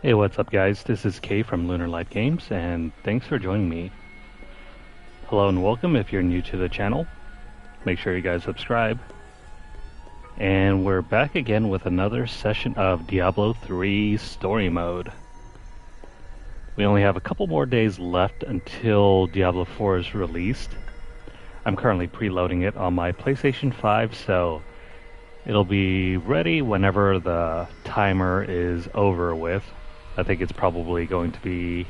Hey, what's up guys? This is Kay from Lunarlight Games, and thanks for joining me. Hello and welcome if you're new to the channel. Make sure you guys subscribe. And we're back again with another session of Diablo 3 Story Mode. We only have a couple more days left until Diablo 4 is released. I'm currently preloading it on my PlayStation 5, so it'll be ready whenever the timer is over with. I think it's probably going to be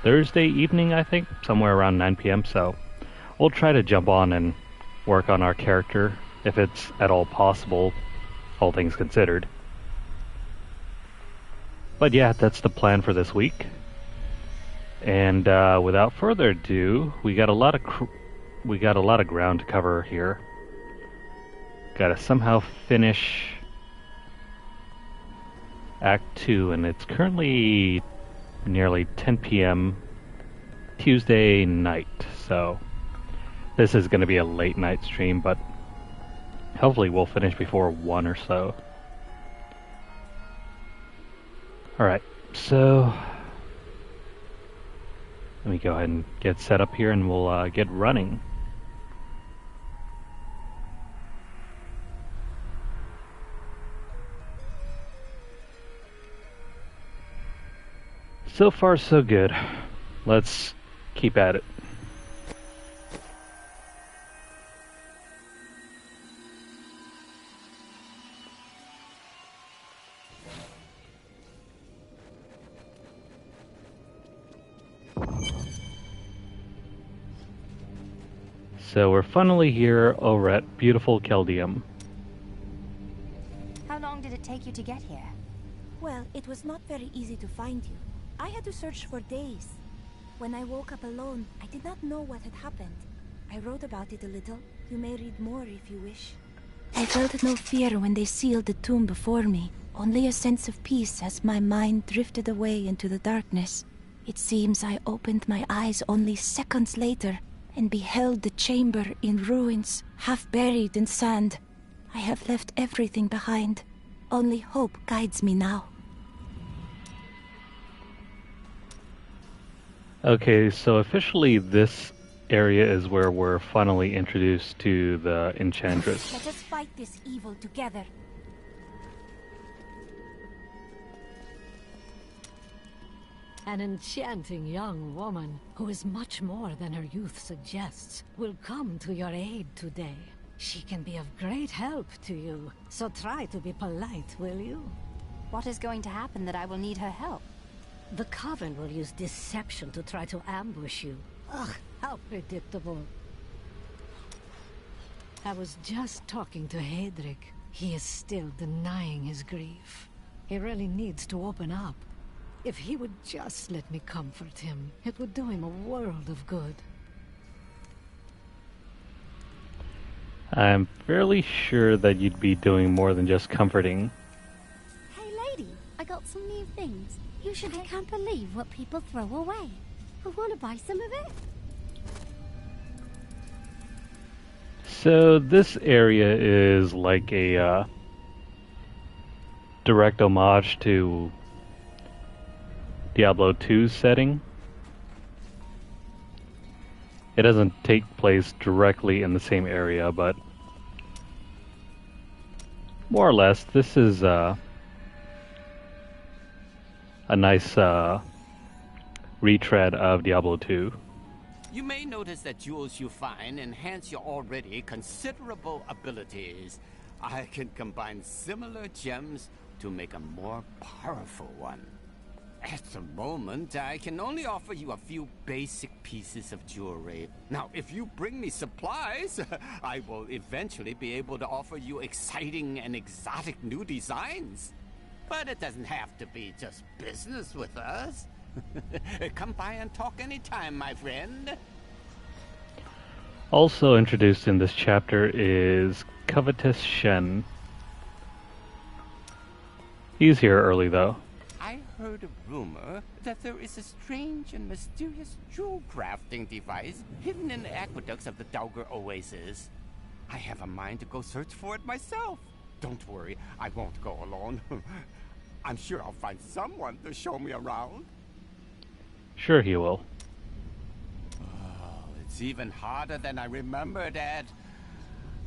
Thursday evening, I think, somewhere around 9 p.m. So we'll try to jump on and work on our character, if it's at all possible, all things considered. But yeah, that's the plan for this week. And without further ado, we got a lot of ground to cover here. Got to somehow finish Act 2, and it's currently nearly 10 p.m. Tuesday night, so this is going to be a late night stream, but hopefully we'll finish before 1 or so. Alright, so let me go ahead and get set up here and we'll get running. So far, so good. Let's keep at it. So we're finally here over at beautiful Caldeum. How long did it take you to get here? Well, it was not very easy to find you. I had to search for days. When I woke up alone, I did not know what had happened. I wrote about it a little. You may read more if you wish. I felt no fear when they sealed the tomb before me, only a sense of peace as my mind drifted away into the darkness. It seems I opened my eyes only seconds later and beheld the chamber in ruins, half buried in sand. I have left everything behind. Only hope guides me now. Okay, so officially this area is where we're finally introduced to the Enchantress. Let us fight this evil together. An enchanting young woman, who is much more than her youth suggests, will come to your aid today. She can be of great help to you, so try to be polite, will you? What is going to happen that I will need her help? The Coven will use deception to try to ambush you. Ugh, how predictable. I was just talking to Hedrick. He is still denying his grief. He really needs to open up. If he would just let me comfort him, it would do him a world of good. I'm fairly sure that you'd be doing more than just comforting. Hey lady, I got some new things. Usually can't believe what people throw away. I want to buy some of it. So this area is like a direct homage to Diablo 2's setting. It doesn't take place directly in the same area, but more or less this is a nice retread of Diablo 2. You may notice that jewels you find enhance your already considerable abilities. I can combine similar gems to make a more powerful one. At the moment, I can only offer you a few basic pieces of jewelry. Now, if you bring me supplies, I will eventually be able to offer you exciting and exotic new designs. But it doesn't have to be just business with us. Come by and talk anytime, my friend. Also introduced in this chapter is Covetous Shen. He's here early though. I heard a rumor that there is a strange and mysterious jewel crafting device hidden in the aqueducts of the Daugr Oasis. I have a mind to go search for it myself. Don't worry, I won't go alone. I'm sure I'll find someone to show me around. Sure he will. Oh, it's even harder than I remembered, Dad.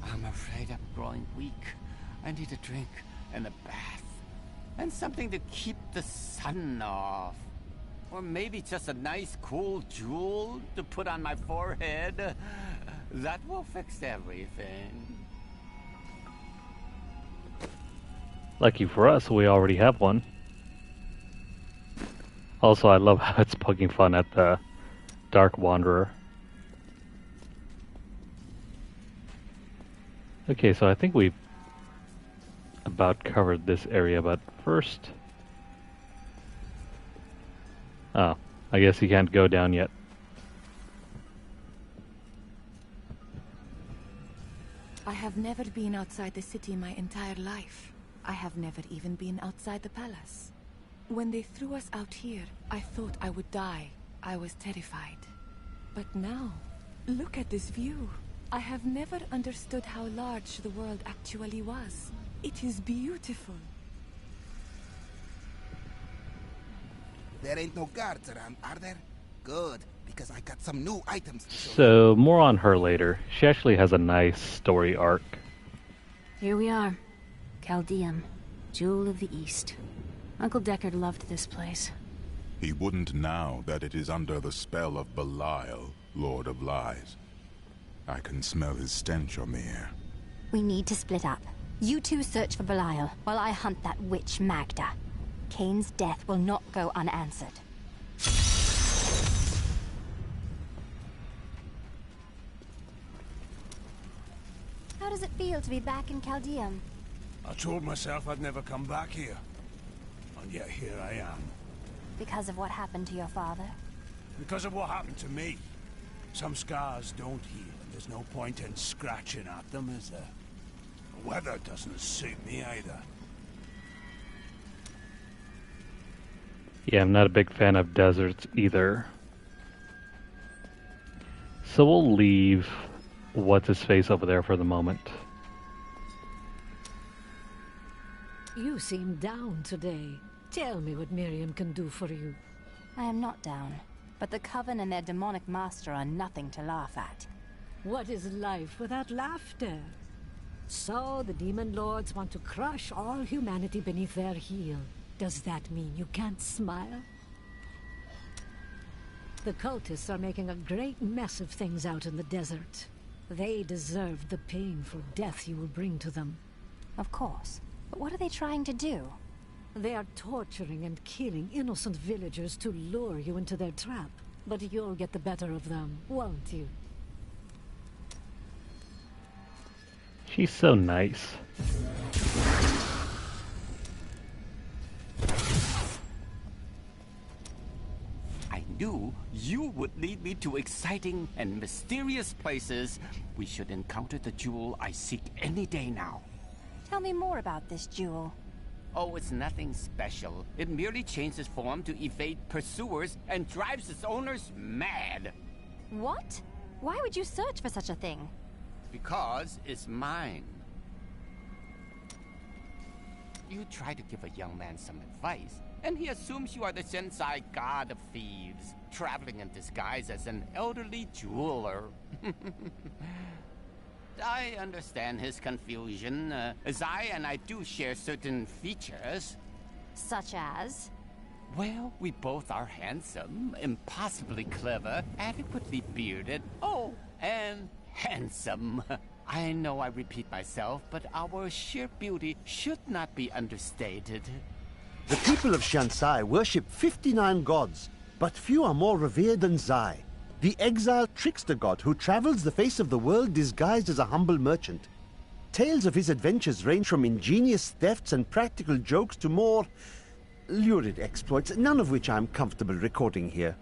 I'm afraid I'm growing weak. I need a drink and a bath. And something to keep the sun off. Or maybe just a nice cool jewel to put on my forehead. That will fix everything. Lucky for us, we already have one. Also, I love how it's poking fun at the Dark Wanderer. Okay, so I think we've about covered this area, but first... Oh, I guess you can't go down yet. I have never been outside the city my entire life. I have never even been outside the palace. When they threw us out here, I thought I would die. I was terrified. But now, look at this view. I have never understood how large the world actually was. It is beautiful. There ain't no guards around, are there? Good, because I got some new items to show you. So, more on her later. She actually has a nice story arc. Here we are. Caldeum, Jewel of the East. Uncle Deckard loved this place. He wouldn't now that it is under the spell of Belial, Lord of Lies. I can smell his stench on the air. We need to split up. You two search for Belial, while I hunt that witch Magdha. Kane's death will not go unanswered. How does it feel to be back in Caldeum? I told myself I'd never come back here. And yet here I am. Because of what happened to your father? Because of what happened to me. Some scars don't heal, and there's no point in scratching at them, is there? The weather doesn't suit me either. Yeah, I'm not a big fan of deserts either. So we'll leave what's-his-face over there for the moment. You seem down today. Tell me what Miriam can do for you. I am not down, but the Coven and their demonic master are nothing to laugh at. What is life without laughter? So the demon lords want to crush all humanity beneath their heel. Does that mean you can't smile? The cultists are making a great mess of things out in the desert. They deserve the painful death you will bring to them. Of course. But what are they trying to do? They are torturing and killing innocent villagers to lure you into their trap. But you'll get the better of them, won't you? She's so nice. I knew you would lead me to exciting and mysterious places. We should encounter the jewel I seek any day now. Tell me more about this jewel. Oh, it's nothing special. It merely changes form to evade pursuers and drives its owners mad. What? Why would you search for such a thing? Because it's mine. You try to give a young man some advice, and he assumes you are the Sensei god of thieves, traveling in disguise as an elderly jeweler. I understand his confusion, as I do share certain features. Such as? Well, we both are handsome, impossibly clever, adequately bearded, oh, and handsome. I know I repeat myself, but our sheer beauty should not be understated. The people of Shansai worship 59 gods, but few are more revered than Zai, the exiled trickster god who travels the face of the world disguised as a humble merchant. Tales of his adventures range from ingenious thefts and practical jokes to more lurid exploits, none of which I'm comfortable recording here.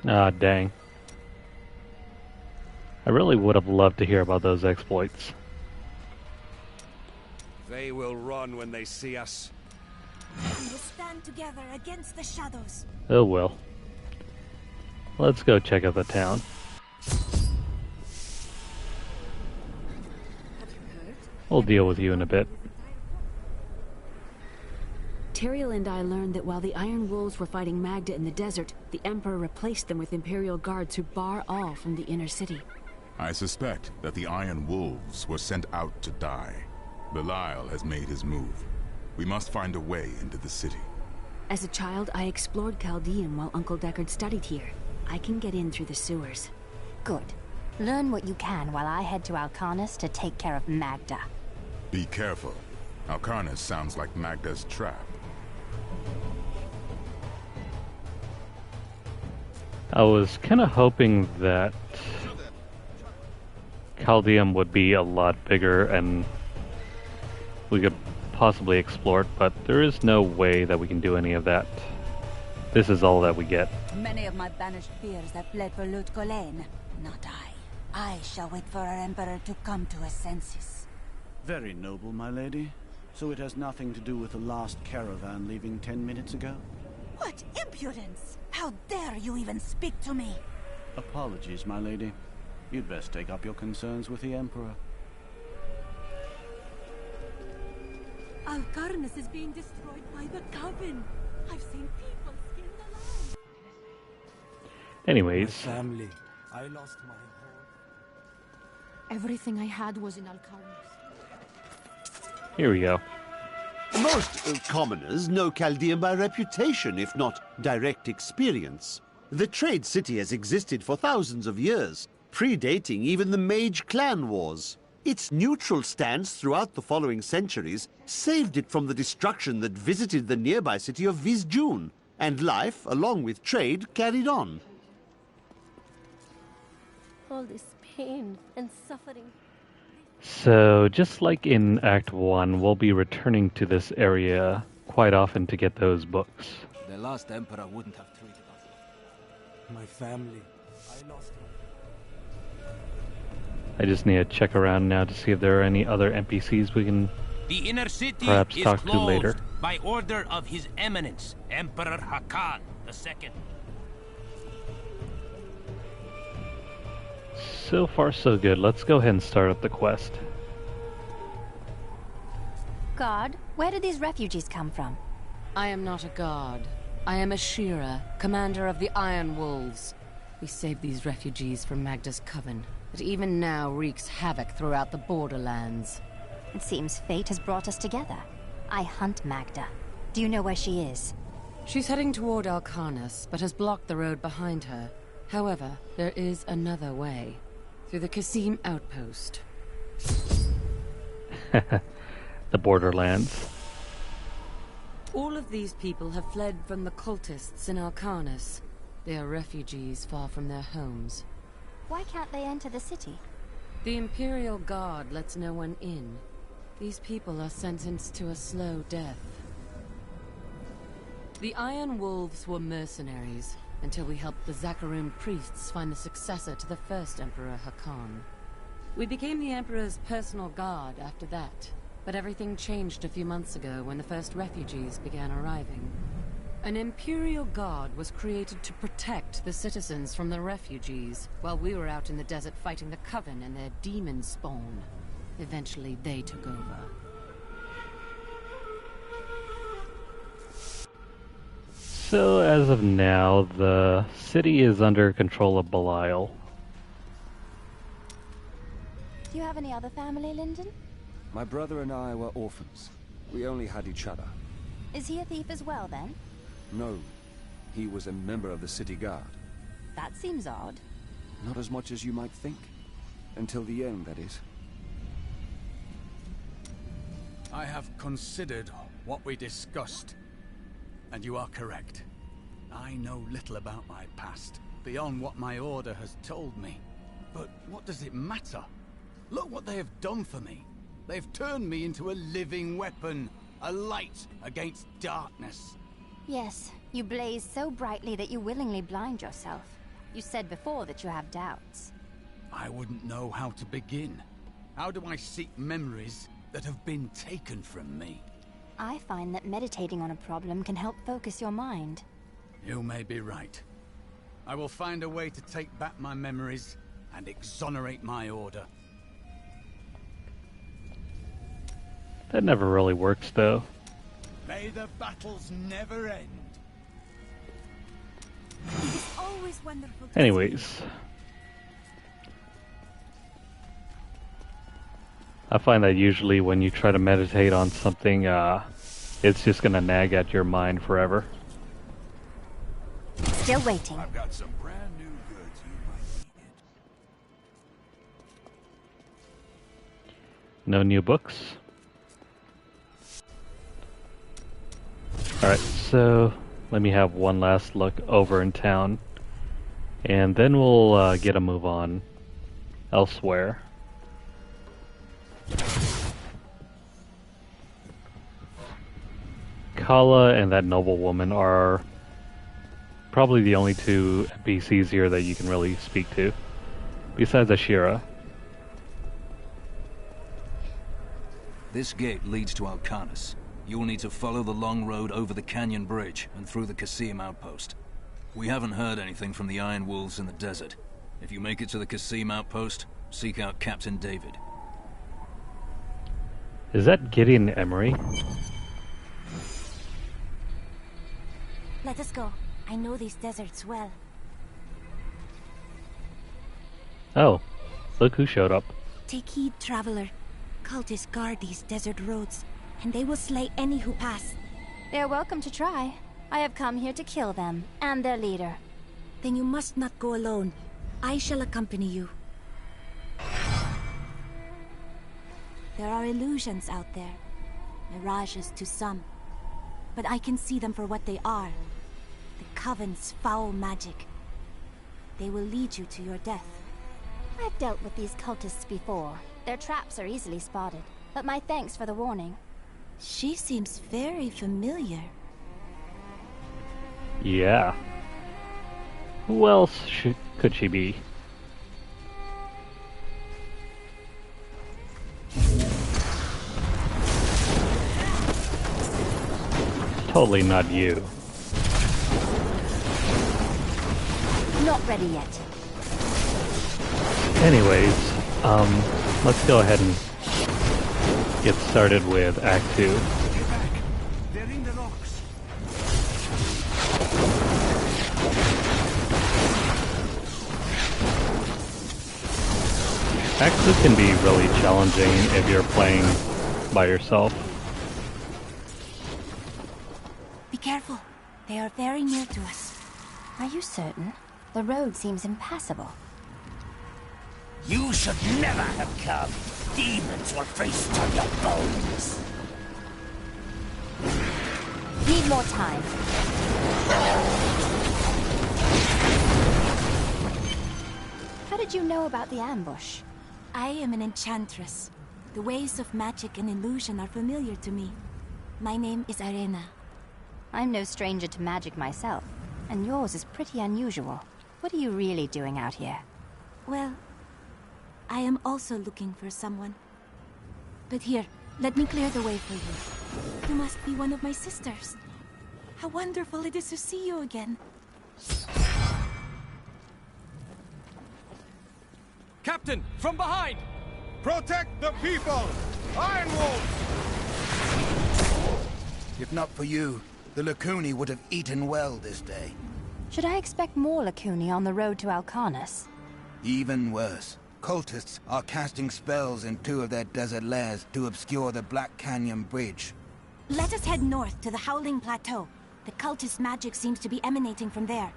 Ah, dang. I really would have loved to hear about those exploits. They will run when they see us. We will stand together against the shadows. Oh well. Let's go check out the town. We'll deal with you in a bit. Teriel and I learned that while the Iron Wolves were fighting Magdha in the desert, the Emperor replaced them with Imperial guards who bar all from the inner city. I suspect that the Iron Wolves were sent out to die. Belial has made his move. We must find a way into the city. As a child, I explored Caldeum while Uncle Deckard studied here. I can get in through the sewers. Good. Learn what you can while I head to Alcarnus to take care of Magdha. Be careful. Alcarnus sounds like Magda's trap. I was kind of hoping that Caldeum would be a lot bigger and we could possibly explore it, but there is no way that we can do any of that. This is all that we get. Many of my banished fears have fled for Lut Gholen. Not I. I shall wait for our Emperor to come to his senses. Very noble, my lady. So it has nothing to do with the last caravan leaving 10 minutes ago? What impudence! How dare you even speak to me? Apologies, my lady. You'd best take up your concerns with the Emperor. Alcarnus is being destroyed by the Coven. I've seen people skinned alive. Anyways. My family. I lost my home. Everything I had was in Alcarnus. Here we go. Most commoners know Caldeum by reputation, if not direct experience. The trade city has existed for thousands of years, predating even the Mage clan wars. Its neutral stance throughout the following centuries saved it from the destruction that visited the nearby city of Vizjun, and life, along with trade, carried on. All this pain and suffering. So, just like in Act 1, we'll be returning to this area quite often to get those books. The last Emperor wouldn't have treated us. My family. I lost I just need to check around now to see if there are any other NPCs we can The inner city perhaps is talk closed to later. by order of His Eminence, Emperor Hakan II. So far, so good. Let's go ahead and start up the quest. Guard, where did these refugees come from? I am not a guard. I am a Shira, commander of the Iron Wolves. We saved these refugees from Magda's coven, that even now wreaks havoc throughout the borderlands. It seems fate has brought us together. I hunt Magdha. Do you know where she is? She's heading toward Alcarnus, but has blocked the road behind her. However, there is another way. Through the Kasim outpost. The borderlands. All of these people have fled from the cultists in Alcarnus. They are refugees far from their homes. Why can't they enter the city? The Imperial Guard lets no one in. These people are sentenced to a slow death. The Iron Wolves were mercenaries, until we helped the Zakarum priests find the successor to the first Emperor Hakan. We became the Emperor's personal guard after that, but everything changed a few months ago when the first refugees began arriving. An Imperial Guard was created to protect the citizens from the refugees, while we were out in the desert fighting the Coven and their demon spawn. Eventually, they took over. So, as of now, the city is under control of Belial. Do you have any other family, Lyndon? My brother and I were orphans. We only had each other. Is he a thief as well, then? No, he was a member of the city guard. That seems odd. Not as much as you might think. Until the end, that is. I have considered what we discussed, and you are correct. I know little about my past, beyond what my order has told me. But what does it matter? Look what they have done for me. They've turned me into a living weapon, a light against darkness. Yes, you blaze so brightly that you willingly blind yourself. You said before that you have doubts. I wouldn't know how to begin. How do I seek memories that have been taken from me? I find that meditating on a problem can help focus your mind. You may be right. I will find a way to take back my memories and exonerate my order. That never really works, though. May the battles never end. It is always wonderful to Anyways, I find that usually when you try to meditate on something, it's just gonna nag at your mind forever. Still waiting. I've got some brand new goods you might need. No new books. Alright, so let me have one last look over in town, and then we'll get a move on elsewhere. Kala and that noblewoman are probably the only two NPCs here that you can really speak to, besides Ashira. This gate leads to Alcanis. You will need to follow the long road over the canyon bridge and through the Kasim outpost. We haven't heard anything from the Iron Wolves in the desert. If you make it to the Kasim outpost, seek out Captain David. Is that Gideon Emery? Let us go. I know these deserts well. Oh, look who showed up. Take heed, traveler. Cultists guard these desert roads, and they will slay any who pass. They're welcome to try. I have come here to kill them, and their leader. Then you must not go alone. I shall accompany you. There are illusions out there. Mirages to some. But I can see them for what they are. The Coven's foul magic. They will lead you to your death. I've dealt with these cultists before. Their traps are easily spotted, but my thanks for the warning. She seems very familiar. Yeah. Who else could she be? Totally not you. Not ready yet. Anyways, let's go ahead and get started with Act 2. Get back. They're in the rocks. Act 2 can be really challenging if you're playing by yourself. Be careful. They are very near to us. Are you certain? The road seems impassable. You should never have come. Demons will feast on your bones. Need more time. How did you know about the ambush? I am an enchantress. The ways of magic and illusion are familiar to me. My name is Arena. I'm no stranger to magic myself, and yours is pretty unusual. What are you really doing out here? Well, I am also looking for someone. But here, let me clear the way for you. You must be one of my sisters. How wonderful it is to see you again. Captain, from behind! Protect the people! Iron Wolves! If not for you, the Lacuni would have eaten well this day. Should I expect more Lacuni on the road to Alcanis? Even worse. Cultists are casting spells in 2 of their desert lairs to obscure the Black Canyon Bridge. Let us head north to the Howling Plateau. The cultist magic seems to be emanating from there.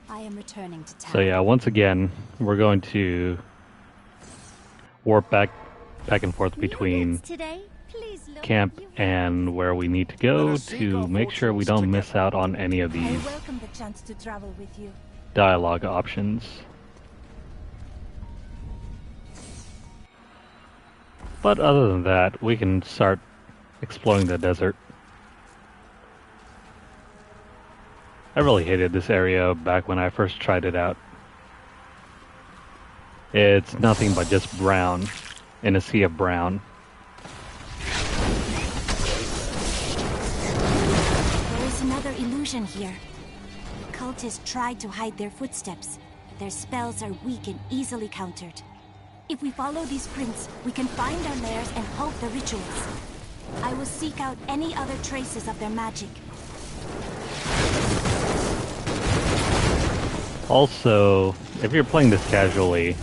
I am returning to town. So yeah, once again, we're going to warp back and forth between camp and where we need to go to make sure we don't miss out on any of these I welcome the chance to travel with you. dialogue options. But other than that, we can start exploring the desert. I really hated this area back when I first tried it out. It's nothing but just brown in a sea of brown. There is another illusion here. The cultists tried to hide their footsteps. Their spells are weak and easily countered. If we follow these prints, we can find our lairs and halt the rituals. I will seek out any other traces of their magic. Also, if you're playing this casually,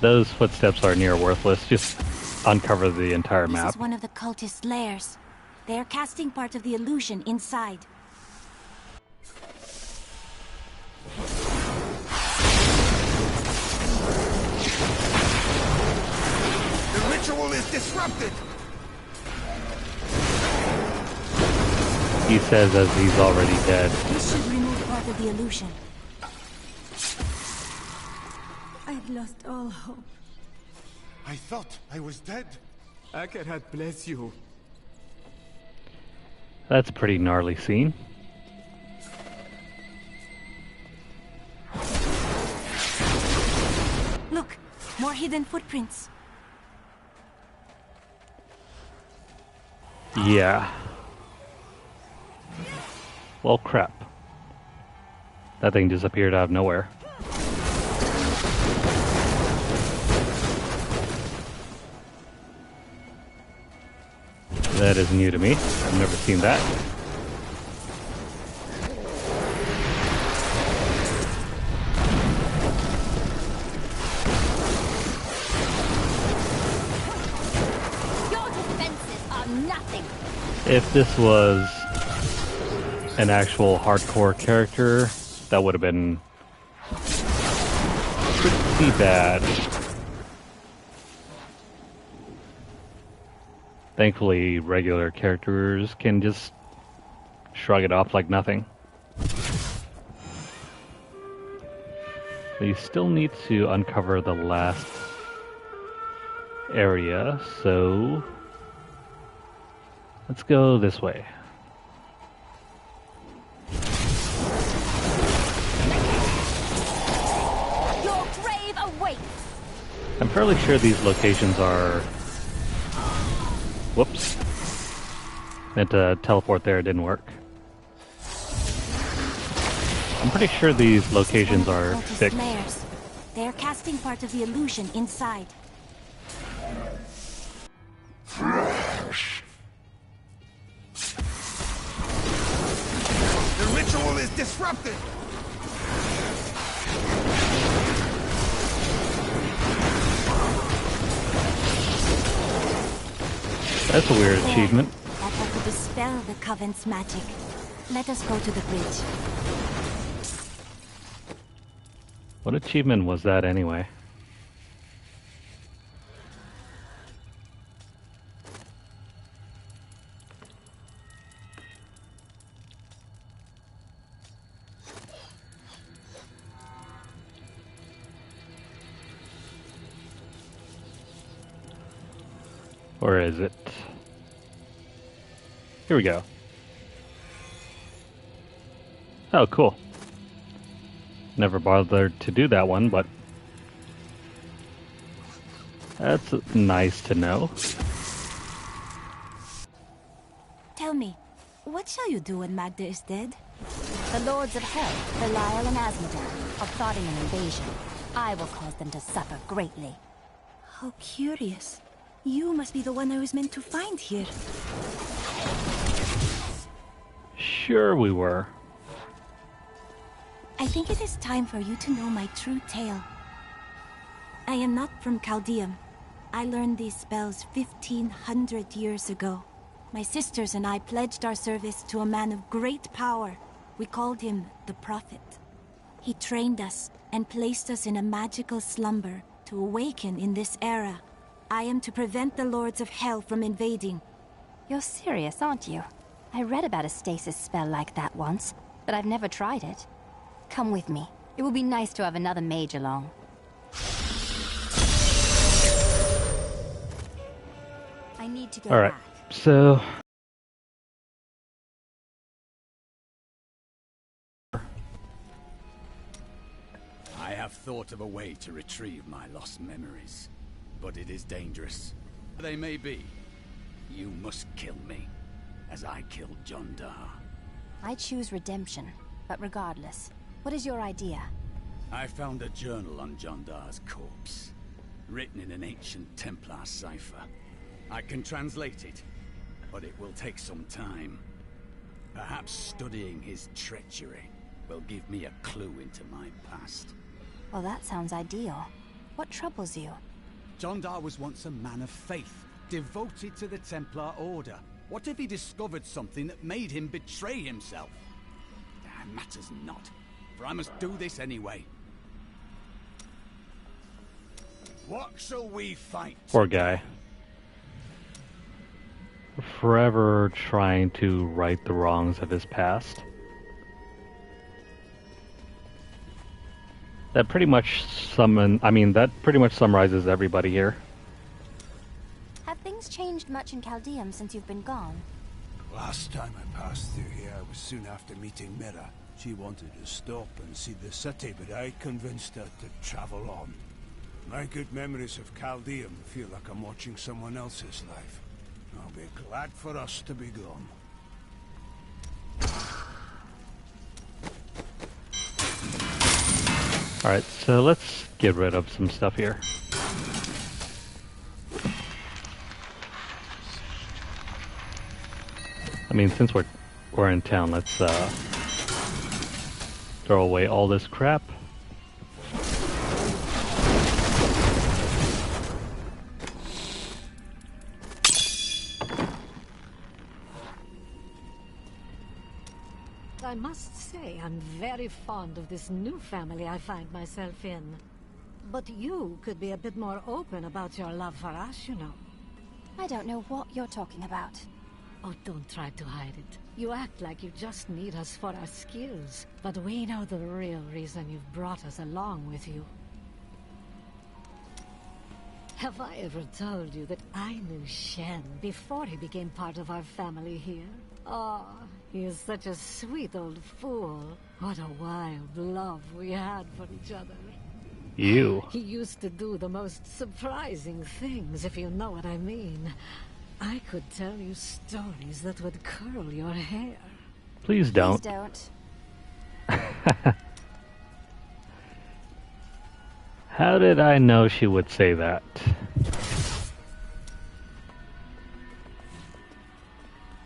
those footsteps are near worthless. Just uncover the entire map. This is one of the cultist lairs. They are casting part of the illusion inside. The ritual is disrupted! He says as he's already dead. This should remove part of the illusion. I've lost all hope. I thought I was dead. Akerhat bless you. That's a pretty gnarly scene. Look, more hidden footprints. Yeah. Well, crap. That thing disappeared out of nowhere. That is new to me. I've never seen that. Your defenses are nothing. If this was an actual hardcore character, that would have been pretty bad. Thankfully, regular characters can just shrug it off like nothing. We still need to uncover the last area, so let's go this way. Your grave awaits. I'm fairly sure these locations are... Whoops. Meant to teleport there, it didn't work. I'm pretty sure these locations are fixed. Layers. They are casting part of the illusion inside. The ritual is disrupted! That's a weird achievement. That had to dispel the Coven's magic. Let us go to the bridge. What achievement was that anyway? Or is it? Here we go. Oh, cool. Never bothered to do that one, but that's nice to know. Tell me, what shall you do when Magdha is dead? The Lords of Hell, Belial and Asmodan, are plotting an invasion. I will cause them to suffer greatly. How curious. You must be the one I was meant to find here. Sure we were. I think it is time for you to know my true tale. I am not from Caldeum. I learned these spells 1500 years ago. My sisters and I pledged our service to a man of great power. We called him the Prophet. He trained us and placed us in a magical slumber to awaken in this era. I am to prevent the Lords of Hell from invading. You're serious, aren't you? I read about a stasis spell like that once, but I've never tried it. Come with me. It will be nice to have another mage along. I need to go All right, back. so... I have thought of a way to retrieve my lost memories, but it is dangerous. They may be. You must kill me, as I killed Jondar. I choose redemption, but regardless, what is your idea? I found a journal on Jondar's corpse, written in an ancient Templar cipher. I can translate it, but it will take some time. Perhaps studying his treachery will give me a clue into my past. Well, that sounds ideal. What troubles you? Jondar was once a man of faith, devoted to the Templar Order. What if he discovered something that made him betray himself? That matters not, for I must do this anyway. What shall we fight? Poor guy. Forever trying to right the wrongs of his past. That pretty much summarizes everybody here. Have things changed much in Caldeum since you've been gone? Last time I passed through here was soon after meeting Mira. She wanted to stop and see the city, but I convinced her to travel on. My good memories of Caldeum feel like I'm watching someone else's life. I'll be glad for us to be gone. Alright, so let's get rid of some stuff here. I mean, since we're in town, let's throw away all this crap. I must say, I'm very fond of this new family I find myself in. But you could be a bit more open about your love for us, you know. I don't know what you're talking about. Oh, don't try to hide it. You act like you just need us for our skills, but we know the real reason you've brought us along with you. Have I ever told you that I knew Shen before he became part of our family here? Oh, he is such a sweet old fool. What a wild love we had for each other. You. He used to do the most surprising things, if you know what I mean. I could tell you stories that would curl your hair. Please don't. Please don't. How did I know she would say that?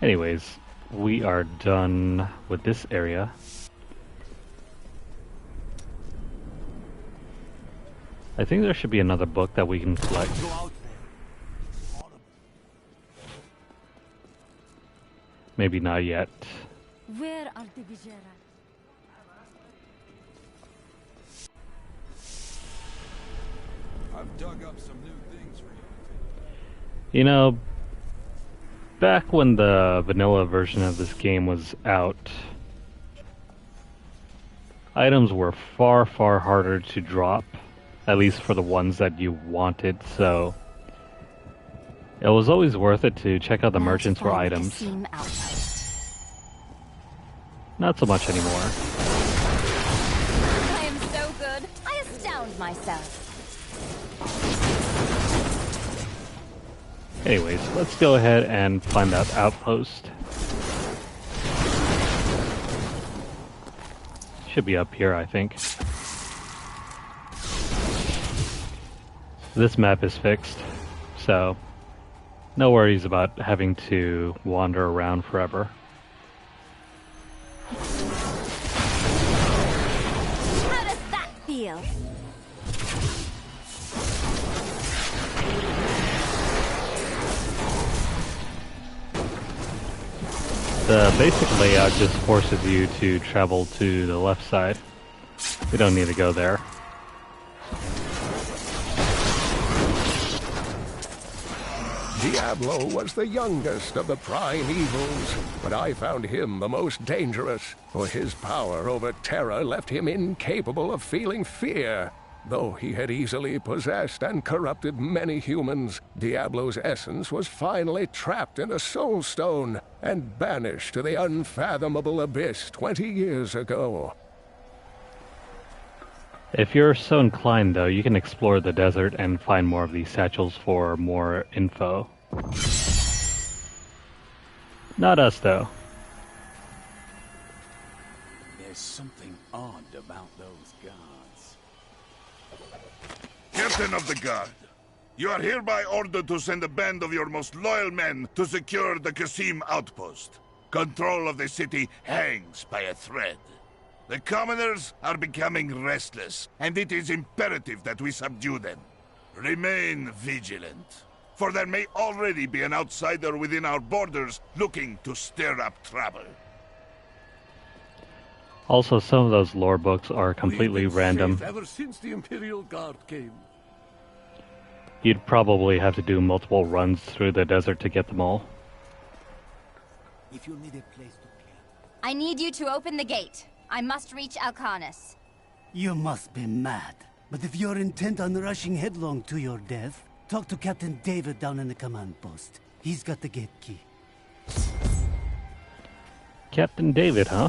Anyways, we are done with this area. I think there should be another book that we can collect. Maybe not yet. Where are the Vigera? I've dug up some new things for you. You know, back when the vanilla version of this game was out, items were far, far harder to drop, at least for the ones that you wanted, so it was always worth it to check out the merchants for items. Not so much anymore. I am so good. I astound myself. Anyways, let's go ahead and find that outpost. Should be up here, I think. This map is fixed, so no worries about having to wander around forever. How does that feel? The basic layout just forces you to travel to the left side. We don't need to go there. Diablo was the youngest of the prime evils, but I found him the most dangerous, for his power over terror left him incapable of feeling fear. Though he had easily possessed and corrupted many humans, Diablo's essence was finally trapped in a soul stone and banished to the unfathomable abyss 20 years ago. If you're so inclined, though, you can explore the desert and find more of these satchels for more info. Not us, though. There's something odd about those guards. Captain of the Guard, You are hereby ordered to send a band of your most loyal men to secure the Caldeum outpost. Control of the city hangs by a thread. The commoners are becoming restless, and it is imperative that we subdue them. Remain vigilant, for there may already be an outsider within our borders looking to stir up trouble. Also, some of those lore books are completely random. Ever since the Imperial Guard came. You'd probably have to do multiple runs through the desert to get them all. If you need a place to camp. I need you to open the gate. I must reach Alcanus. You must be mad. But if you're intent on rushing headlong to your death, talk to Captain David down in the command post. He's got the gate key. Captain David, huh?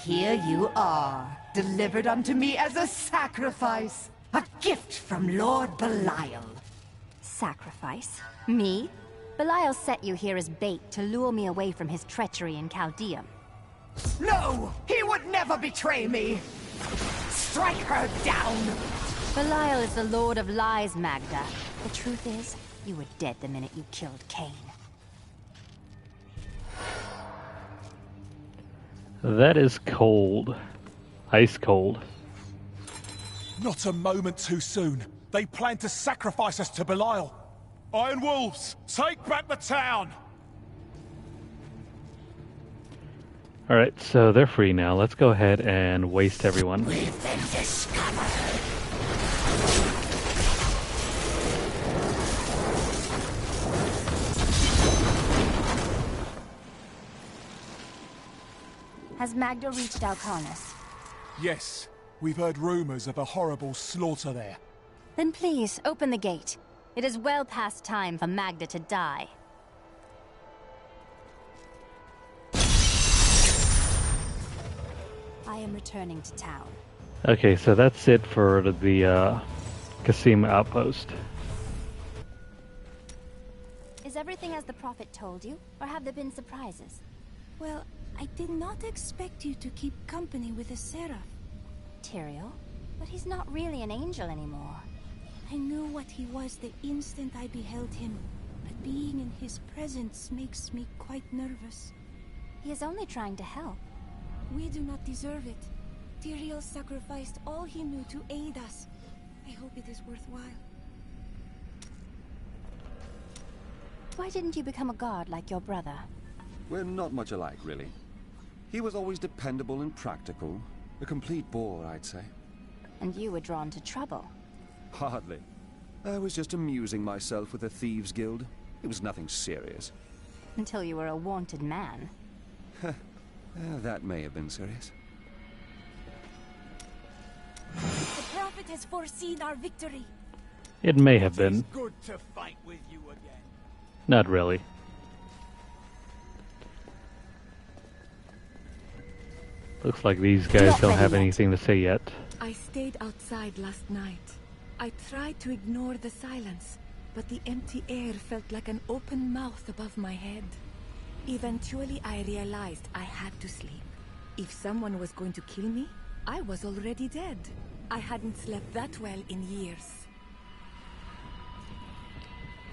Here you are, delivered unto me as a sacrifice. A gift from Lord Belial. Sacrifice? Me? Belial set you here as bait to lure me away from his treachery in Caldeum. No! He would never betray me! Strike her down! Belial is the Lord of Lies, Magdha. The truth is, you were dead the minute you killed Cain. That is cold. Ice cold. Not a moment too soon. They plan to sacrifice us to Belial. Iron Wolves, take back the town! Alright, so they're free now. Let's go ahead and waste everyone. We've been discovered. Has Magdha reached Alcanus? Yes, we've heard rumors of a horrible slaughter there. Then please, open the gate. It is well past time for Magdha to die. I am returning to town. Okay, so that's it for the Caldeum outpost. Is everything as the Prophet told you, or have there been surprises? Well, I did not expect you to keep company with a seraph. Tyrael? But he's not really an angel anymore. I knew what he was the instant I beheld him, but being in his presence makes me quite nervous. He is only trying to help. We do not deserve it. Tyrael sacrificed all he knew to aid us. I hope it is worthwhile. Why didn't you become a god like your brother? We're not much alike, really. He was always dependable and practical. A complete bore, I'd say. And you were drawn to trouble. Hardly. I was just amusing myself with the Thieves' Guild. It was nothing serious. Until you were a wanted man. That may have been serious. The Prophet has foreseen our victory. It may have been. It's good to fight with you again. Not really. Looks like these guys don't have anything to say yet. I stayed outside last night. I tried to ignore the silence, but the empty air felt like an open mouth above my head. Eventually, I realized I had to sleep. If someone was going to kill me, I was already dead. I hadn't slept that well in years.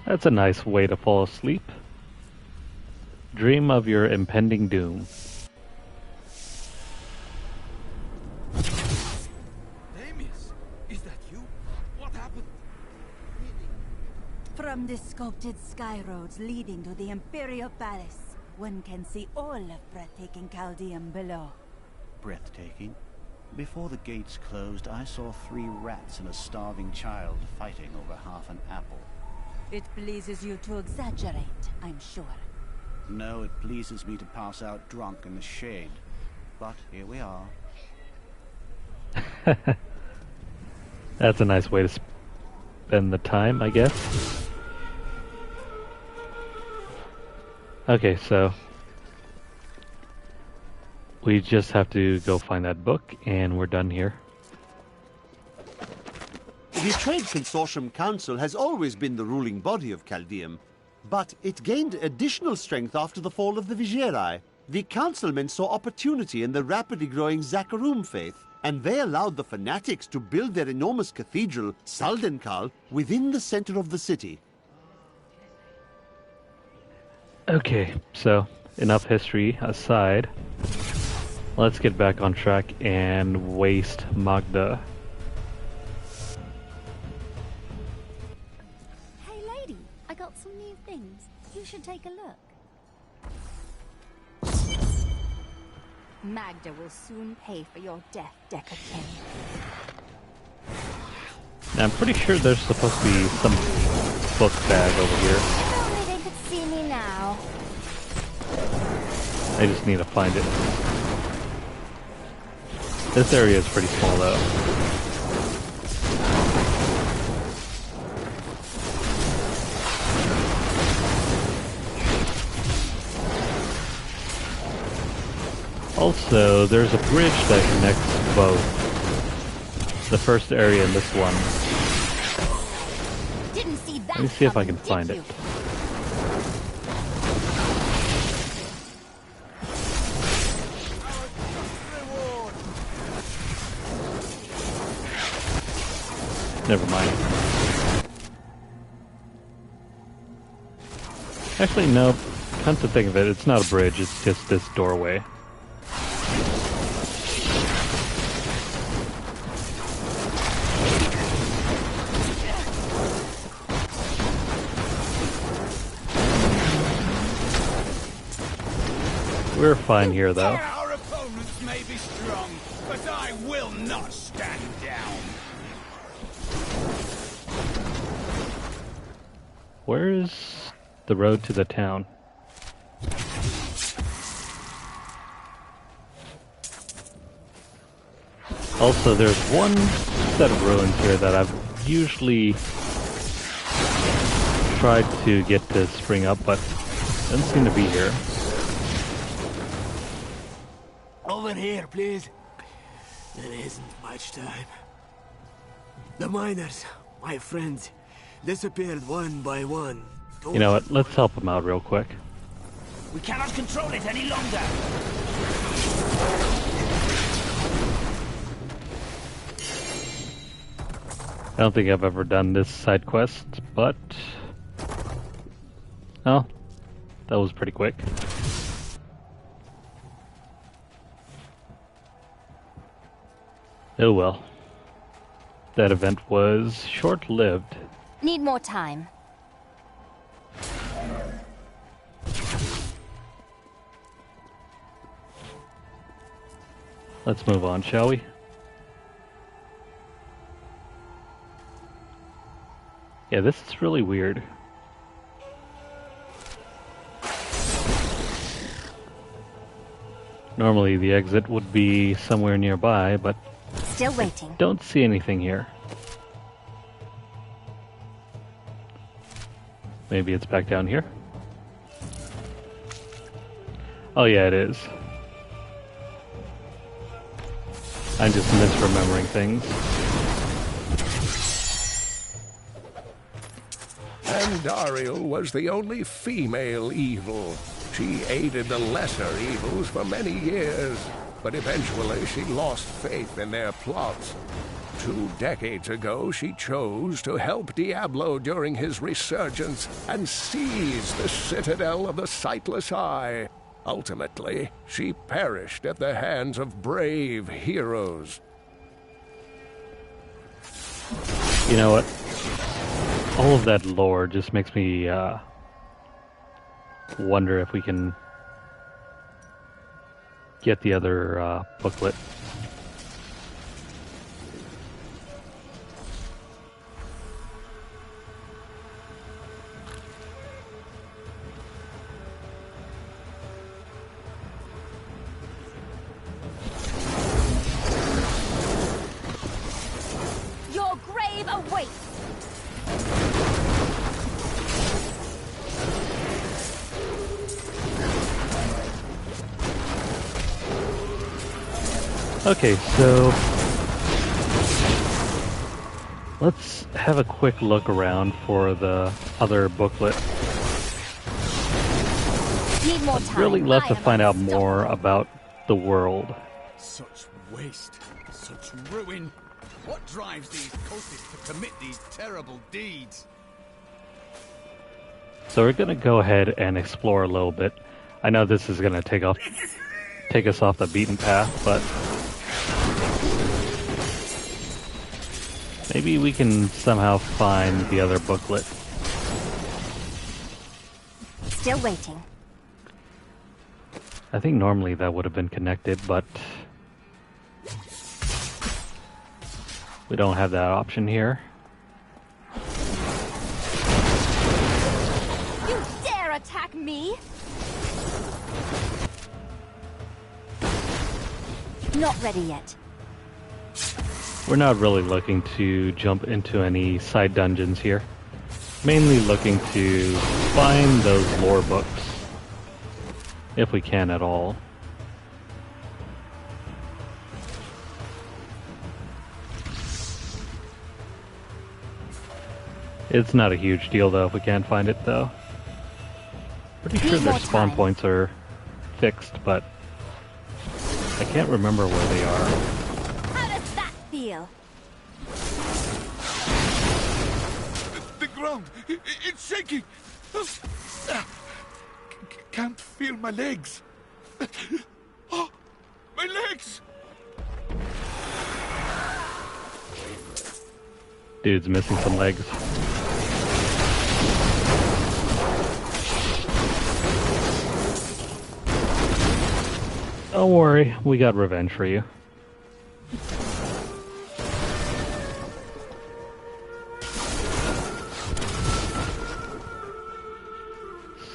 That's a nice way to fall asleep. Dream of your impending doom. From the sculpted sky roads leading to the Imperial Palace, one can see all of breathtaking Caldeum below. Breathtaking? Before the gates closed, I saw 3 rats and a starving child fighting over half an apple. It pleases you to exaggerate, I'm sure. No, it pleases me to pass out drunk in the shade. But here we are. That's a nice way to spend the time, I guess. Okay, so we just have to go find that book, and we're done here. The Trade Consortium Council has always been the ruling body of Caldeum, but it gained additional strength after the fall of the Vigieri. The councilmen saw opportunity in the rapidly growing Zakarum faith and they allowed the fanatics to build their enormous cathedral, Saldenkal, within the center of the city. Okay, so enough history aside. Let's get back on track and waste Magdha. Hey lady, I got some new things. You should take a look. Magdha will soon pay for your death, Decker King. Now, I'm pretty sure there's supposed to be some book bag over here. If only they could see me now. I just need to find it. This area is pretty small though. Also, there's a bridge that connects both. The first area and this one. Didn't see that. Let me see if I can find it. Never mind. Actually, no. Come to think of it, it's not a bridge, it's just this doorway. We're fine here, though. Our opponents may be strong, but I will not stand down. Where is the road to the town? Also, there's one set of ruins here that I've usually tried to get to spring up, but doesn't seem to be here. Over here, please. There isn't much time. The miners, my friends, disappeared one by one. You know what? Let's help them out real quick. We cannot control it any longer. I don't think I've ever done this side quest, but... oh, that was pretty quick. Oh well. That event was short-lived. Need more time. Let's move on, shall we? Yeah, this is really weird. Normally the exit would be somewhere nearby, but still waiting. Don't see anything here. Maybe it's back down here. Oh yeah, it is. I'm just misremembering things. Andariel was the only female evil. She aided the lesser evils for many years, but eventually she lost faith in their plots. 2 decades ago, she chose to help Diablo during his resurgence and seize the citadel of the Sightless Eye. Ultimately, she perished at the hands of brave heroes. You know what? All of that lore just makes me wonder if we can get the other booklet. Your grave awaits. Okay, so let's have a quick look around for the other booklet. Need more time. I'd really love to find out more about the world. Such waste. Such ruin. What drives these cultists to commit these terrible deeds? So we're gonna go ahead and explore a little bit. I know this is gonna take us off the beaten path, but maybe we can somehow find the other booklet. Still waiting. I think normally that would have been connected, but we don't have that option here. You dare attack me? Not ready yet. We're not really looking to jump into any side dungeons here. Mainly looking to find those lore books, if we can at all. It's not a huge deal though if we can't find it though. Pretty sure their spawn points are fixed, but I can't remember where they are. How does that feel? The ground, it's shaking. Can't feel my legs. Oh, my legs! Dude's missing some legs. Don't worry, we got revenge for you.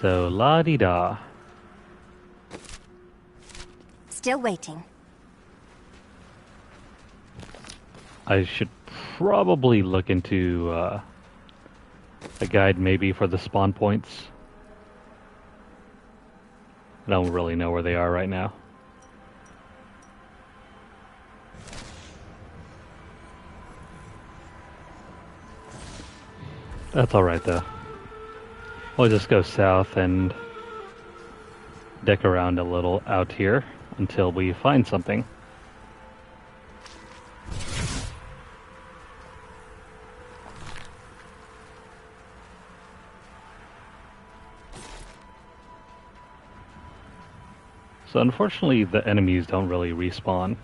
So, la-di-da. Still waiting. I should probably look into a guide maybe for the spawn points. I don't really know where they are right now. That's alright though. We'll just go south and deck around a little out here until we find something. So unfortunately the enemies don't really respawn.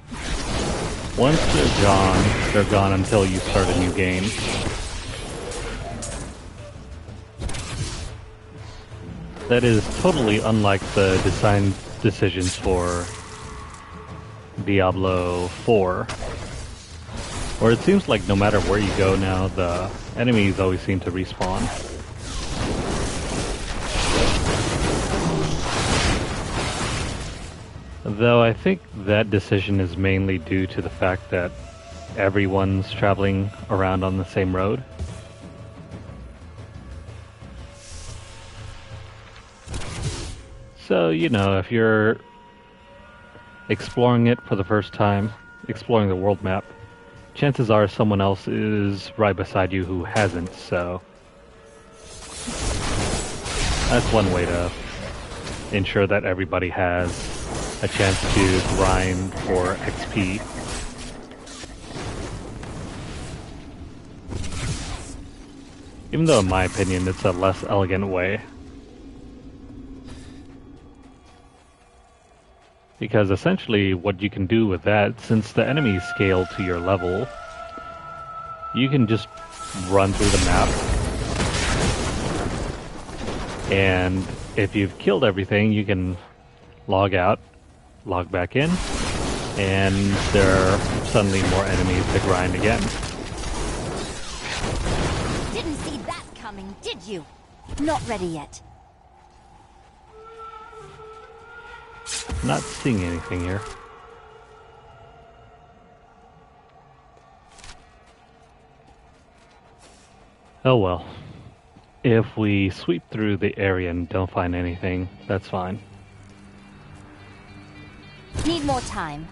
Once they're gone until you start a new game. That is totally unlike the design decisions for Diablo 4, where it seems like no matter where you go now, the enemies always seem to respawn. Though I think that decision is mainly due to the fact that everyone's traveling around on the same road. So, you know, if you're exploring it for the first time, exploring the world map, chances are someone else is right beside you who hasn't, so that's one way to ensure that everybody has a chance to grind for XP. Even though in my opinion it's a less elegant way. Because essentially what you can do with that, since the enemies scale to your level, you can just run through the map. And if you've killed everything, you can log out, log back in, and there are suddenly more enemies to grind again. Didn't see that coming, did you? Not ready yet. Not seeing anything here. Oh well. If we sweep through the area and don't find anything, that's fine. Need more time.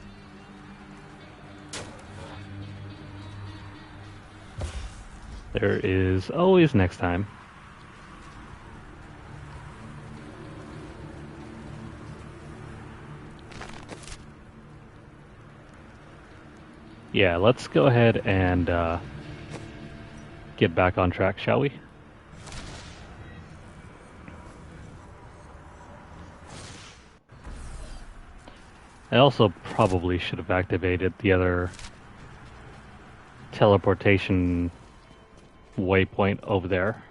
There is always next time. Yeah, let's go ahead and get back on track, shall we? I also probably should have activated the other teleportation waypoint over there.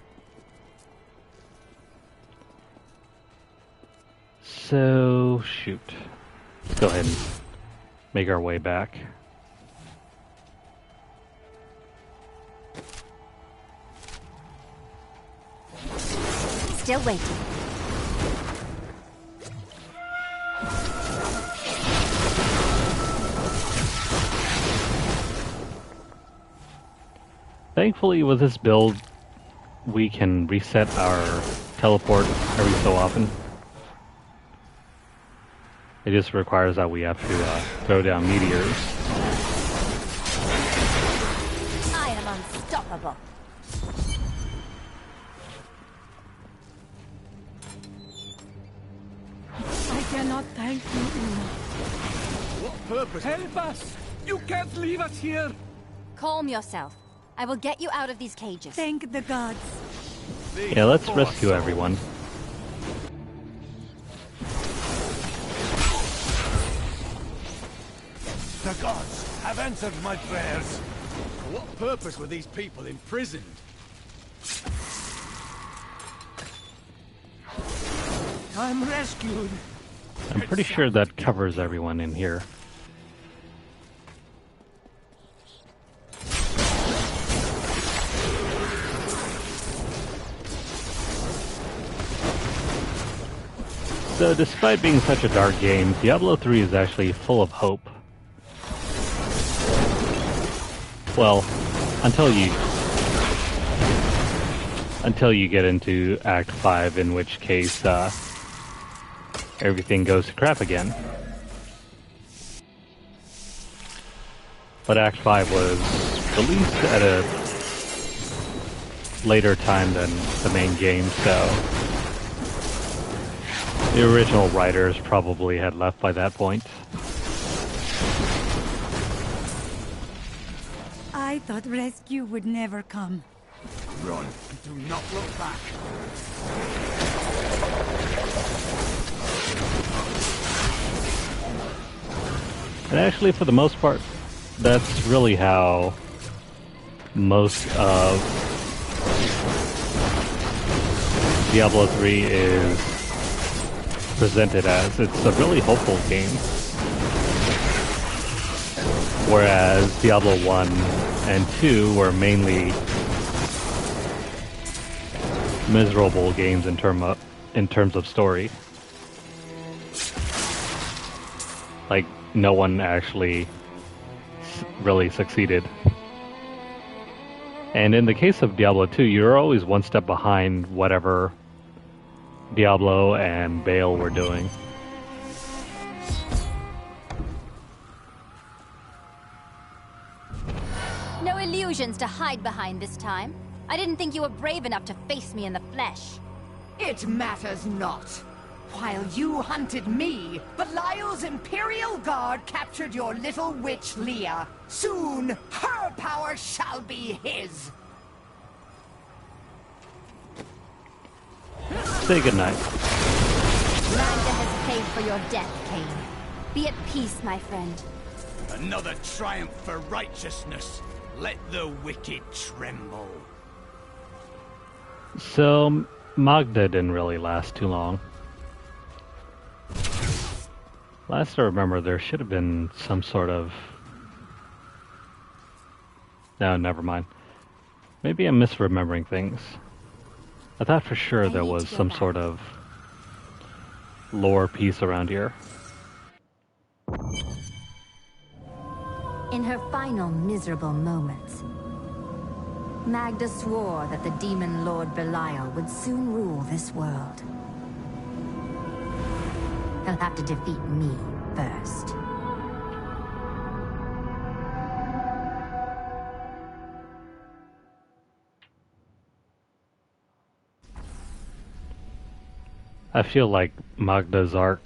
So, shoot. Let's go ahead and make our way back. Still waiting. Thankfully, with this build, we can reset our teleport every so often. It just requires that we have to throw down meteors. I am unstoppable. I cannot thank you enough. What purpose? Help us! You can't leave us here! Calm yourself. I will get you out of these cages. Thank the gods. Yeah, let's rescue everyone. The gods have answered my prayers. For what purpose were these people imprisoned? I'm rescued. I'm pretty sure that covers everyone in here. So despite being such a dark game, Diablo 3 is actually full of hope. Well, until you get into Act 5, in which case everything goes to crap again. But Act 5 was released at a later time than the main game, so the original writers probably had left by that point. I thought rescue would never come. Run, do not look back. And actually, for the most part, that's really how most of Diablo 3 is presented as. It's a really hopeful game. Whereas Diablo 1 and 2 were mainly miserable games in terms of story. Like, no one actually really succeeded. And in the case of Diablo 2, you're always one step behind whatever Diablo and Belial were doing. No illusions to hide behind this time. I didn't think you were brave enough to face me in the flesh. It matters not. While you hunted me, Belial's Imperial Guard captured your little witch Leah. Soon, her power shall be his. Say goodnight. Magdha has paid for your death, Cain. Be at peace, my friend. Another triumph for righteousness. Let the wicked tremble. So, Magdha didn't really last too long. Last I remember, there should have been some sort of... No, never mind. Maybe I'm misremembering things. I thought for sure there was some sort of lore piece around here. In her final miserable moments, Magdha swore that the demon lord Belial would soon rule this world. He'll have to defeat me first. I feel like Magda's arc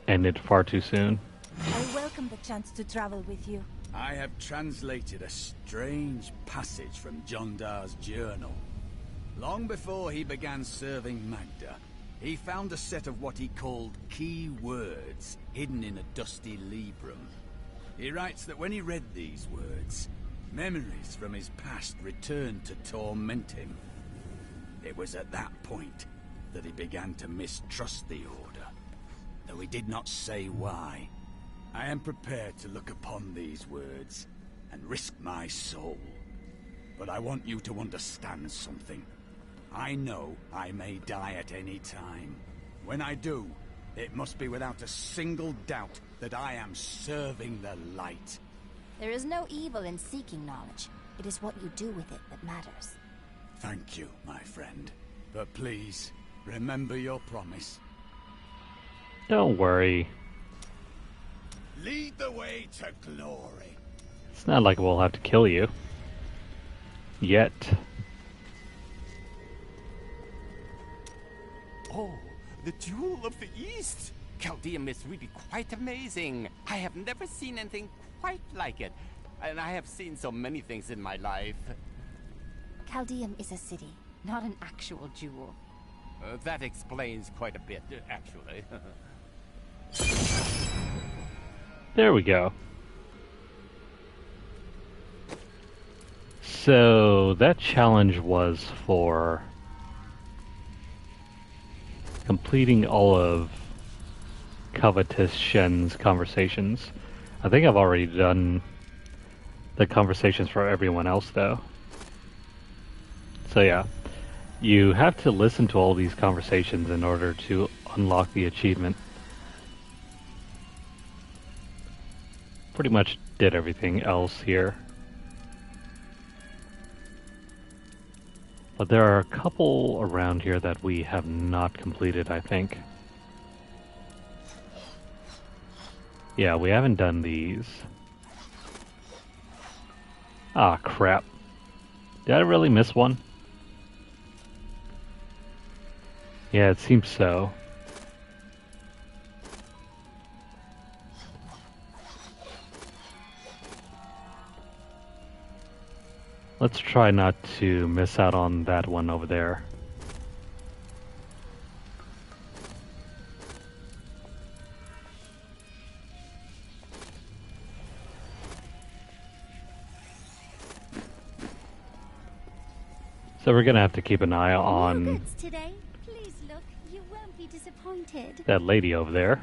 ended far too soon. I welcome the chance to travel with you. I have translated a strange passage from Jondar's journal. Long before he began serving Magdha, he found a set of what he called key words hidden in a dusty librum. He writes that when he read these words, memories from his past returned to torment him. It was at that point that he began to mistrust the Order, though he did not say why. I am prepared to look upon these words and risk my soul. But I want you to understand something. I know I may die at any time. When I do, it must be without a single doubt that I am serving the light. There is no evil in seeking knowledge. It is what you do with it that matters. Thank you, my friend. But please, remember your promise. Don't worry. Lead the way to glory. It's not like we'll have to kill you. Yet. Oh, the Jewel of the East! Caldeum is really quite amazing. I have never seen anything quite like it. And I have seen so many things in my life. Caldeum is a city, not an actual jewel. That explains quite a bit, actually. There we go. So that challenge was for completing all of Covetous Shen's conversations. I think I've already done the conversations for everyone else though. So yeah, you have to listen to all these conversations in order to unlock the achievement. Pretty much did everything else here. But there are a couple around here that we have not completed, I think. Yeah, we haven't done these. Ah, crap. Did I really miss one? Yeah, it seems so. Let's try not to miss out on that one over there. So we're gonna have to keep an eye on today. Please look, you won't be disappointed. that lady over there.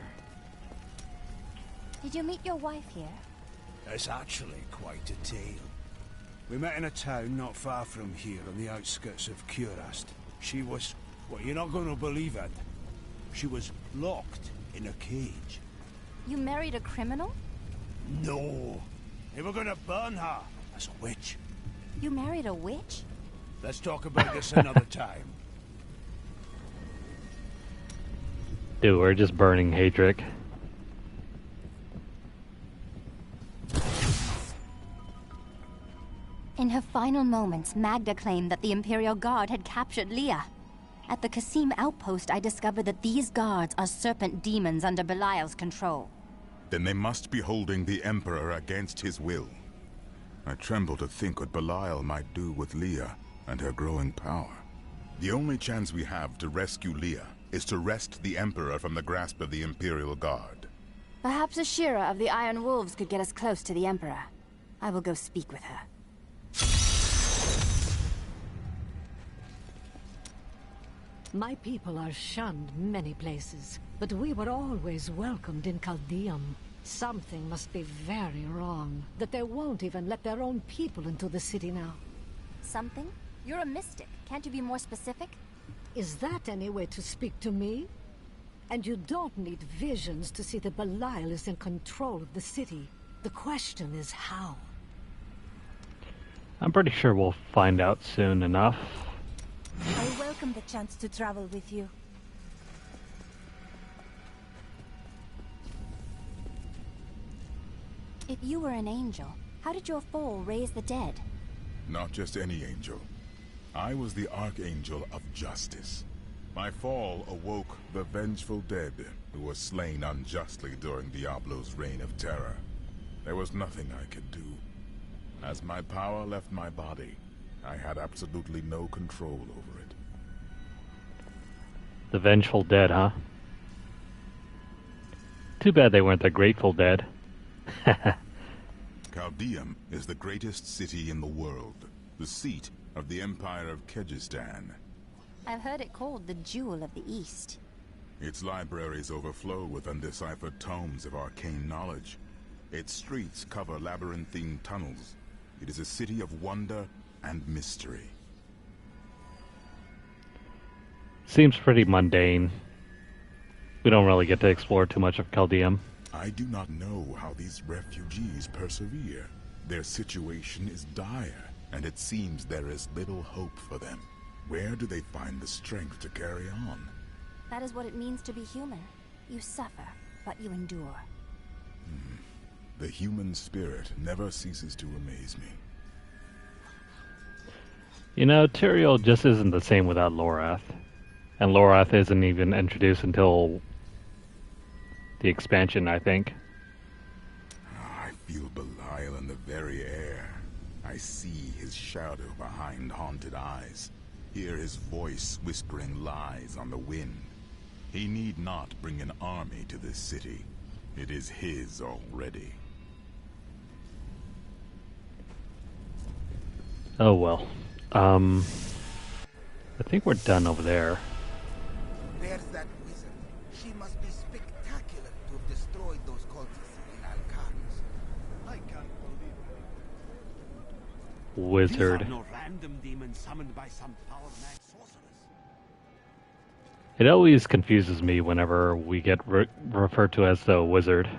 Did you meet your wife here? It's actually quite a tale. We met in a town not far from here on the outskirts of Curast. She was... well, you're not going to believe it. She was locked in a cage. You married a criminal? No. They were going to burn her as a witch. You married a witch? Let's talk about this another time. Dude, we're just burning Hadric. In her final moments, Magdha claimed that the Imperial Guard had captured Leah. At the Kasim outpost, I discovered that these guards are serpent demons under Belial's control. Then they must be holding the Emperor against his will. I tremble to think what Belial might do with Leah and her growing power. The only chance we have to rescue Leah is to wrest the Emperor from the grasp of the Imperial Guard. Perhaps Ashira of the Iron Wolves could get us close to the Emperor. I will go speak with her. My people are shunned many places, but we were always welcomed in Caldeum. Something must be very wrong, that they won't even let their own people into the city now. Something? You're a mystic. Can't you be more specific? Is that any way to speak to me? And you don't need visions to see that Belial is in control of the city. The question is how? I'm pretty sure we'll find out soon enough. I welcome the chance to travel with you. If you were an angel, how did your fall raise the dead? Not just any angel. I was the Archangel of Justice. My fall awoke the vengeful dead who were slain unjustly during Diablo's reign of terror. There was nothing I could do. As my power left my body, I had absolutely no control over it. The Vengeful Dead, huh? Too bad they weren't the Grateful Dead. Caldeum is the greatest city in the world, the seat of the Empire of Kyrgyzstan. I've heard it called the Jewel of the East. Its libraries overflow with undeciphered tomes of arcane knowledge. Its streets cover labyrinthine tunnels. It is a city of wonder and mystery. Seems pretty mundane. We don't really get to explore too much of Caldeum. I do not know how these refugees persevere. Their situation is dire, and it seems there is little hope for them. Where do they find the strength to carry on? That is what it means to be human. You suffer, but you endure. The human spirit never ceases to amaze me. You know, Tyrael just isn't the same without Lorath. And Lorath isn't even introduced until the expansion, I think. I feel Belial in the very air. I see his shadow behind haunted eyes. Hear his voice whispering lies on the wind. He need not bring an army to this city. It is his already. Oh well. I think we're done over there. There's that wizard. She must be spectacular to have destroyed those cultists in Alcarnes. I can't believe it. Wizard. These are no random demons summoned by some power-mad sorceress. It always confuses me whenever we get referred to as the wizard.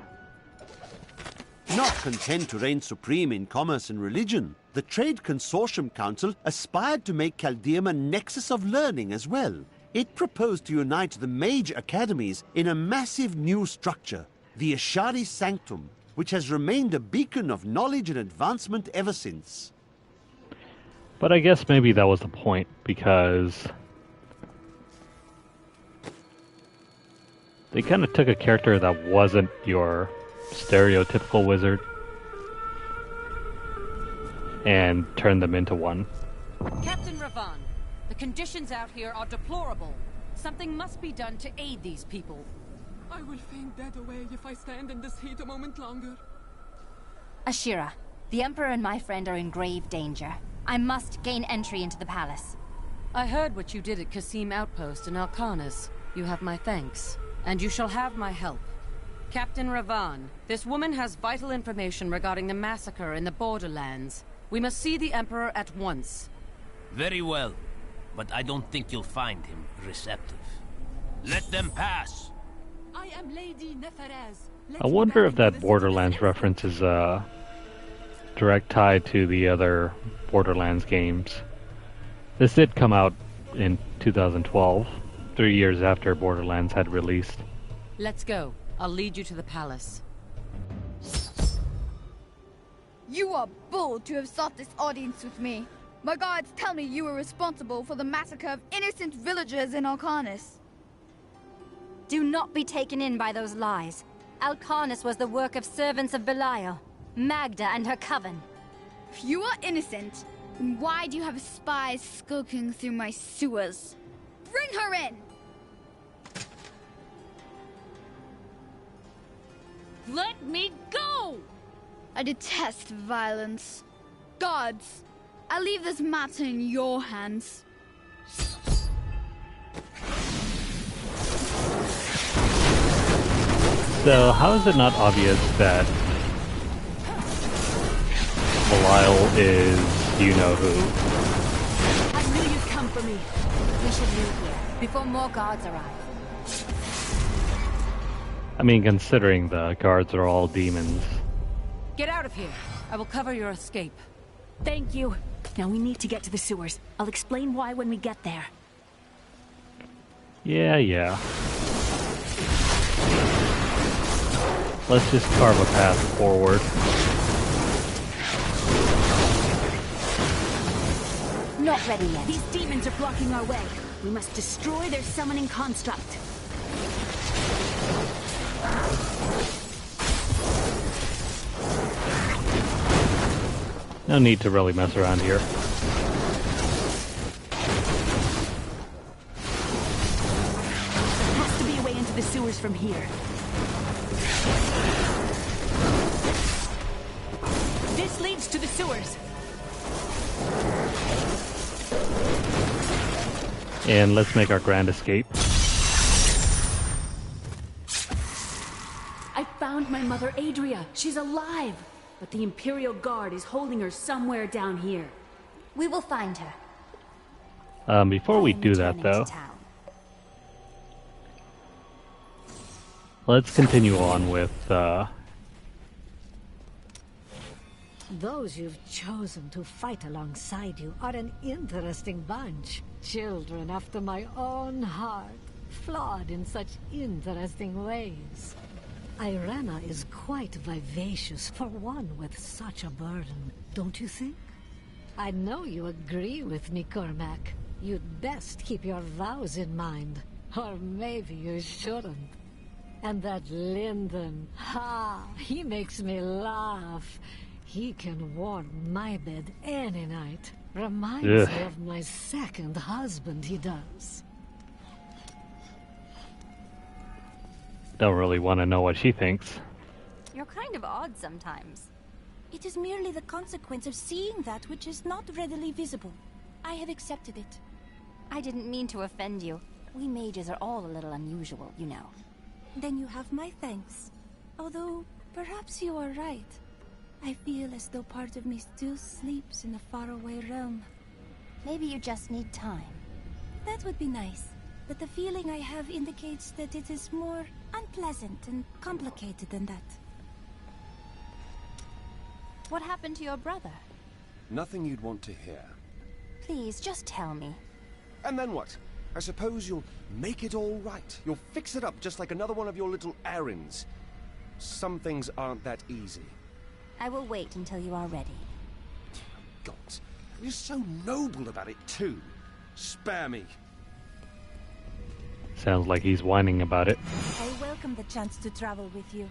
Not content to reign supreme in commerce and religion, the Trade Consortium Council aspired to make Caldeum a nexus of learning as well. It proposed to unite the mage academies in a massive new structure, the Ashari Sanctum, which has remained a beacon of knowledge and advancement ever since. But I guess maybe that was the point, because they kind of took a character that wasn't your stereotypical wizard and turned them into one. Captain Ravan, the conditions out here are deplorable. Something must be done to aid these people. I will faint dead away if I stand in this heat a moment longer. Ashira, the Emperor and my friend are in grave danger. I must gain entry into the palace. I heard what you did at Qasim Outpost in Alcarnes. You have my thanks, and you shall have my help. Captain Ravan, this woman has vital information regarding the massacre in the borderlands. We must see the Emperor at once. Very well, but I don't think you'll find him receptive. Let them pass! I am Lady Neferez. I wonder if that Borderlands reference is a direct tie to the other Borderlands games. This did come out in 2012, 3 years after Borderlands had released. Let's go. I'll lead you to the palace. You are bold to have sought this audience with me. My guards tell me you were responsible for the massacre of innocent villagers in Alcarnes. Do not be taken in by those lies. Alcarnes was the work of servants of Belial, Magdha and her coven. If you are innocent, then why do you have spies skulking through my sewers? Bring her in! Let me go! I detest violence. Gods, I leave this matter in your hands. So, how is it not obvious that Belial is you-know-who? I knew you'd come for me. We should leave here, before more guards arrive. I mean, considering the guards are all demons. Get out of here. I will cover your escape. Thank you. Now we need to get to the sewers. I'll explain why when we get there. Yeah. Let's just carve a path forward. Not ready yet. These demons are blocking our way. We must destroy their summoning construct. No need to really mess around here. There has to be a way into the sewers from here. This leads to the sewers. And let's make our grand escape. I found my mother Adria. She's alive. But the Imperial Guard is holding her somewhere down here. We will find her. Before we do that, though, let's continue on with, Those you've chosen to fight alongside you are an interesting bunch. Children after my own heart, flawed in such interesting ways. Irena is quite vivacious for one with such a burden, don't you think? I know you agree with me, Cormac. You'd best keep your vows in mind, or maybe you shouldn't. And that Lyndon, he makes me laugh. He can warm my bed any night. Reminds me of my second husband, he does. don't really want to know what she thinks. You're kind of odd sometimes. It is merely the consequence of seeing that which is not readily visible. I have accepted it. I didn't mean to offend you. We mages are all a little unusual, you know. Then you have my thanks. Although, perhaps you are right. I feel as though part of me still sleeps in a faraway realm. Maybe you just need time. That would be nice, but the feeling I have indicates that it is more unpleasant and complicated than that. What happened to your brother? Nothing you'd want to hear. Please, just tell me. And then what? I suppose you'll make it all right. You'll fix it up just like another one of your little errands. Some things aren't that easy. I will wait until you are ready. God, you're so noble about it too. Spare me. Sounds like he's whining about it. I welcome the chance to travel with you.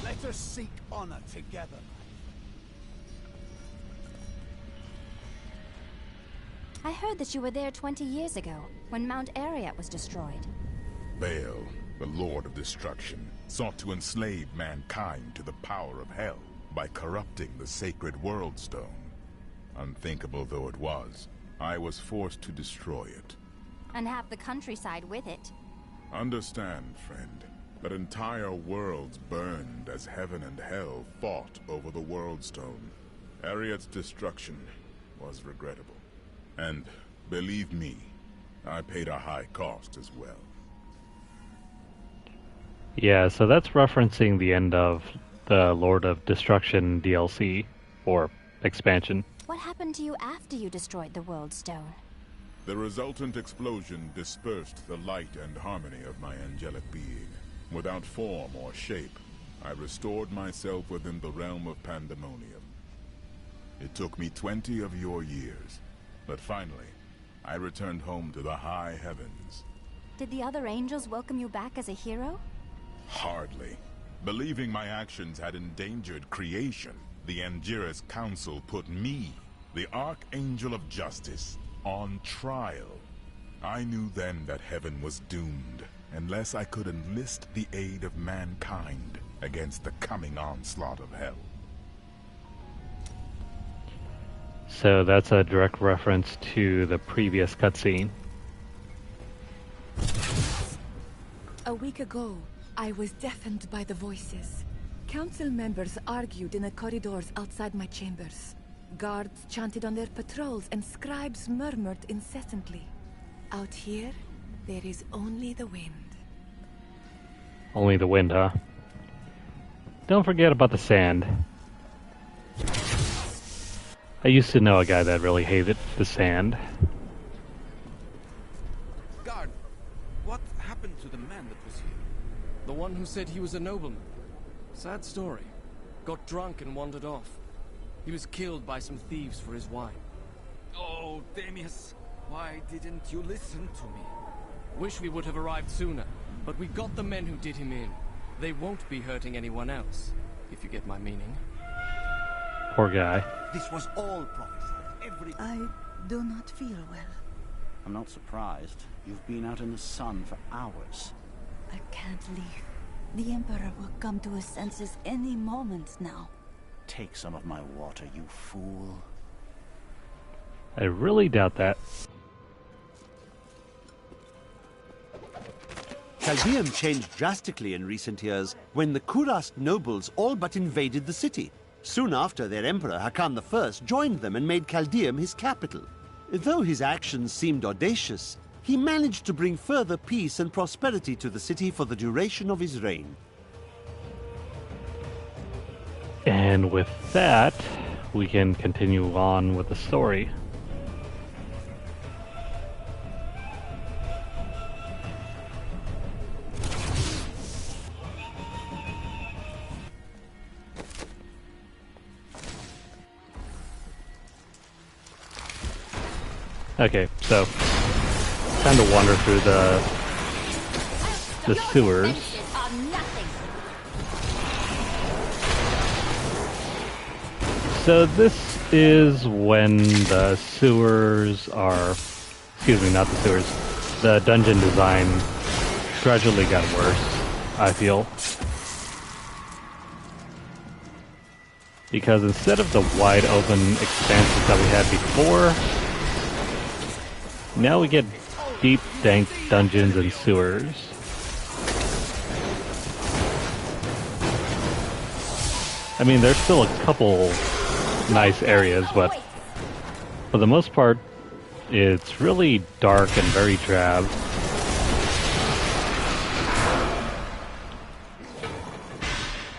Let us seek honor together. I heard that you were there 20 years ago, when Mount Arreat was destroyed. Belial, the Lord of Destruction, sought to enslave mankind to the power of hell by corrupting the sacred World Stone. Unthinkable though it was, I was forced to destroy it. And have the countryside with it. Understand, friend, that entire worlds burned as heaven and hell fought over the World Stone. Arreat's destruction was regrettable. And, believe me, I paid a high cost as well. Yeah, so that's referencing the end of the Lord of Destruction DLC, or expansion. What happened to you after you destroyed the World Stone? The resultant explosion dispersed the light and harmony of my angelic being. Without form or shape, I restored myself within the realm of pandemonium. It took me 20 of your years, but finally, I returned home to the high heavens. Did the other angels welcome you back as a hero? Hardly. Believing my actions had endangered creation, the Angiras Council put me, the Archangel of Justice, on trial. I knew then that heaven was doomed, unless I could enlist the aid of mankind against the coming onslaught of hell. So that's a direct reference to the previous cutscene. A week ago, I was deafened by the voices. Council members argued in the corridors outside my chambers. Guards chanted on their patrols and scribes murmured incessantly. Out here, there is only the wind. Only the wind, huh? Don't forget about the sand. I used to know a guy that really hated the sand. Guard, what happened to the man that was here? The one who said he was a nobleman. Sad story. Got drunk and wandered off. He was killed by some thieves for his wine. Oh, Damius, why didn't you listen to me? Wish we would have arrived sooner, but we got the men who did him in. They won't be hurting anyone else, if you get my meaning. Poor guy. This was all prophesied. I do not feel well. I'm not surprised. You've been out in the sun for hours. I can't leave. The Emperor will come to his senses any moment now. Take some of my water, you fool. I really doubt that. Caldeum changed drastically in recent years when the Kurast nobles all but invaded the city. Soon after, their emperor, Hakan I, joined them and made Caldeum his capital. Though his actions seemed audacious, he managed to bring further peace and prosperity to the city for the duration of his reign. And with that, we can continue on with the story. Okay, so time to wander through the sewers. So this is when the sewers are, excuse me, not the sewers, the dungeon design gradually got worse, I feel. Because instead of the wide open expanses that we had before, now we get deep, dank dungeons and sewers. I mean, there's still a couple nice areas, but for the most part, it's really dark and very drab.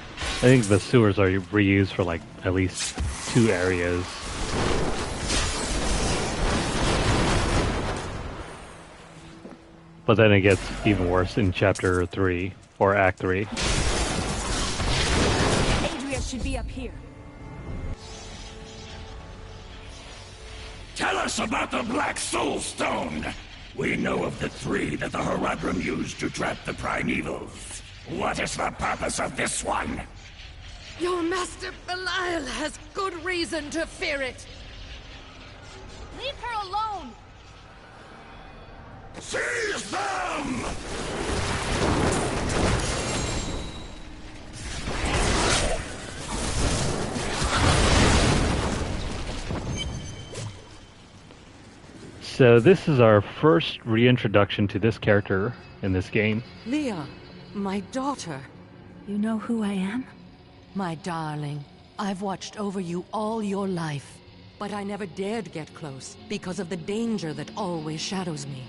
I think the sewers are reused for like at least 2 areas. But then it gets even worse in Chapter 3, or Act 3. Adria should be up here. Tell us about the Black Soul Stone! We know of the 3 that the Horadrim used to trap the Primevals. What is the purpose of this one? Your master Belial has good reason to fear it. Leave her alone! Seize them! So this is our first reintroduction to this character in this game. Leah, my daughter. You know who I am? My darling, I've watched over you all your life, but I never dared get close because of the danger that always shadows me.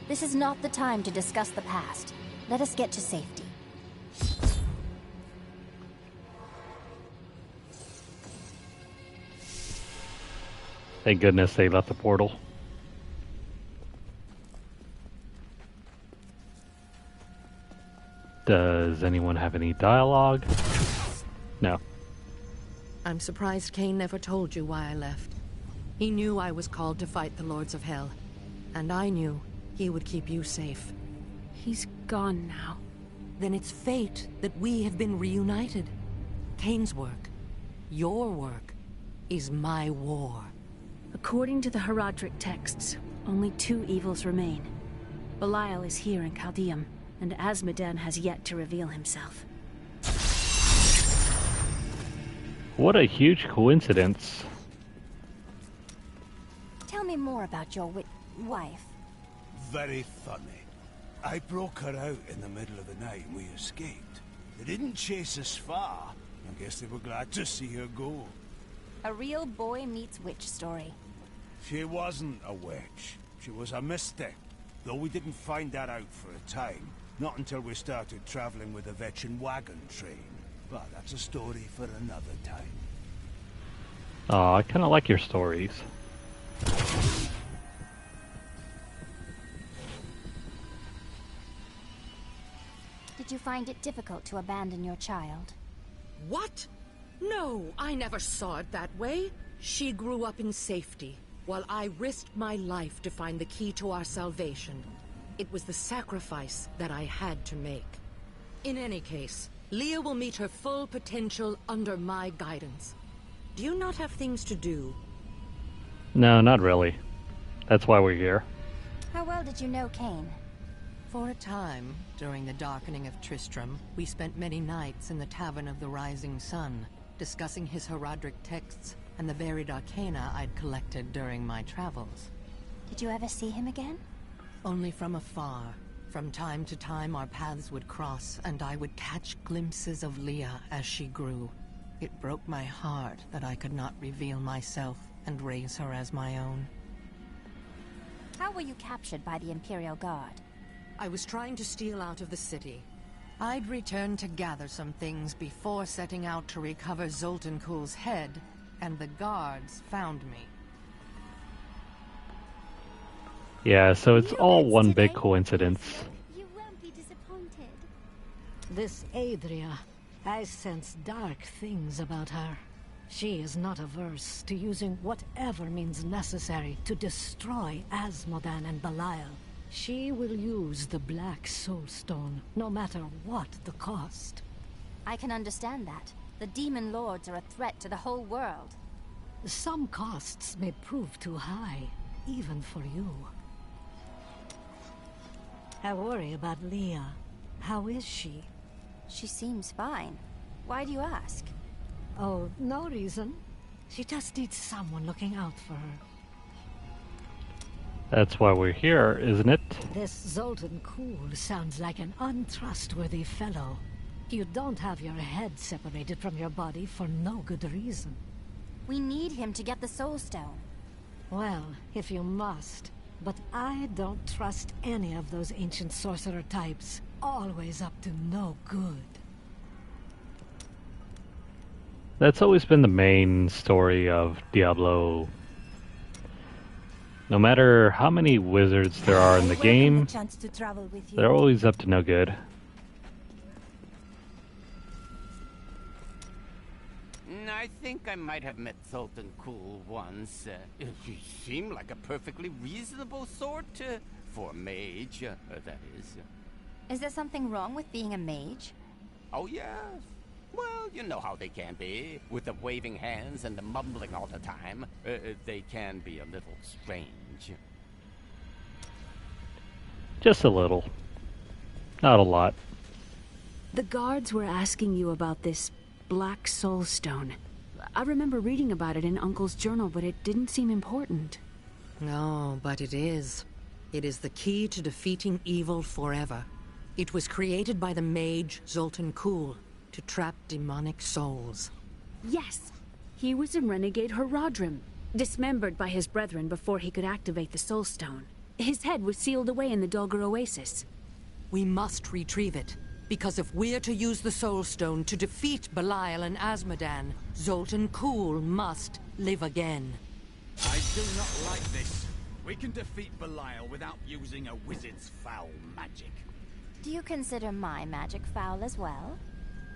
This is not the time to discuss the past. Let us get to safety. Thank goodness they left the portal. Does anyone have any dialogue? No. I'm surprised Cain never told you why I left. He knew I was called to fight the Lords of Hell, and I knew he would keep you safe. He's gone now. Then it's fate that we have been reunited. Cain's work, your work, is my war. According to the Horadric texts, only 2 evils remain. Belial is here in Caldeum, and Azmodan has yet to reveal himself. What a huge coincidence. Tell me more about your wife. Very funny. I broke her out in the middle of the night and we escaped. They didn't chase us far. I guess they were glad to see her go. A real boy meets witch story. She wasn't a witch. She was a mystic. Though we didn't find that out for a time. Not until we started traveling with the Vetchin wagon train. But that's a story for another time. Aw, I kinda like your stories. Did you find it difficult to abandon your child? What? No, I never saw it that way. She grew up in safety, while I risked my life to find the key to our salvation. It was the sacrifice that I had to make. In any case, Leah will meet her full potential under my guidance. Do you not have things to do? No, not really. That's why we're here. How well did you know Cain? For a time, during the darkening of Tristram, we spent many nights in the Tavern of the Rising Sun, discussing his Horadric texts and the varied arcana I'd collected during my travels. Did you ever see him again? Only from afar. From time to time our paths would cross, and I would catch glimpses of Leah as she grew. It broke my heart that I could not reveal myself and raise her as my own. How were you captured by the Imperial Guard? I was trying to steal out of the city. I'd returned to gather some things before setting out to recover Zoltun Kulle's head, and the guards found me. Yeah, so it's all one big coincidence. You won't be disappointed. This Adria, I sense dark things about her. She is not averse to using whatever means necessary to destroy Azmodan and Belial. She will use the Black Soulstone, no matter what the cost. I can understand that. The Demon Lords are a threat to the whole world. Some costs may prove too high, even for you. I worry about Leah. How is she? She seems fine. Why do you ask? Oh, no reason. She just needs someone looking out for her. That's why we're here, isn't it? This Zoltun Kulle sounds like an untrustworthy fellow. You don't have your head separated from your body for no good reason. We need him to get the Soul Stone. Well, if you must. But I don't trust any of those ancient sorcerer types. Always up to no good. That's always been the main story of Diablo. No matter how many wizards there are in the game, they're always up to no good. I think I might have met Zoltun Kulle once. He seemed like a perfectly reasonable sort, for a mage, that is. Is there something wrong with being a mage? Oh, yes. Well, you know how they can be. With the waving hands and the mumbling all the time. They can be a little strange. Just a little. Not a lot. The guards were asking you about this Black Soulstone. I remember reading about it in Uncle's journal, but it didn't seem important. No, but it is. It is the key to defeating evil forever. It was created by the mage Zoltun Kulle to trap demonic souls. Yes! He was a renegade Horadrim, dismembered by his brethren before he could activate the Soulstone. His head was sealed away in the Dulgar Oasis. We must retrieve it. Because if we're to use the Soulstone to defeat Belial and Azmodan, Zoltun Kulle must live again. I do not like this. We can defeat Belial without using a wizard's foul magic. Do you consider my magic foul as well?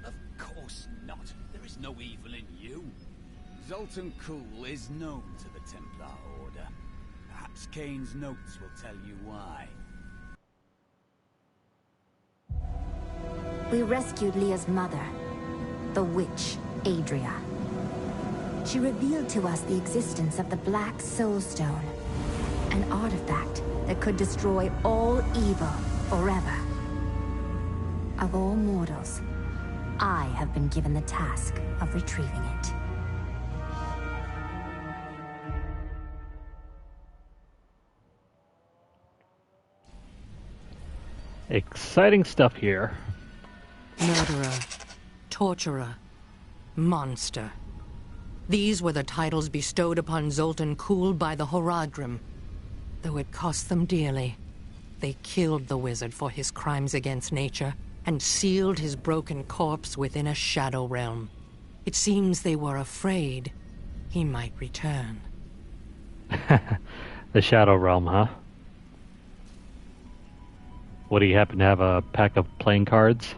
Of course not. There is no evil in you. Zoltun Kulle is known to the Templar Order. Perhaps Cain's notes will tell you why. We rescued Leah's mother, the witch, Adria. She revealed to us the existence of the Black Soulstone, an artifact that could destroy all evil forever. Of all mortals, I have been given the task of retrieving it. Exciting stuff here. Murderer, torturer, monster. These were the titles bestowed upon Zoltun Kulle by the Horadrim. Though it cost them dearly, they killed the wizard for his crimes against nature and sealed his broken corpse within a shadow realm. It seems they were afraid he might return. The Shadow Realm, huh? What, do you happen to have a pack of playing cards?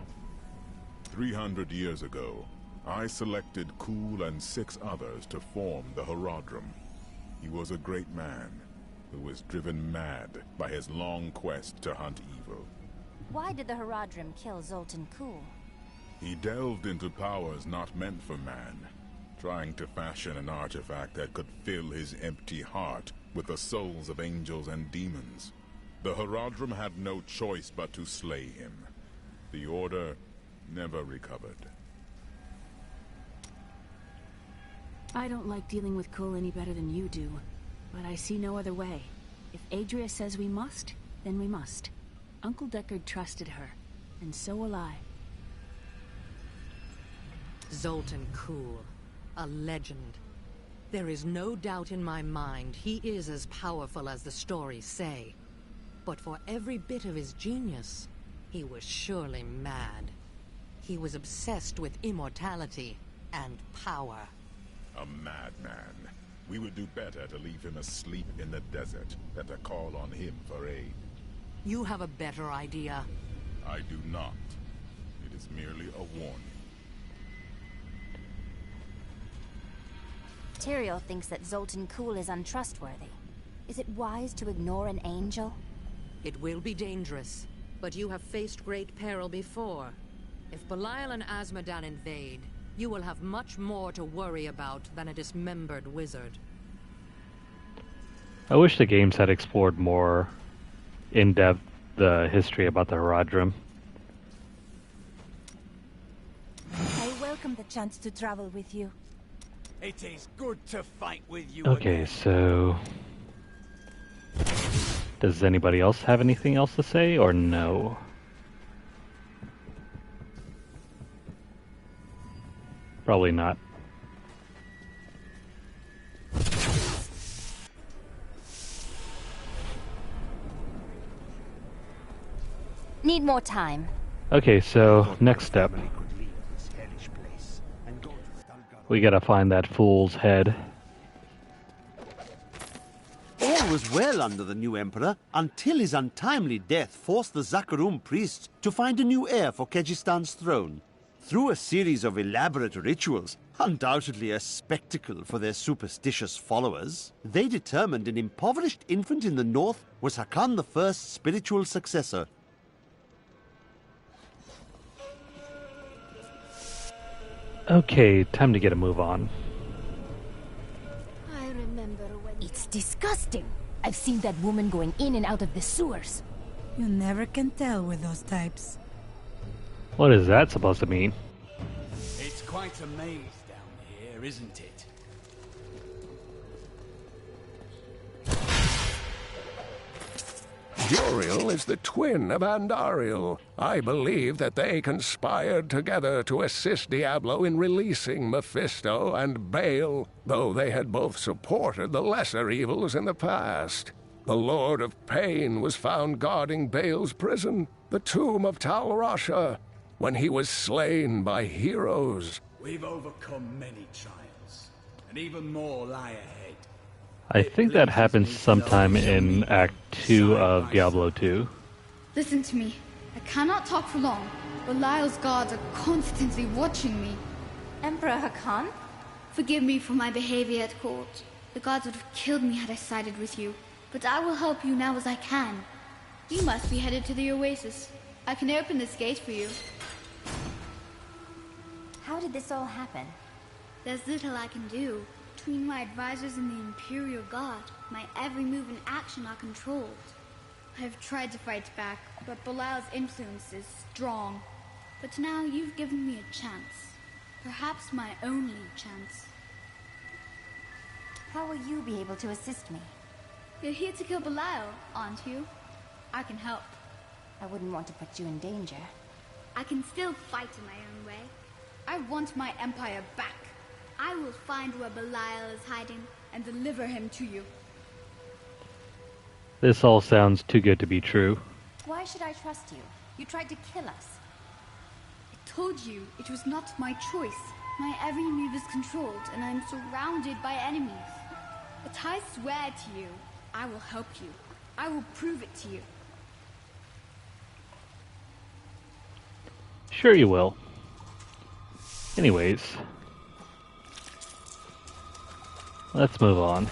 300 years ago, I selected Kulle and 6 others to form the Horadrim. He was a great man who was driven mad by his long quest to hunt evil. Why did the Horadrim kill Zoltun Kulle? He delved into powers not meant for man. trying to fashion an artifact that could fill his empty heart with the souls of angels and demons. The Horadrim had no choice but to slay him. The Order never recovered. I don't like dealing with Kulle any better than you do, but I see no other way. If Adria says we must, then we must. Uncle Deckard trusted her, and so will I. Zoltun Kulle, a legend. There is no doubt in my mind he is as powerful as the stories say. But for every bit of his genius, he was surely mad. He was obsessed with immortality and power. A madman. We would do better to leave him asleep in the desert than to call on him for aid. You have a better idea. I do not. It is merely a warning. Tyrael thinks that Zoltun Kulle is untrustworthy. Is it wise to ignore an angel? It will be dangerous, but you have faced great peril before. If Belial and Azmodan invade, you will have much more to worry about than a dismembered wizard. I wish the games had explored more in-depth the history about the Horadrim. I welcome the chance to travel with you. It is good to fight with you Okay, again. so... Does anybody else have anything else to say, or no? Probably not. Need more time. Okay, so next step. We gotta find that fool's head. All was well under the new emperor until his untimely death forced the Zakarum priests to find a new heir for Kejistan's throne. Through a series of elaborate rituals, undoubtedly a spectacle for their superstitious followers, they determined an impoverished infant in the north was Hakan I's spiritual successor. Okay, time to get a move on. I remember when... It's disgusting. I've seen that woman going in and out of the sewers. You never can tell with those types. What is that supposed to mean? It's quite a maze down here, isn't it? Duriel is the twin of Andariel. I believe that they conspired together to assist Diablo in releasing Mephisto and Baal, though they had both supported the lesser evils in the past. The Lord of Pain was found guarding Baal's prison, the tomb of Tal Rasha, when he was slain by heroes. We've overcome many trials, and even more lie ahead. I think that happens sometime in Act 2 of Diablo II. Listen to me. I cannot talk for long. Belial's guards are constantly watching me. Emperor Hakan? Forgive me for my behavior at court. The gods would have killed me had I sided with you. But I will help you now as I can. You must be headed to the Oasis. I can open this gate for you. How did this all happen? There's little I can do. Between my advisors and the Imperial Guard, my every move and action are controlled. I have tried to fight back, but Belial's influence is strong. But now you've given me a chance. Perhaps my only chance. How will you be able to assist me? You're here to kill Belial, aren't you? I can help. I wouldn't want to put you in danger. I can still fight in my own way. I want my empire back. I will find where Belial is hiding and deliver him to you. This all sounds too good to be true. Why should I trust you? You tried to kill us. I told you it was not my choice. My every move is controlled and I'm surrounded by enemies. But I swear to you, I will help you. I will prove it to you. Sure you will. Anyways, let's move on.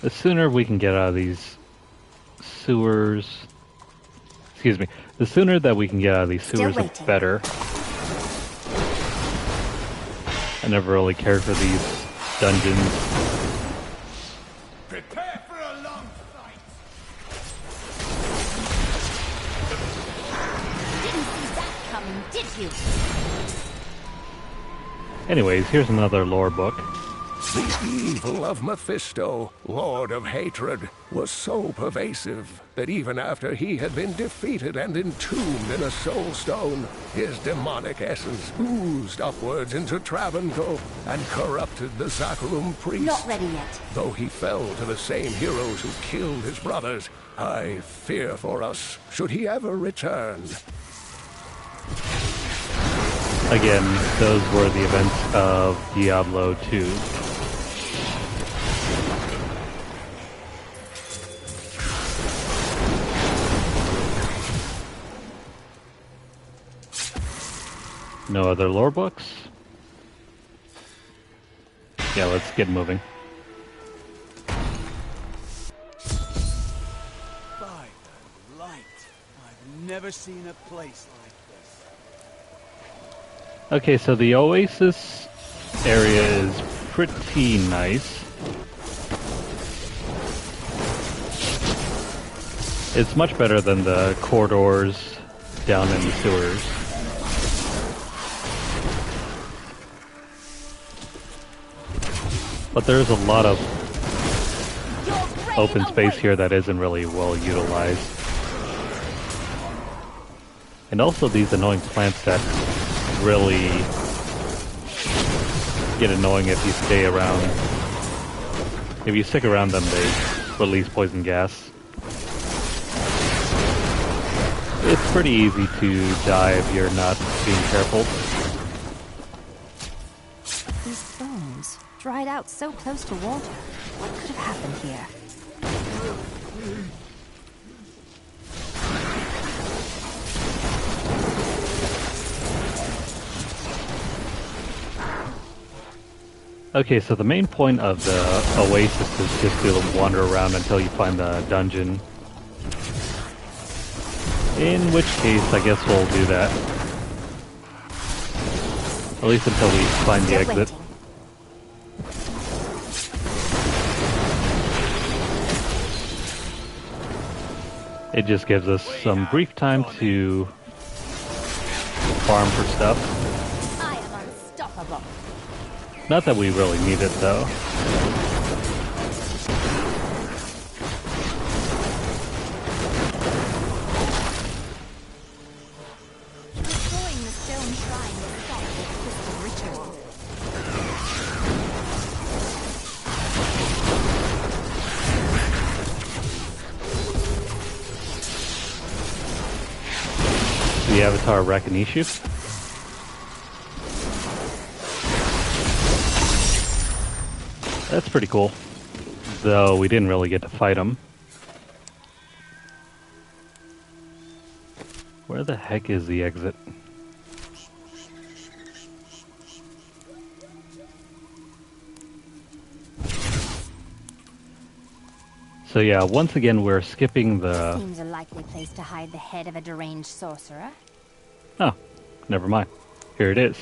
The sooner we can get out of these sewers... Excuse me. The sooner that we can get out of these sewers, the better. I never really cared for these dungeons. Prepare for a long fight. Didn't see that coming, did you? Anyways, here's another lore book. The evil of Mephisto, Lord of Hatred, was so pervasive that even after he had been defeated and entombed in a soul stone, his demonic essence oozed upwards into Travancore and corrupted the Zakharum priest. Not ready yet. Though he fell to the same heroes who killed his brothers, I fear for us should he ever return. Again, those were the events of Diablo II. No other lore books? Yeah, let's get moving. By the light, I've never seen a place like this. Okay, so the Oasis area is pretty nice. It's much better than the corridors down in the sewers. But there's a lot of open space here that isn't really well utilized. And also these annoying plants that really get annoying if you stay around. If you stick around them, they release poison gas. It's pretty easy to die if you're not being careful. These bones, dried out so close to water. What could have happened here? Okay, so the main point of the Oasis is just to wander around until you find the dungeon. In which case, I guess we'll do that. At least until we find the exit. It just gives us some brief time to farm for stuff. I am unstoppable. Not that we really need it, though. Destroying the stone shrine will stop the twisted ritual. The Avatar Rakinishu. That's pretty cool. Though we didn't really get to fight him. Where the heck is the exit? So yeah, once again we're skipping the... Seems a likely place to hide the head of a deranged sorcerer. Oh, never mind. Here it is.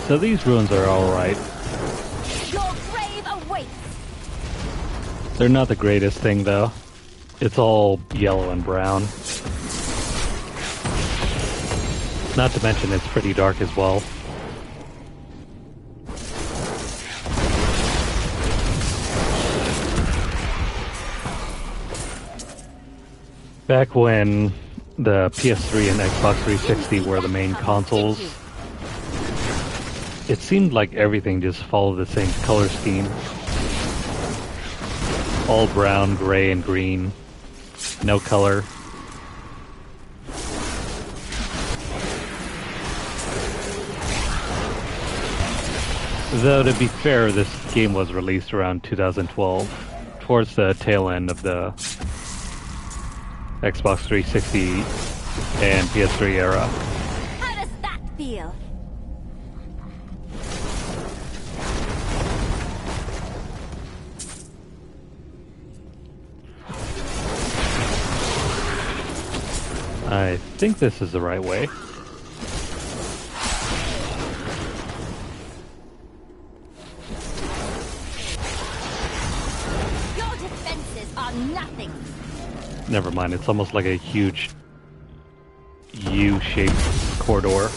So these ruins are alright. Your grave awaits. They're not the greatest thing though. It's all yellow and brown. Not to mention it's pretty dark as well. Back when the PS3 and Xbox 360 were the main consoles, it seemed like everything just followed the same color scheme. All brown, gray, and green. No color. Though, to be fair, this game was released around 2012, towards the tail end of the Xbox 360 and PS3 era. How does that feel? I think this is the right way. Your defenses are nothing. Never mind, it's almost like a huge U-shaped corridor.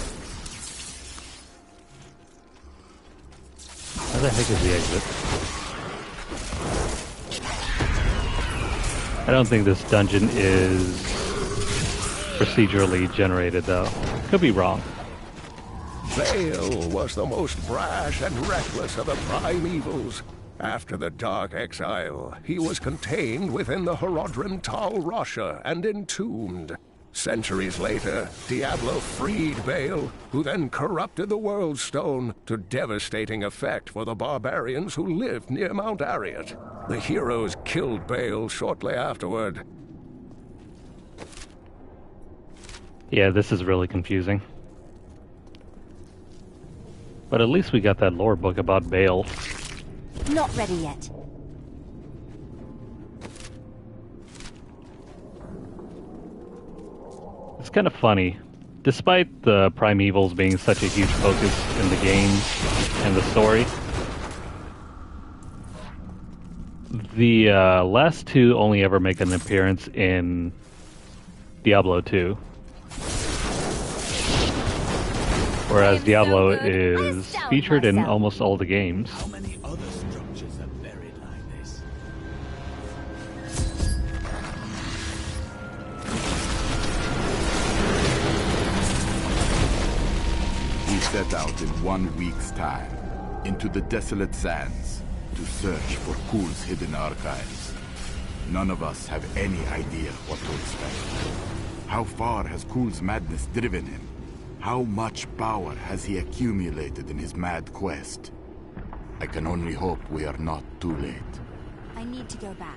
Where the heck is the exit? I don't think this dungeon is procedurally generated, though. Could be wrong. Belial was the most brash and reckless of the primevals. After the Dark Exile, he was contained within the Horadrim Tal Rasha and entombed. Centuries later, Diablo freed Belial, who then corrupted the World Stone to devastating effect for the barbarians who lived near Mount Ariat. The heroes killed Belial shortly afterward. Yeah, this is really confusing. But at least we got that lore book about Belial. Not ready yet. It's kind of funny. Despite the primevals being such a huge focus in the games and the story, the last two only ever make an appearance in Diablo II. Whereas Diablo is featured in almost all the games. How many other structures are buried like this? We set out in 1 week's time into the desolate sands to search for Kul's hidden archives. None of us have any idea what to expect. How far has Kul's madness driven him? How much power has he accumulated in his mad quest? I can only hope we are not too late. I need to go back.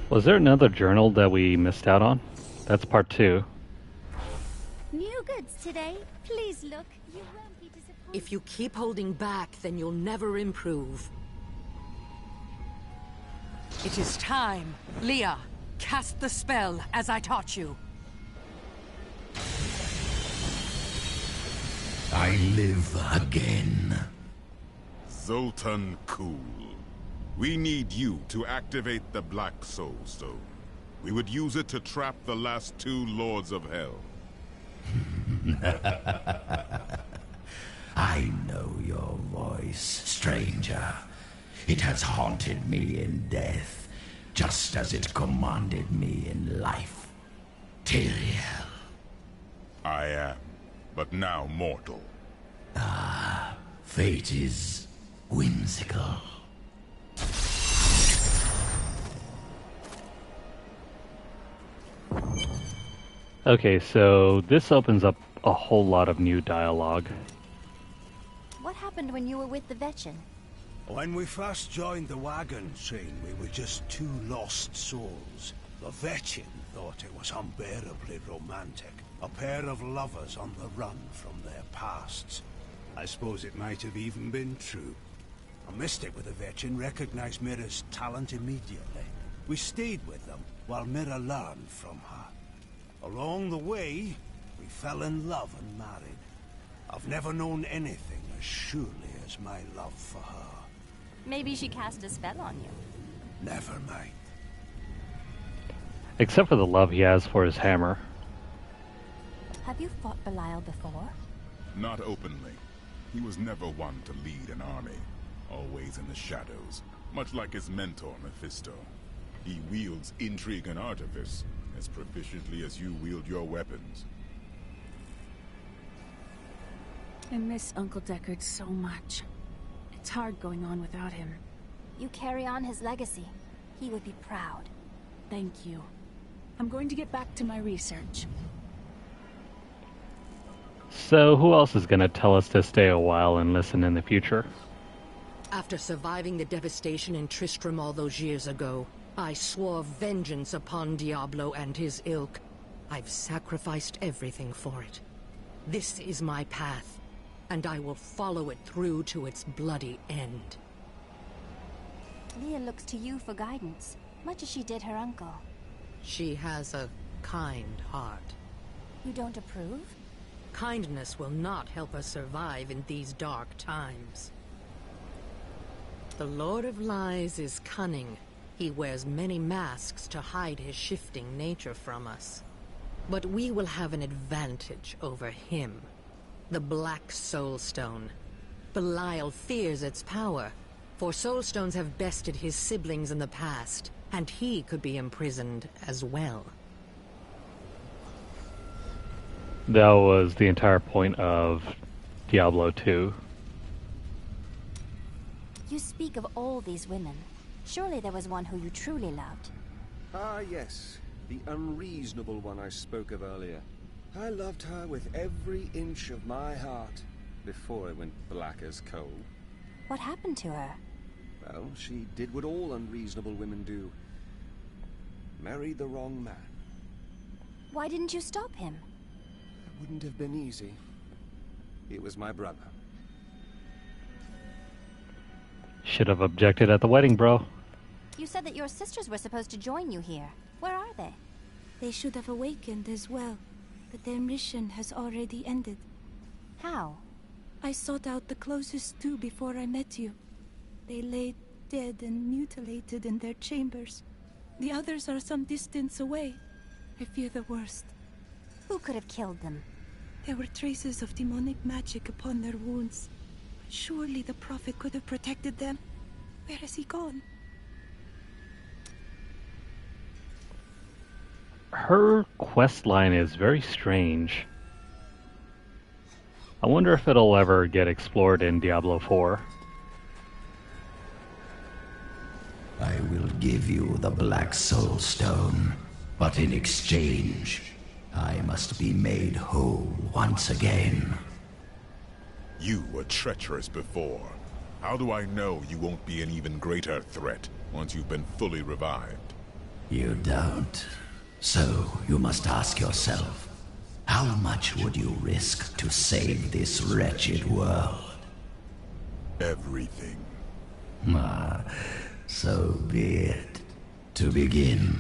Was there another journal that we missed out on? That's part 2. New goods today. Please look. You won't be disappointed. If you keep holding back, then you'll never improve. It is time. Leah, cast the spell as I taught you. I live again. Zoltun Kulle. We need you to activate the Black Soul Stone. We would use it to trap the last 2 Lords of Hell. I know your voice, stranger. It has haunted me in death, just as it commanded me in life. Tyrael. I am, but now mortal. Ah, fate is whimsical. Okay, so this opens up a whole lot of new dialogue. What happened when you were with the Vetchin? When we first joined the wagon train, we were just 2 lost souls. The Vetchin thought it was unbearably romantic. A pair of lovers on the run from their pasts. I suppose it might have even been true. A mystic with the Vetchin recognized Mira's talent immediately. We stayed with them while Mira learned from her. Along the way, we fell in love and married. I've never known anything as surely as my love for her. Maybe she cast a spell on you. Never mind. Except for the love he has for his hammer. Have you fought Belial before? Not openly. He was never one to lead an army. Always in the shadows, much like his mentor, Mephisto. He wields intrigue and artifice as proficiently as you wield your weapons. I miss Uncle Deckard so much. It's hard going on without him. You carry on his legacy. He would be proud. Thank you. I'm going to get back to my research. So who else is going to tell us to stay a while and listen in the future? After surviving the devastation in Tristram all those years ago, I swore vengeance upon Diablo and his ilk. I've sacrificed everything for it. This is my path, and I will follow it through to its bloody end. Leah looks to you for guidance, much as she did her uncle. She has a kind heart. You don't approve? Kindness will not help us survive in these dark times. The Lord of Lies is cunning. He wears many masks to hide his shifting nature from us. But we will have an advantage over him. The Black Soul Stone. Belial fears its power, for Soul Stones have bested his siblings in the past, and he could be imprisoned as well. That was the entire point of Diablo II. You speak of all these women. Surely there was one who you truly loved. Ah, yes. The unreasonable one I spoke of earlier. I loved her with every inch of my heart, before it went black as coal. What happened to her? Well, she did what all unreasonable women do. Married the wrong man. Why didn't you stop him? It wouldn't have been easy. He was my brother. Should have objected at the wedding, bro. You said that your sisters were supposed to join you here. Where are they? They should have awakened as well, but their mission has already ended. How? I sought out the closest two before I met you. They lay dead and mutilated in their chambers. The others are some distance away. I fear the worst. Who could have killed them? There were traces of demonic magic upon their wounds. But surely the Prophet could have protected them. Where has he gone? Her quest line is very strange. I wonder if it'll ever get explored in Diablo 4. I will give you the Black Soul Stone, but in exchange, I must be made whole once again. You were treacherous before. How do I know you won't be an even greater threat once you've been fully revived? You don't. So you must ask yourself, how much would you risk to save this wretched world? Everything. Ah, so be it. To begin,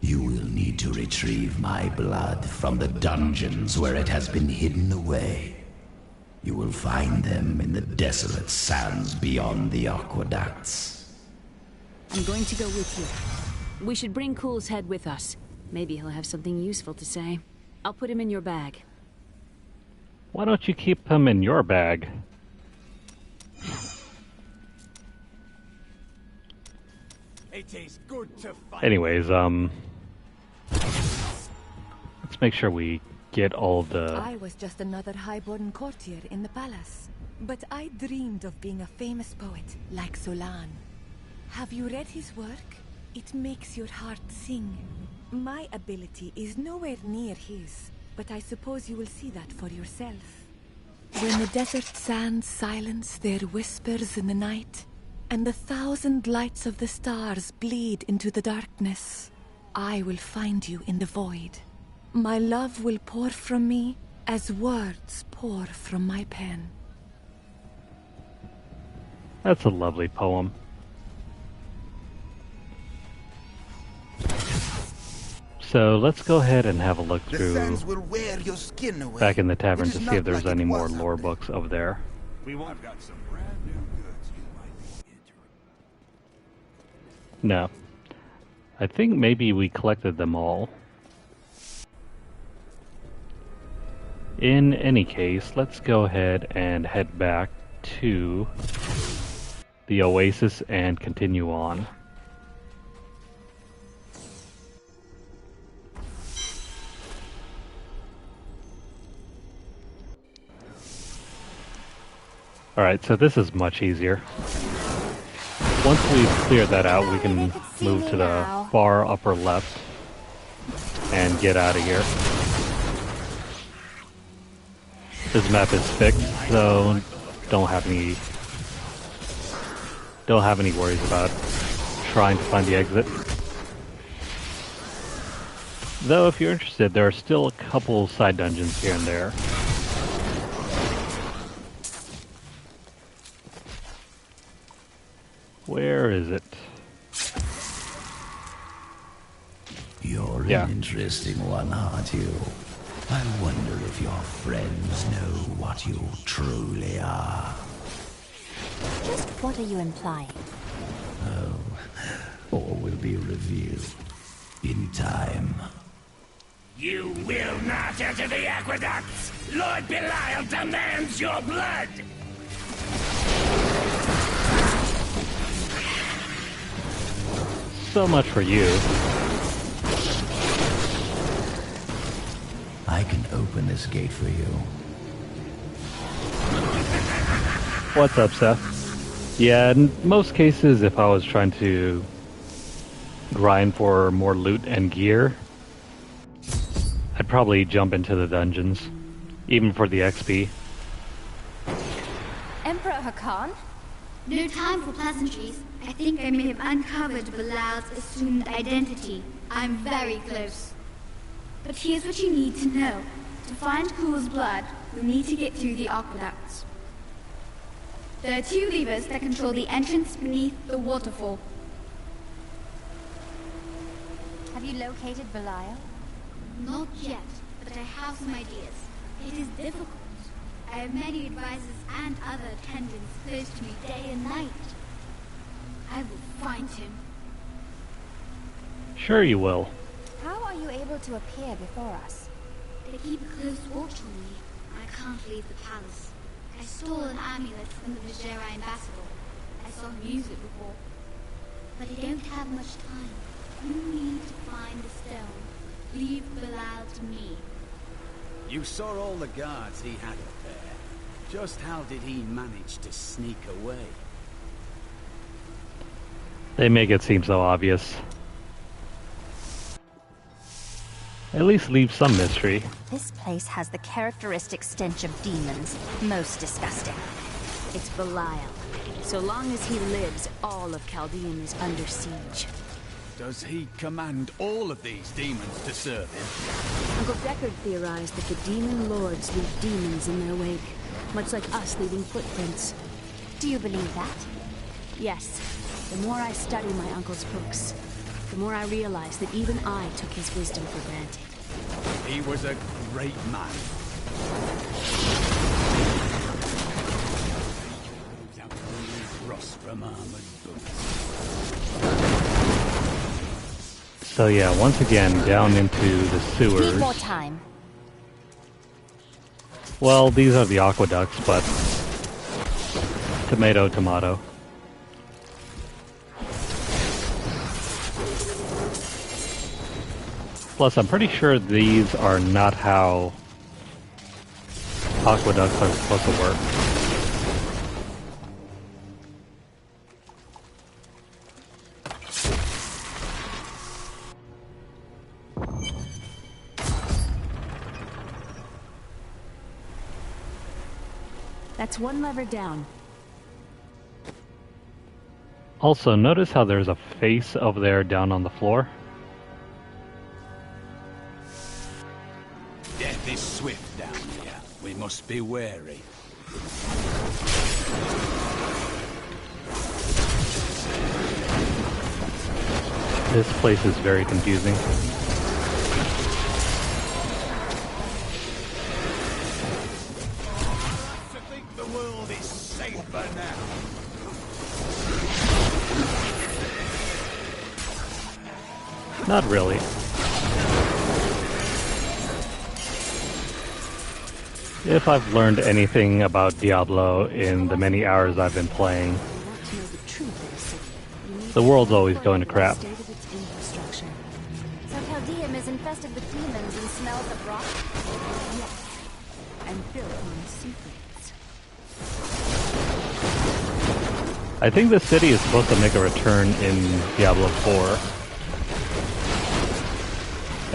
you will need to retrieve my blood from the dungeons where it has been hidden away. You will find them in the desolate sands beyond the aqueducts. I'm going to go with you. We should bring Cool's head with us. Maybe he'll have something useful to say. I'll put him in your bag. Why don't you keep him in your bag? It is good to fight. Anyways, let's make sure we get all the... I was just another highborn courtier in the palace. But I dreamed of being a famous poet like Solan. Have you read his work? It makes your heart sing. My ability is nowhere near his, but I suppose you will see that for yourself. When the desert sands silence their whispers in the night, and the 1,000 lights of the stars bleed into the darkness, I will find you in the void. My love will pour from me as words pour from my pen. That's a lovely poem. So let's go ahead and have a look through back in the tavern to see if there's any more lore books over there. I've got some brand new goods you might be interested. No. I think maybe we collected them all. In any case, let's go ahead and head back to the Oasis and continue on. Alright, so this is much easier. Once we've cleared that out, we can move to the far upper left and get out of here. This map is fixed, so don't have any worries about trying to find the exit. Though if you're interested, there are still a couple side dungeons here and there. Where is it? You're an interesting one, aren't you? I wonder if your friends know what you truly are. Just what are you implying? Oh, all will be revealed in time. You will not enter the aqueducts! Lord Belial demands your blood! So much for you. I can open this gate for you. What's up, Seth? Yeah, in most cases, if I was trying to grind for more loot and gear, I'd probably jump into the dungeons, even for the XP. Emperor Hakan? No time for pleasantries. I think I may have uncovered Belial's assumed identity. I'm very close. But here's what you need to know. To find Kule's blood, you'll need to get through the aqueducts. There are 2 levers that control the entrance beneath the waterfall. Have you located Belial? Not yet, but I have some ideas. It is difficult. I have many advisors and other attendants close to me day and night. I will find him. Sure you will. How are you able to appear before us? They keep a close watch on me. I can't leave the palace. I stole an amulet from the Vizera ambassador. I saw him use it before. But I don't have much time. You need to find the stone. Leave Belial to me. You saw all the guards he had up there. Just how did he manage to sneak away? They make it seem so obvious. At least leave some mystery. This place has the characteristic stench of demons. Most disgusting. It's Belial. So long as he lives, all of Caldeum is under siege. Does he command all of these demons to serve him? Uncle Deckard theorized that the demon lords leave demons in their wake, much like us leaving footprints. Do you believe that? Yes. The more I study my uncle's books, the more I realize that even I took his wisdom for granted. He was a great man. So yeah, once again, down into the sewers. Need more time. Well, these are the aqueducts, but tomato, tomato. Plus, I'm pretty sure these are not how aqueducts are supposed to work. That's one lever down. Also, notice how there's a face over there down on the floor? Death is swift down here. We must be wary. This place is very confusing. I think the world is safer now. Not really. If I've learned anything about Diablo in the many hours I've been playing, the world's always going to crap. So Caldeum is infested with demons and smells of rot? Yes. And built on secrets. I think the city is supposed to make a return in Diablo 4.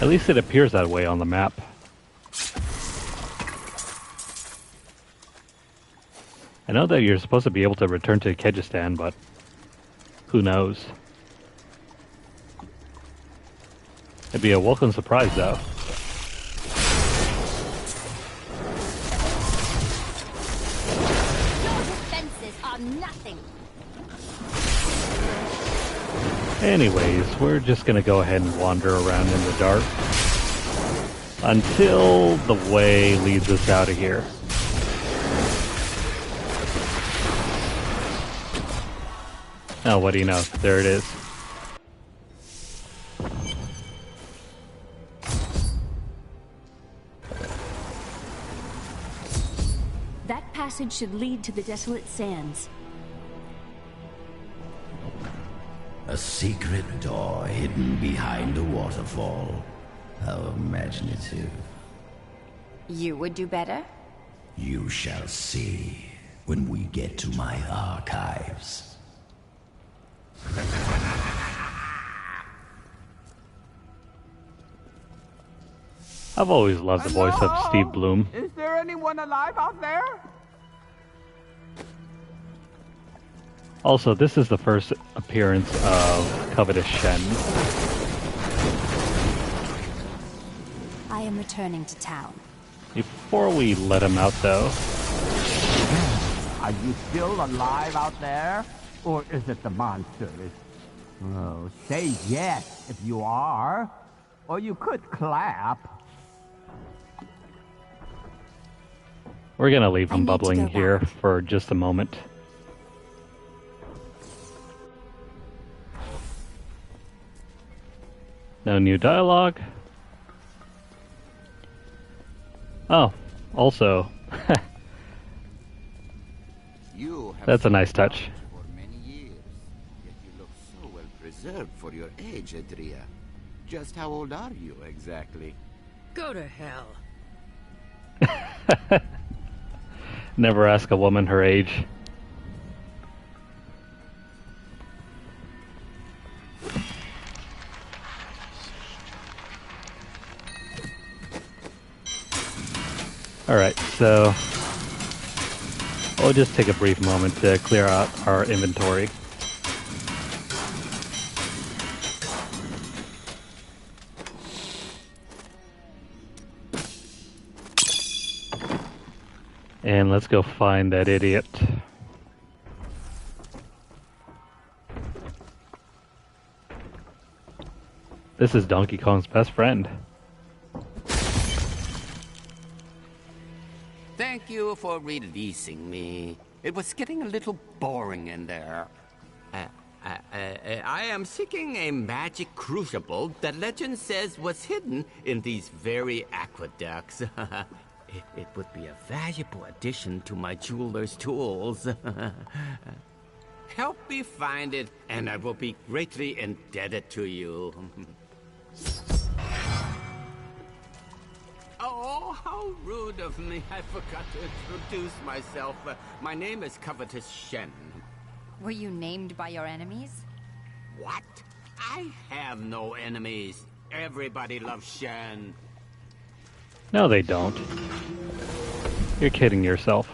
At least it appears that way on the map. I know that you're supposed to be able to return to Kyrgyzstan, but who knows? It'd be a welcome surprise, though. Your defenses are nothing. Anyways, we're just gonna go ahead and wander around in the dark. until the way leads us out of here. Oh, what do you know? There it is. That passage should lead to the desolate sands. A secret door hidden behind a waterfall. How imaginative. You would do better? You shall see when we get to my archives. I've always loved the voice of Steve Bloom. Is there anyone alive out there? Also, this is the first appearance of Covetous Shen. I am returning to town. Before we let him out, though... Are you still alive out there? Or is it the monsters? Oh, say yes if you are. Or you could clap. We're gonna leave him bubbling here for just a moment. No new dialogue. Oh, also, that's a nice touch. For many years, yet you look so well preserved for your age, Adria. Just how old are you exactly? Go to hell. Never ask a woman her age. Alright, so we'll just take a brief moment to clear out our inventory. And let's go find that idiot. This is Donkey Kong's best friend. Thank you for releasing me. It was getting a little boring in there. I am seeking a magic crucible that legend says was hidden in these very aqueducts. It would be a valuable addition to my jeweler's tools. Help me find it, and I will be greatly indebted to you. Oh, how rude of me. I forgot to introduce myself. My name is Covetous Shen. Were you named by your enemies? What? I have no enemies. Everybody loves Shen. No, they don't. You're kidding yourself.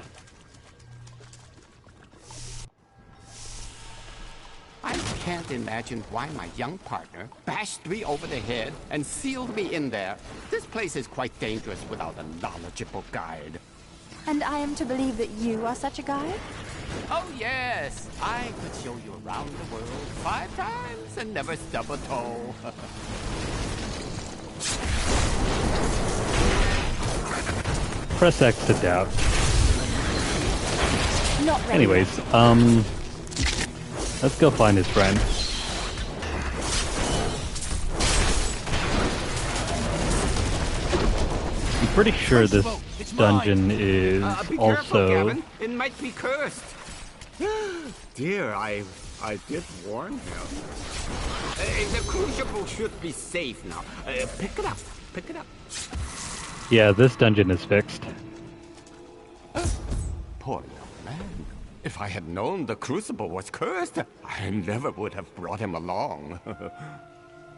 I can't imagine why my young partner bashed me over the head and sealed me in there. This place is quite dangerous without a knowledgeable guide. And I am to believe that you are such a guide? Oh, yes. I could show you around the world 5 times and never stub a toe. Press X to doubt. Not ready. Anyways, let's go find his friend. I'm pretty sure this dungeon is be also... careful, Gavin. It might be cursed. Dear, I did warn him. The crucible should be safe now. Pick it up. Pick it up. Yeah, this dungeon is fixed. Poor young man. If I had known the crucible was cursed, I never would have brought him along.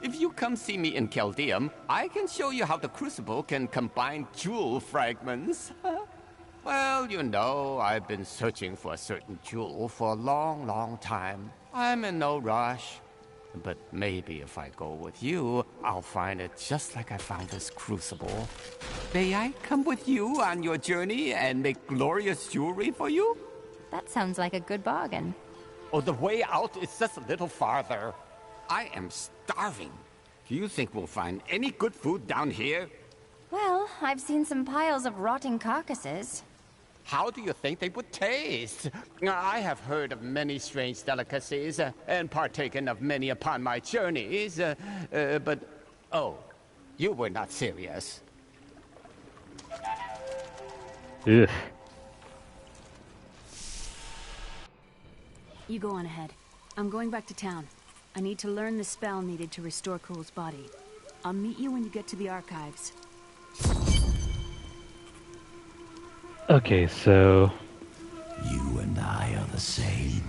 If you come see me in Caldeum, I can show you how the crucible can combine jewel fragments. Well, you know, I've been searching for a certain jewel for a long, long time. I'm in no rush. But maybe if I go with you, I'll find it just like I found this crucible. May I come with you on your journey and make glorious jewelry for you? That sounds like a good bargain. Oh, the way out is just a little farther. I am starving. Do you think we'll find any good food down here? Well, I've seen some piles of rotting carcasses. How do you think they would taste? I have heard of many strange delicacies and partaken of many upon my journeys, but... Oh, you were not serious. Ugh. You go on ahead. I'm going back to town. I need to learn the spell needed to restore Kule's body. I'll meet you when you get to the archives. Okay, so... You and I are the same.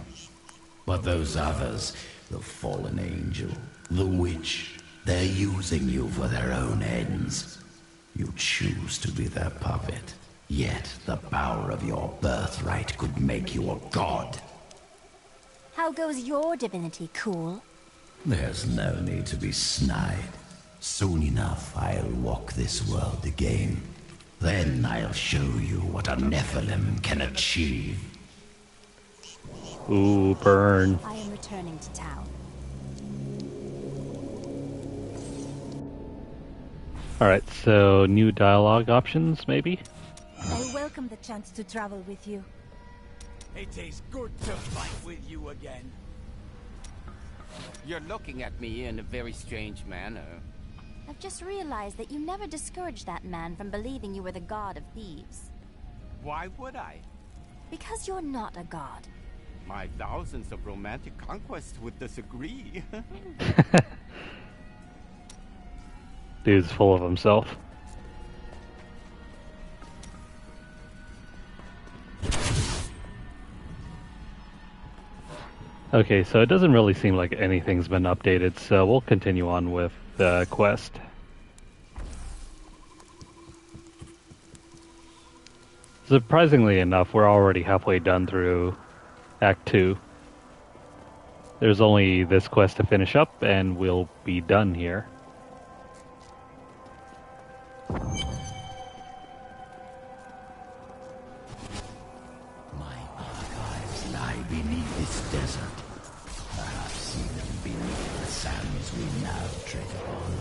But those others, the fallen angel, the witch, they're using you for their own ends. You choose to be their puppet. Yet the power of your birthright could make you a god. How goes your divinity, Kule? There's no need to be snide. Soon enough, I'll walk this world again. Then I'll show you what a Nephilim can achieve. Ooh, burn. I am returning to town. Alright, so new dialogue options, maybe? I welcome the chance to travel with you. It is good to fight with you again. You're looking at me in a very strange manner. I've just realized that you never discouraged that man from believing you were the god of thieves. Why would I? Because you're not a god. My thousands of romantic conquests would disagree. Dude's full of himself. Okay, so it doesn't really seem like anything's been updated, so we'll continue on with the quest. Surprisingly enough, we're already halfway done through Act 2. There's only this quest to finish up, and we'll be done here. Beneath this desert, perhaps even beneath the sands we now tread upon.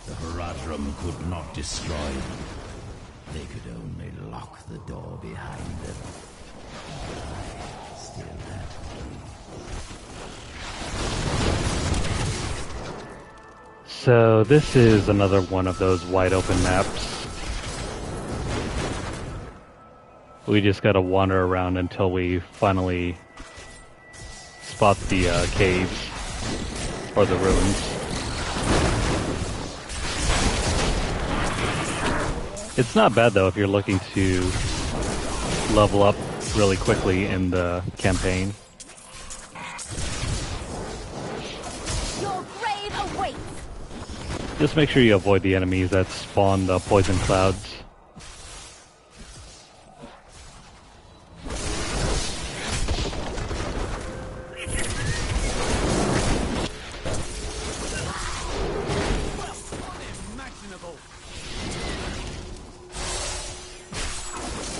The Horadrim could not destroy them. They could only lock the door behind them. I still have key. So this is another one of those wide open maps. We just gotta wander around until we finally spot the caves or the ruins. It's not bad though if you're looking to level up really quickly in the campaign. Your grave awaits. Just make sure you avoid the enemies that spawn the poison clouds.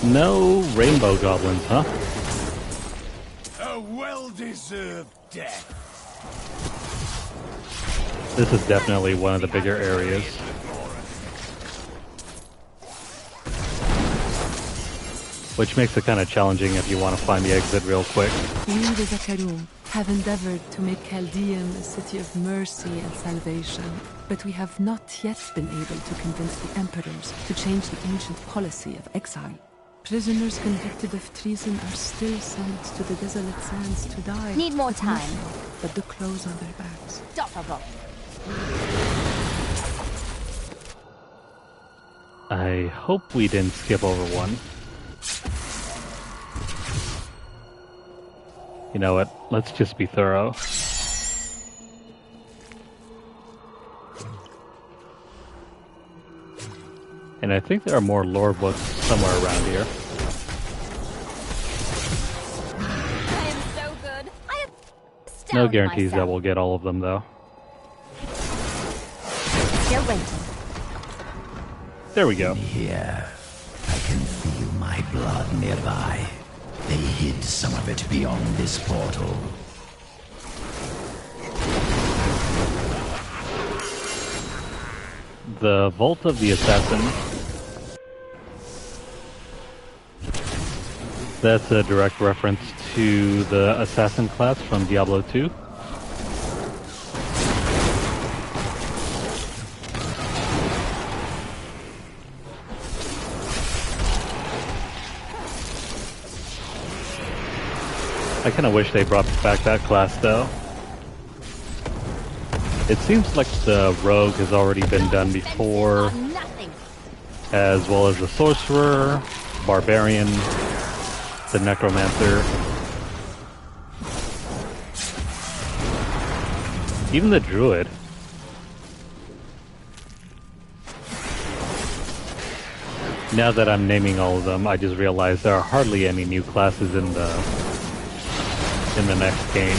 No rainbow goblins, huh? A well-deserved death. This is definitely one of the bigger areas. Which makes it kind of challenging if you want to find the exit real quick. We, the Zakarum, have endeavored to make Caldeum a city of mercy and salvation, but we have not yet been able to convince the emperors to change the ancient policy of exile. Prisoners convicted of treason are still sent to the desolate sands to die. Need more time. But the clothes on their backs. Stoppable. I hope we didn't skip over one. You know what? Let's just be thorough. And I think there are more lore books somewhere around here. I am so good. I am No guarantees that we'll get all of them, though. Still waiting. There we go. Here, I can feel my blood nearby. They hid some of it beyond this portal. the Vault of the Assassin. That's a direct reference to the Assassin class from Diablo II. I kind of wish they brought back that class though. It seems like the rogue has already been done before, as well as the sorcerer, barbarian, the necromancer, even the druid. Now that I'm naming all of them, I just realized there are hardly any new classes in the next game.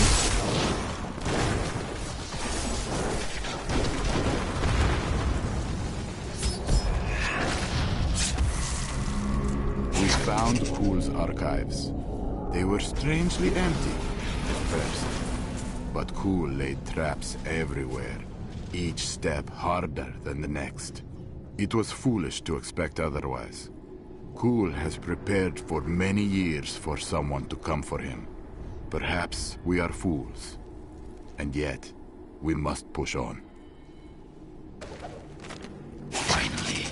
We found Kull's archives. They were strangely empty at first, but Kull laid traps everywhere, each step harder than the next. It was foolish to expect otherwise. Kull has prepared for many years for someone to come for him. Perhaps we are fools, and yet we must push on. Finally,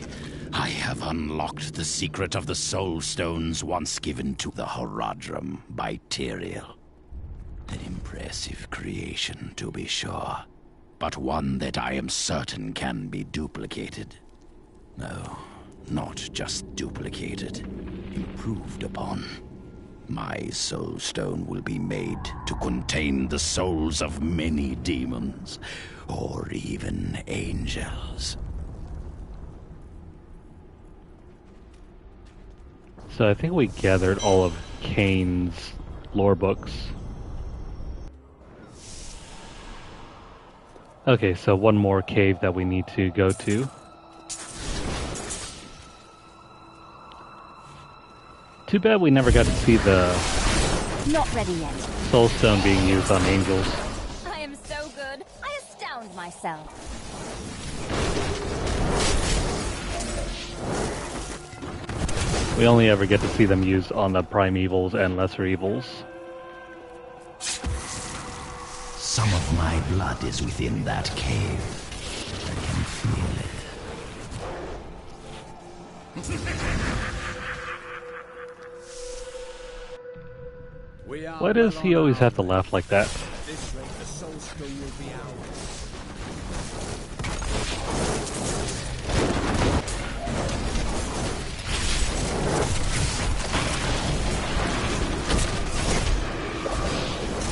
I have unlocked the secret of the soul stones once given to the Horadrim by Tyrael. An impressive creation, to be sure, but one that I am certain can be duplicated. No, not just duplicated, improved upon. My soul stone will be made to contain the souls of many demons, or even angels. So I think we gathered all of Kane's lore books. Okay, so one more cave that we need to go to. Too bad we never got to see the Not ready yet. soul stone being used on angels. I am so good. I astound myself. We only ever get to see them used on the primevals and lesser evils. Some of my blood is within that cave. I can feel Why does he always have to laugh like that? This rate, the soul stone will be ours.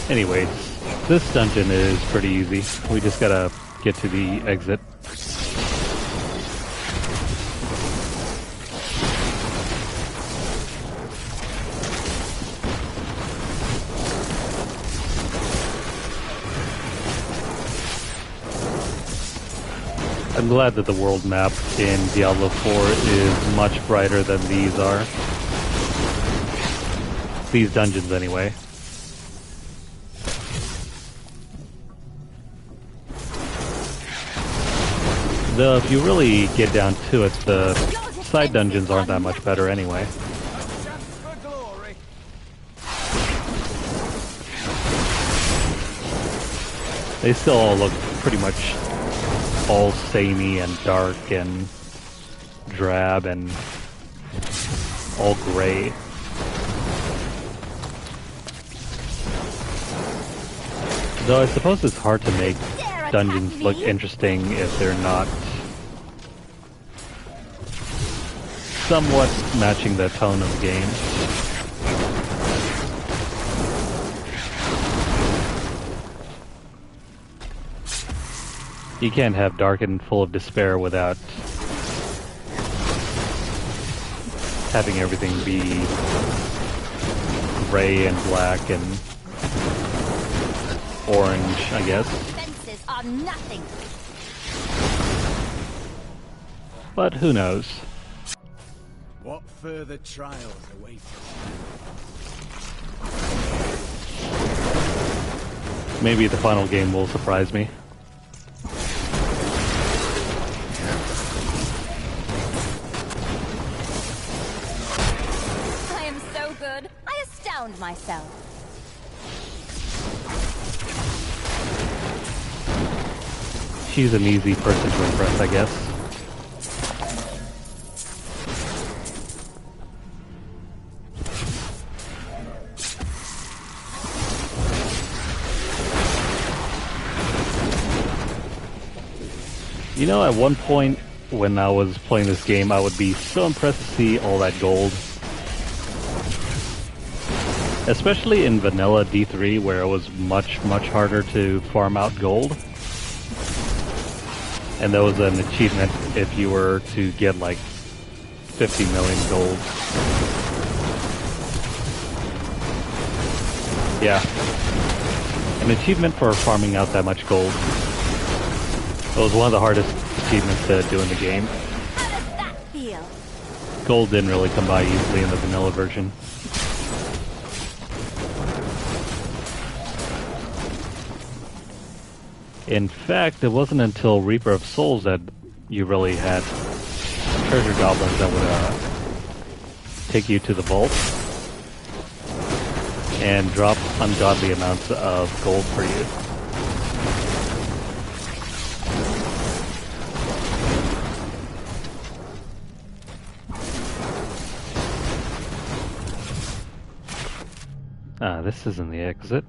Anyways, this dungeon is pretty easy. We just gotta get to the exit. I'm glad that the world map in Diablo 4 is much brighter than these are. These dungeons anyway. Though if you really get down to it, the side dungeons aren't that much better anyway. They still all look pretty much all samey and dark and drab and all gray. Though I suppose it's hard to make dungeons look interesting if they're not somewhat matching the tone of the game. You can't have dark and full of despair without having everything be gray and black and orange, I guess. Fences are nothing. But who knows? What further trials await us? Maybe the final game will surprise me. myself. She's an easy person to impress, I guess. You know, at one point when I was playing this game, I would be so impressed to see all that gold. Especially in vanilla D3, where it was much, much harder to farm out gold. And there was an achievement if you were to get like 50 million gold. Yeah. An achievement for farming out that much gold. It was one of the hardest achievements to do in the game. How does that feel? Gold didn't really come by easily in the vanilla version. In fact, it wasn't until Reaper of Souls that you really had treasure goblins that would take you to the vault and drop ungodly amounts of gold for you. Ah, this isn't the exit.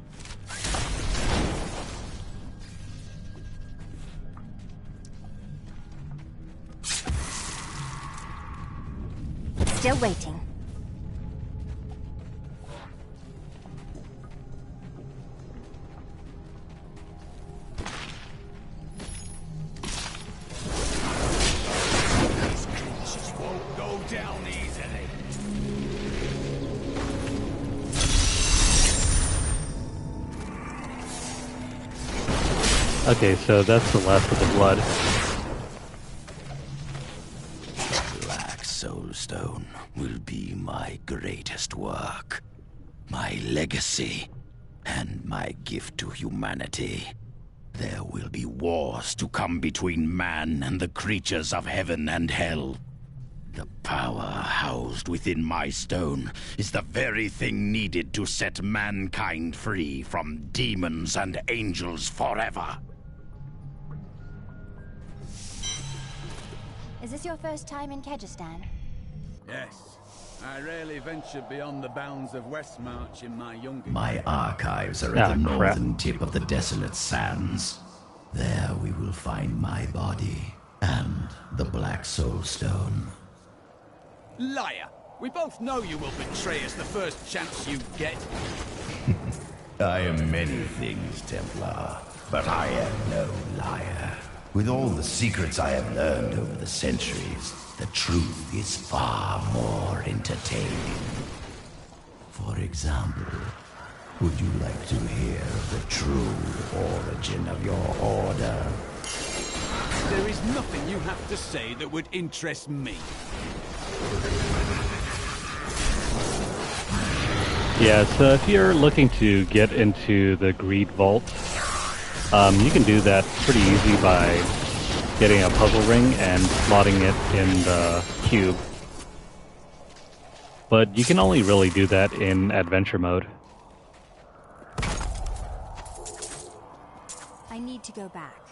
Still waiting. Won't go down easily. Okay, so that's the last of the blood. Black Soulstone will be my greatest work, my legacy, and my gift to humanity. There will be wars to come between man and the creatures of heaven and hell. The power housed within my stone is the very thing needed to set mankind free from demons and angels forever. Is this your first time in Kyrgyzstan? Yes. I rarely ventured beyond the bounds of Westmarch in my younger My archives are at the northern tip of the desolate sands. There we will find my body and the Black Soulstone. Liar! We both know you will betray us the first chance you get. I am many things, Templar, but I am no liar. With all the secrets I have learned over the centuries, the truth is far more entertaining. For example, would you like to hear the true origin of your order? There is nothing you have to say that would interest me. Yeah, so if you're looking to get into the Greed Vault, you can do that pretty easy by getting a puzzle ring and slotting it in the cube. But you can only really do that in adventure mode. I need to go back.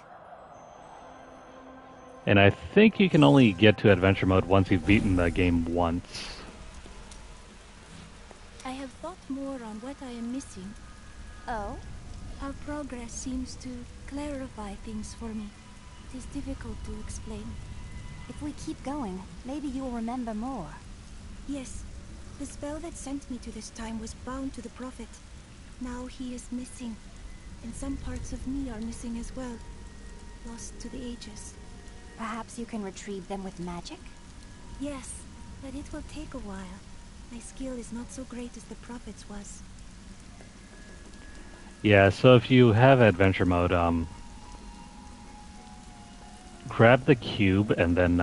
And I think you can only get to adventure mode once you've beaten the game once. I have thought more on what I am missing. Oh? Our progress seems to clarify things for me. It is difficult to explain. If we keep going, maybe you'll remember more. Yes. The spell that sent me to this time was bound to the Prophet. Now he is missing. And some parts of me are missing as well. Lost to the ages. Perhaps you can retrieve them with magic? Yes, but it will take a while. My skill is not so great as the Prophet's was. Yeah, so if you have adventure mode, grab the cube and then,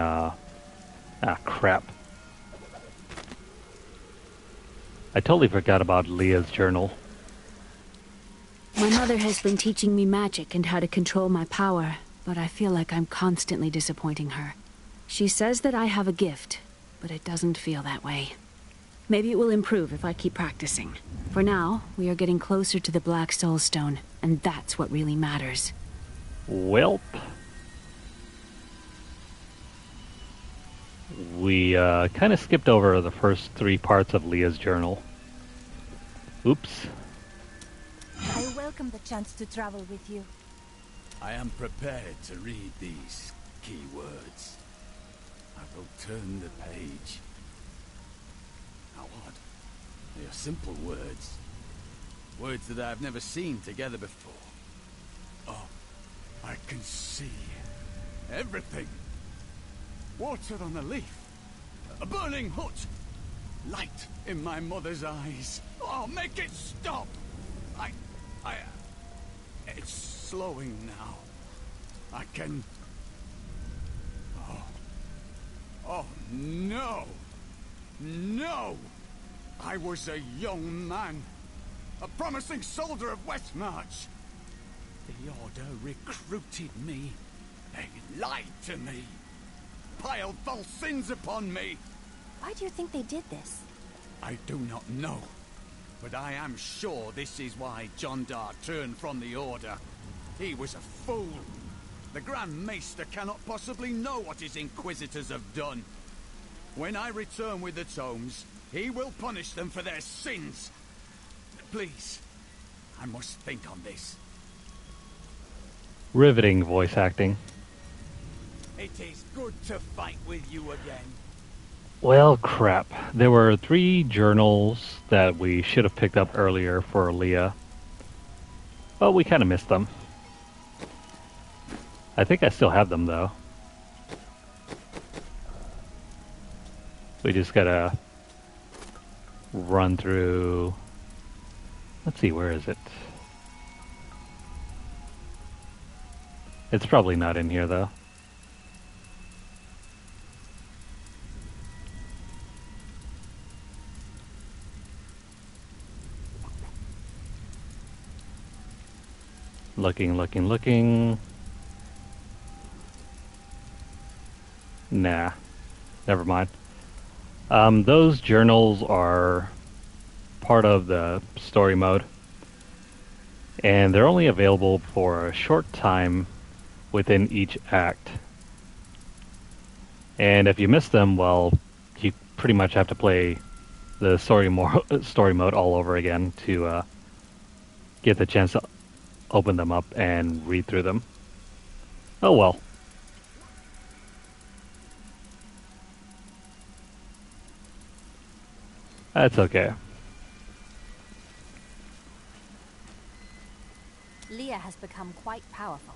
crap. I totally forgot about Leah's journal. My mother has been teaching me magic and how to control my power, but I feel like I'm constantly disappointing her. She says that I have a gift, but it doesn't feel that way. Maybe it will improve if I keep practicing. For now, we are getting closer to the Black Soulstone, and that's what really matters. Welp. We kind of skipped over the first 3 parts of Leah's journal. Oops. I welcome the chance to travel with you. I am prepared to read these key words. I will turn the page. How odd. They are simple words. Words that I have never seen together before. Oh, I can see everything. Water on a leaf. A burning hut. Light in my mother's eyes. Oh, make it stop! It's slowing now. I can... Oh, no! No! I was a young man. A promising soldier of Westmarch. The Order recruited me. They lied to me. Piled false sins upon me. Why do you think they did this? I do not know. But I am sure this is why John Dar turned from the Order. He was a fool. The Grand Maester cannot possibly know what his Inquisitors have done. When I return with the tomes, he will punish them for their sins. Please, I must think on this. Riveting voice acting. It is good to fight with you again. Well, crap. There were 3 journals that we should have picked up earlier for Leah. But we kind of missed them. I think I still have them, though. We just gotta run through... Let's see, where is it? It's probably not in here, though. Looking. Nah. Never mind. Those journals are part of the story mode. And they're only available for a short time within each act. And if you miss them, well, you pretty much have to play the story mode all over again to get the chance to open them up and read through them. Oh well. That's okay. Leah has become quite powerful.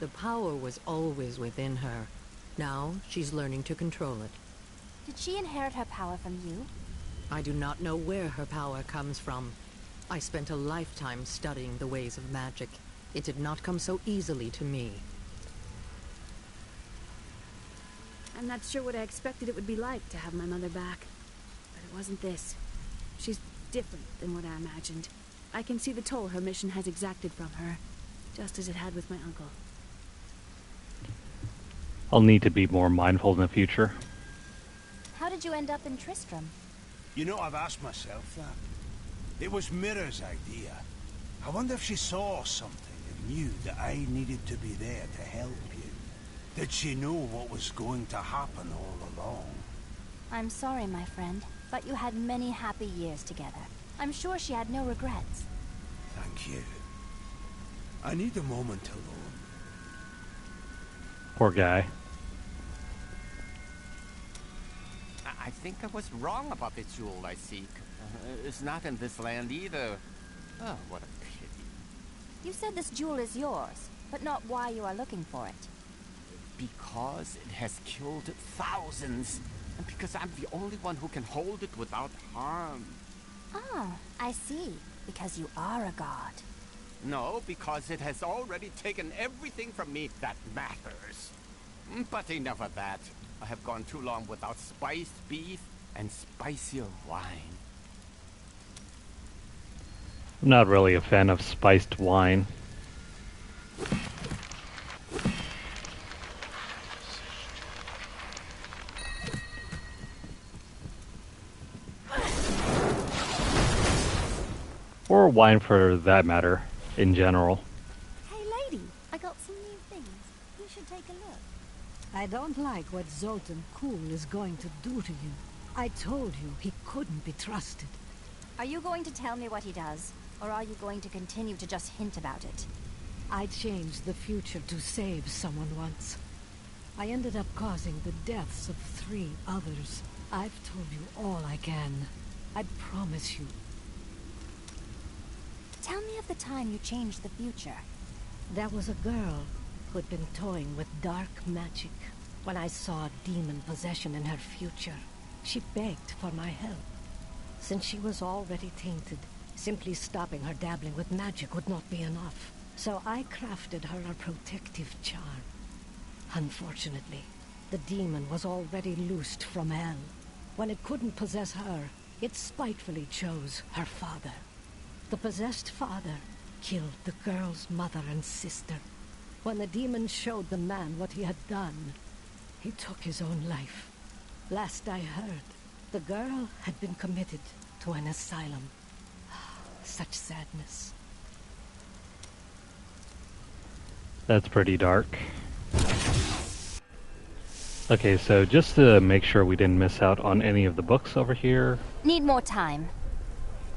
The power was always within her. Now she's learning to control it. Did she inherit her power from you? I do not know where her power comes from. I spent a lifetime studying the ways of magic. It did not come so easily to me. I'm not sure what I expected it would be like to have my mother back. But it wasn't this. She's different than what I imagined. I can see the toll her mission has exacted from her, just as it had with my uncle. I'll need to be more mindful in the future. How did you end up in Tristram? You know, I've asked myself that. It was Mira's idea. I wonder if she saw something and knew that I needed to be there to help you. Did she know what was going to happen all along? I'm sorry, my friend, but you had many happy years together. I'm sure she had no regrets. Thank you. I need a moment alone. Poor guy. I think I was wrong about the jewel I seek. It's not in this land either. Oh, what a pity. You said this jewel is yours, but not why you are looking for it. Because it has killed thousands. And because I'm the only one who can hold it without harm. Ah, I see. Because you are a god. No, because it has already taken everything from me that matters. But enough of that. I have gone too long without spiced beef and spicier wine. I'm not really a fan of spiced wine. Or wine for that matter, in general. Hey lady, I got some new things. You should take a look. I don't like what Zoltun Kulle is going to do to you. I told you he couldn't be trusted. Are you going to tell me what he does? Or are you going to continue to just hint about it? I changed the future to save someone once. I ended up causing the deaths of 3 others. I've told you all I can. I promise you. Tell me of the time you changed the future. There was a girl who'd been toying with dark magic. When I saw demon possession in her future, she begged for my help. Since she was already tainted, simply stopping her dabbling with magic would not be enough. So I crafted her a protective charm. Unfortunately, the demon was already loosed from hell. When it couldn't possess her, it spitefully chose her father. The possessed father killed the girl's mother and sister. When the demon showed the man what he had done, he took his own life. Last I heard, the girl had been committed to an asylum. Such sadness. That's pretty dark. Okay, so just to make sure we didn't miss out on any of the books over here. Need more time.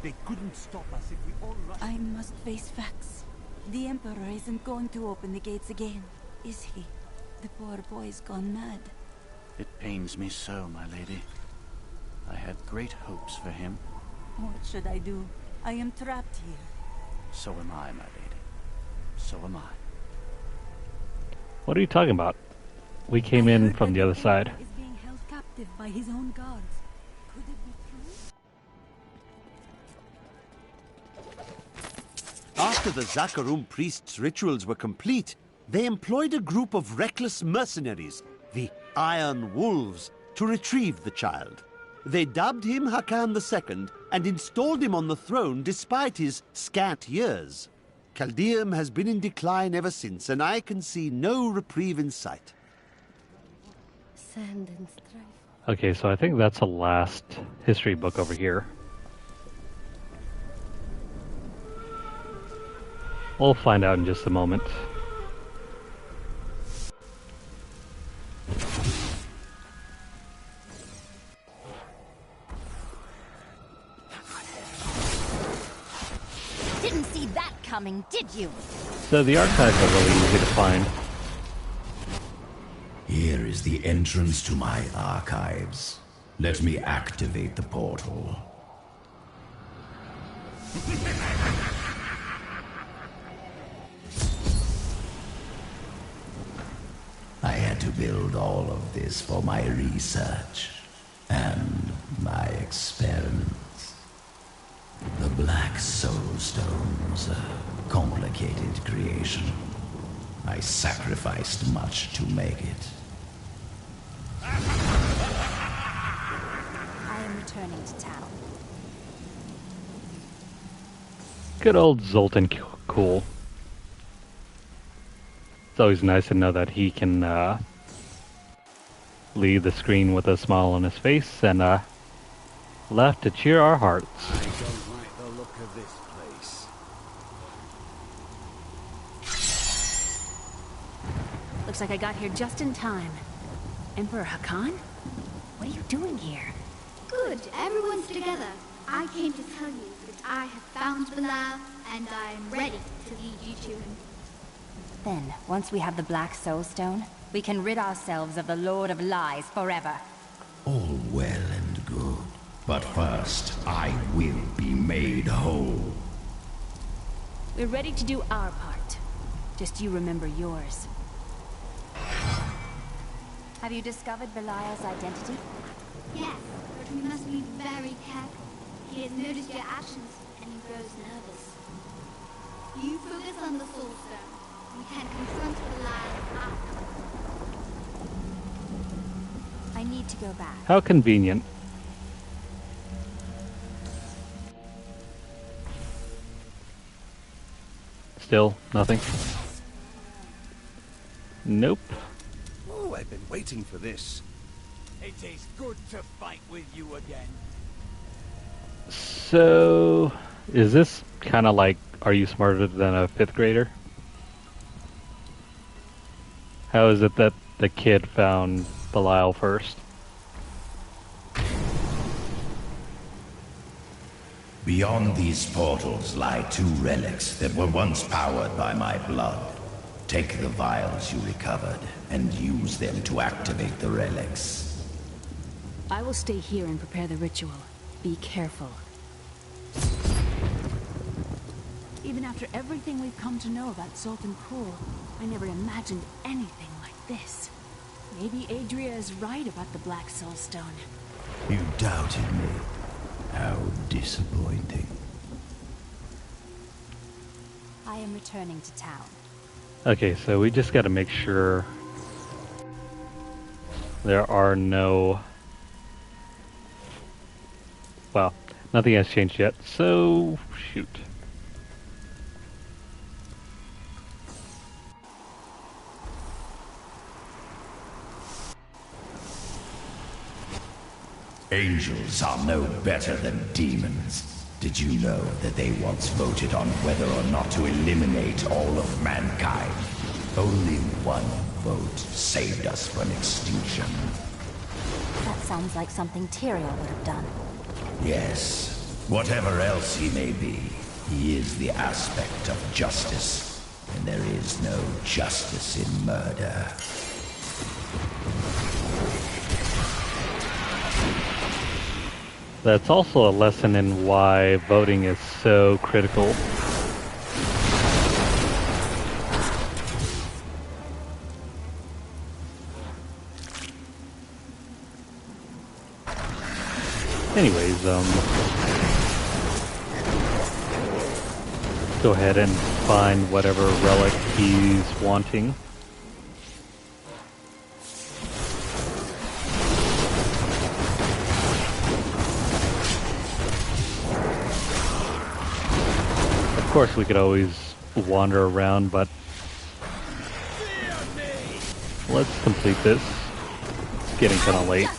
They couldn't stop us if we all rushed. I must face facts. The Emperor isn't going to open the gates again, is he? The poor boy's gone mad. It pains me so, my lady. I had great hopes for him. What should I do? I am trapped here. So am I, my lady. So am I. What are you talking about? We came in from the other side. Is being held captive by his own guards. Could it be true? After the Zakarum priests' rituals were complete, they employed a group of reckless mercenaries, the Iron Wolves, to retrieve the child. They dubbed him Hakan II and installed him on the throne despite his scant years. Caldeum has been in decline ever since, and I can see no reprieve in sight. Sand and strife. Okay, so I think that's the last history book over here. We'll find out in just a moment. Didn't see that coming, did you? So the archives are really easy to find. Here is the entrance to my archives. Let me activate the portal. I had to build all of this for my research and my experiments. The Black Soul Stones, a complicated creation. I sacrificed much to make it. I am returning to town. Good old Zoltun Kulle. It's always nice to know that he can leave the screen with a smile on his face and laugh to cheer our hearts. I don't like the look of this place. Looks like I got here just in time. Emperor Hakan? What are you doing here? Good, everyone's together. I came to tell you that I have found Belial, and I am ready to lead you to him. Then, once we have the Black Soul Stone, we can rid ourselves of the Lord of Lies forever. All well and good. But first, I will be made whole. We're ready to do our part. Just you remember yours. Have you discovered Belial's identity? Yes, but we must be very careful. He has noticed your actions, and he grows nervous. You focus on the Soul Stone. We can confront Belial after. I need to go back. How convenient. Still nothing. Nope. Oh, I've been waiting for this. It is good to fight with you again. So Is this kind of like, are you smarter than a 5th grader? How is it that the kid found Belial first? Beyond these portals lie 2 relics that were once powered by my blood. Take the vials you recovered and use them to activate the relics. I will stay here and prepare the ritual. Be careful. Even after everything we've come to know about Zoltun Kulle, I never imagined anything like this. Maybe Adria is right about the Black Soul Stone. You doubted me. How disappointing. I am returning to town. Okay, so we just got to make sure there are no... Well, nothing has changed yet, so shoot. Angels are no better than demons. Did you know that they once voted on whether or not to eliminate all of mankind? Only one vote saved us from extinction. That sounds like something Tyrael would have done. Yes. Whatever else he may be, he is the aspect of justice. And there is no justice in murder. That's also a lesson in why voting is so critical. Anyways, go ahead and find whatever relic he's wanting. Of course, we could always wander around, but let's complete this. It's getting kind of late.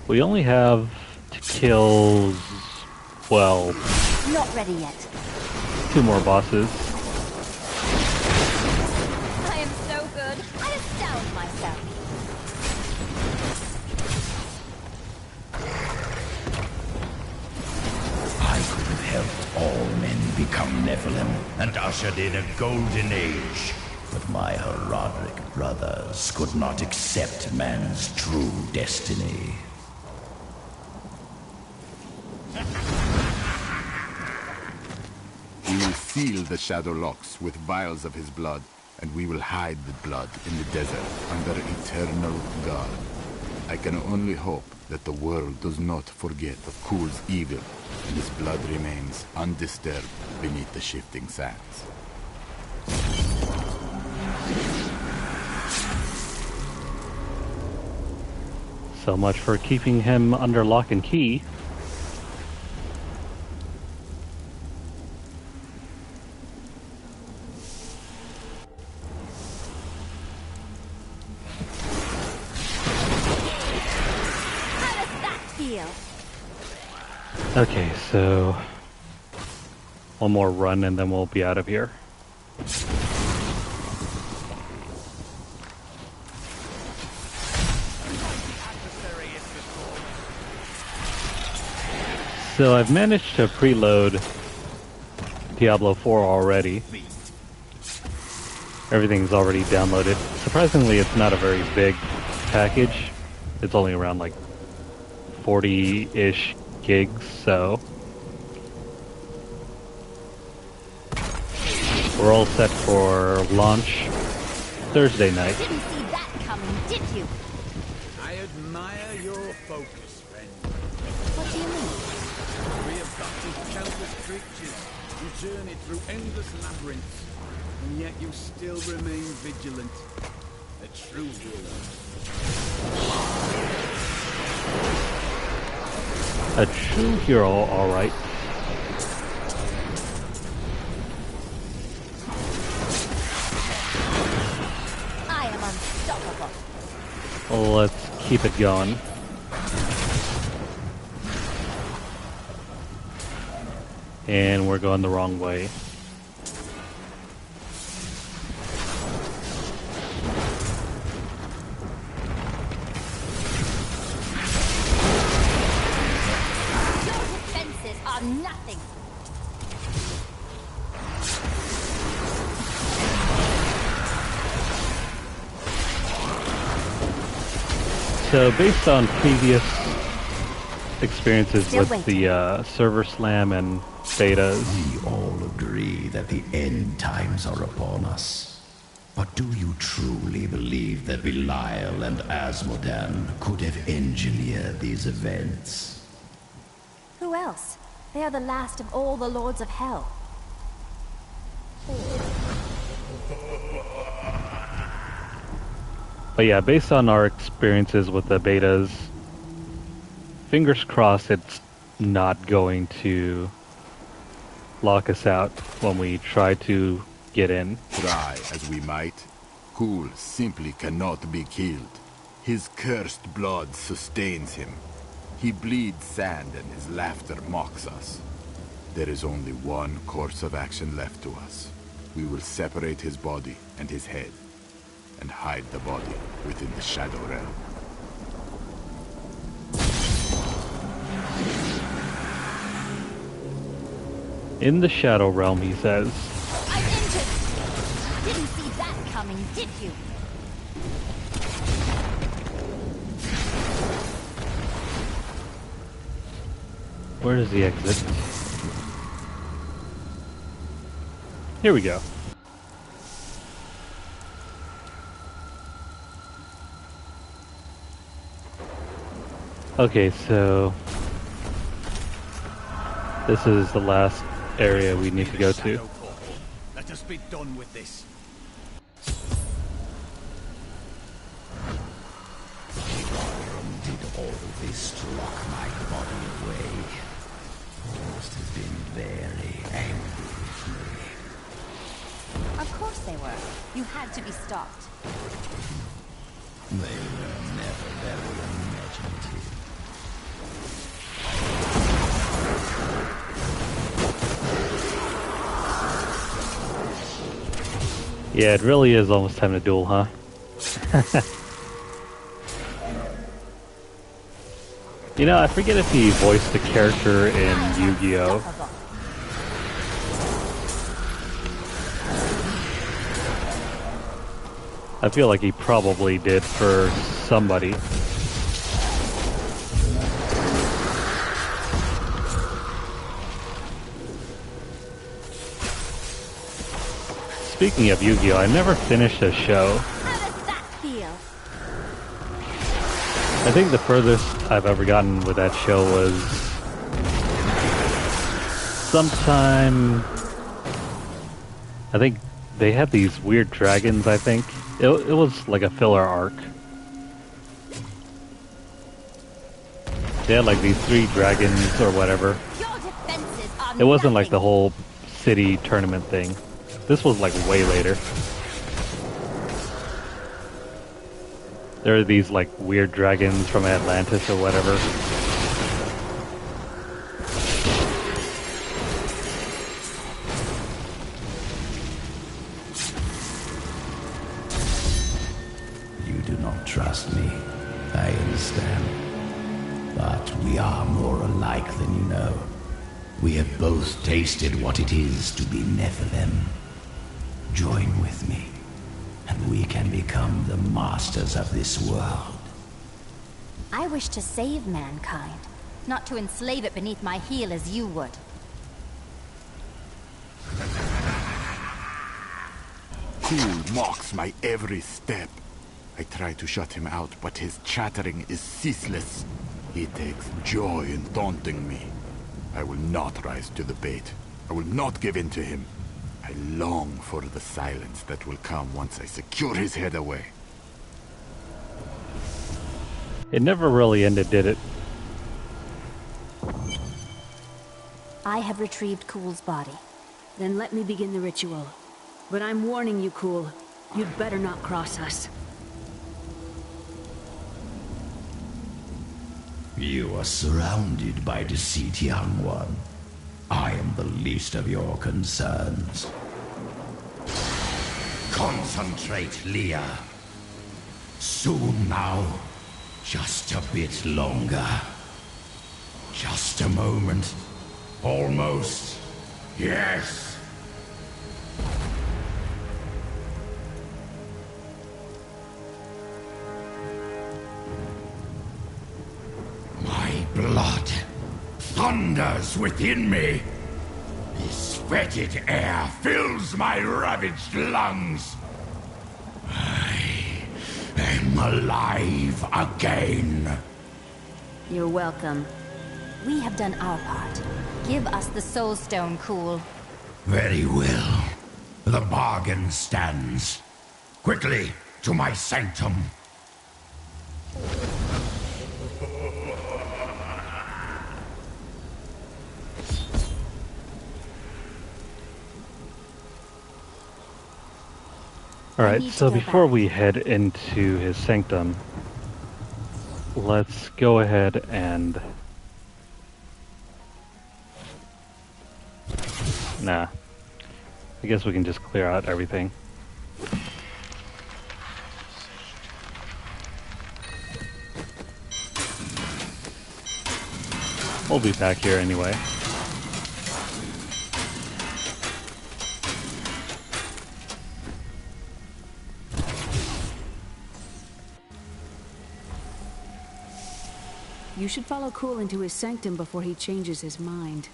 We only have to kill, well, not ready yet. 2 more bosses. I am so good. I astound myself. I could have helped all men become Nephilim and ushered in a golden age. But my Herodic brothers could not accept man's true destiny. We will seal the Shadow Locks with vials of his blood, and we will hide the blood in the desert under eternal guard. I can only hope that the world does not forget of Kulle's evil, and his blood remains undisturbed beneath the shifting sands. So much for keeping him under lock and key. Okay, so one more run and then we'll be out of here. So I've managed to preload Diablo 4 already. Everything's already downloaded. Surprisingly, it's not a very big package. It's only around like 40-ish gigs, so we're all set for launch Thursday night. Didn't see that coming, did you? I admire your focus, friend. What do you mean? We have battled countless creatures. You journeyed through endless labyrinths, and yet you still remain vigilant. A true hero. A true hero, alright. let's keep it going. And we're going the wrong way. Nothing. So based on previous experiences with the server slam and betas, we all agree that the end times are upon us. But do you truly believe that Belial and Asmodan could have engineered these events? Who else? They are the last of all the lords of hell. But yeah, based on our experiences with the betas, fingers crossed it's not going to lock us out when we try to get in. Try as we might, Kulle simply cannot be killed. His cursed blood sustains him. He bleeds sand and his laughter mocks us. There is only one course of action left to us. We will separate his body and his head, and hide the body within the Shadow Realm. In the Shadow Realm, he says. I'm injured! Didn't see that coming, did you? Where is the exit? Here we go. Okay, so this is the last area we need to go to. Let us be done with this. Did all this to lock my body away. Must have been very angry with me. Of course they were. You had to be stopped. They were never very imaginative. Yeah, it really is almost time to duel, huh? You know, I forget if he voiced the character in Yu-Gi-Oh! I feel like he probably did for somebody. Speaking of Yu-Gi-Oh! I never finished a show. How does that feel? I think the furthest I've ever gotten with that show was sometime... I think they had these weird dragons, I think. It was like a filler arc. They had like these 3 dragons or whatever. It wasn't like the whole city tournament thing. This was like way later. There are these like weird dragons from Atlantis or whatever. You do not trust me. I understand. But we are more alike than you know. We have both tasted what it is to be Nephilim. Join with me, and we can become the masters of this world. I wish to save mankind, not to enslave it beneath my heel as you would. Kulle mocks my every step. I try to shut him out, but his chattering is ceaseless. He takes joy in taunting me. I will not rise to the bait. I will not give in to him. I long for the silence that will come once I secure his head away. It never really ended, did it? I have retrieved Kulle's body. Then let me begin the ritual. But I'm warning you, Kulle. You'd better not cross us. You are surrounded by deceit, young one. I am the least of your concerns. Concentrate, Leah. Soon now. Just a bit longer. Just a moment. Almost. Yes. My blood thunders within me. This fetid air fills my ravaged lungs. I am alive again. You're welcome. We have done our part. Give us the Soul Stone, Kulle. Very well. The bargain stands. Quickly, to my sanctum. Alright, so before we head into his sanctum, let's go ahead and... Nah. I guess we can just clear out everything. We'll be back here anyway. You should follow Kulle into his sanctum before he changes his mind.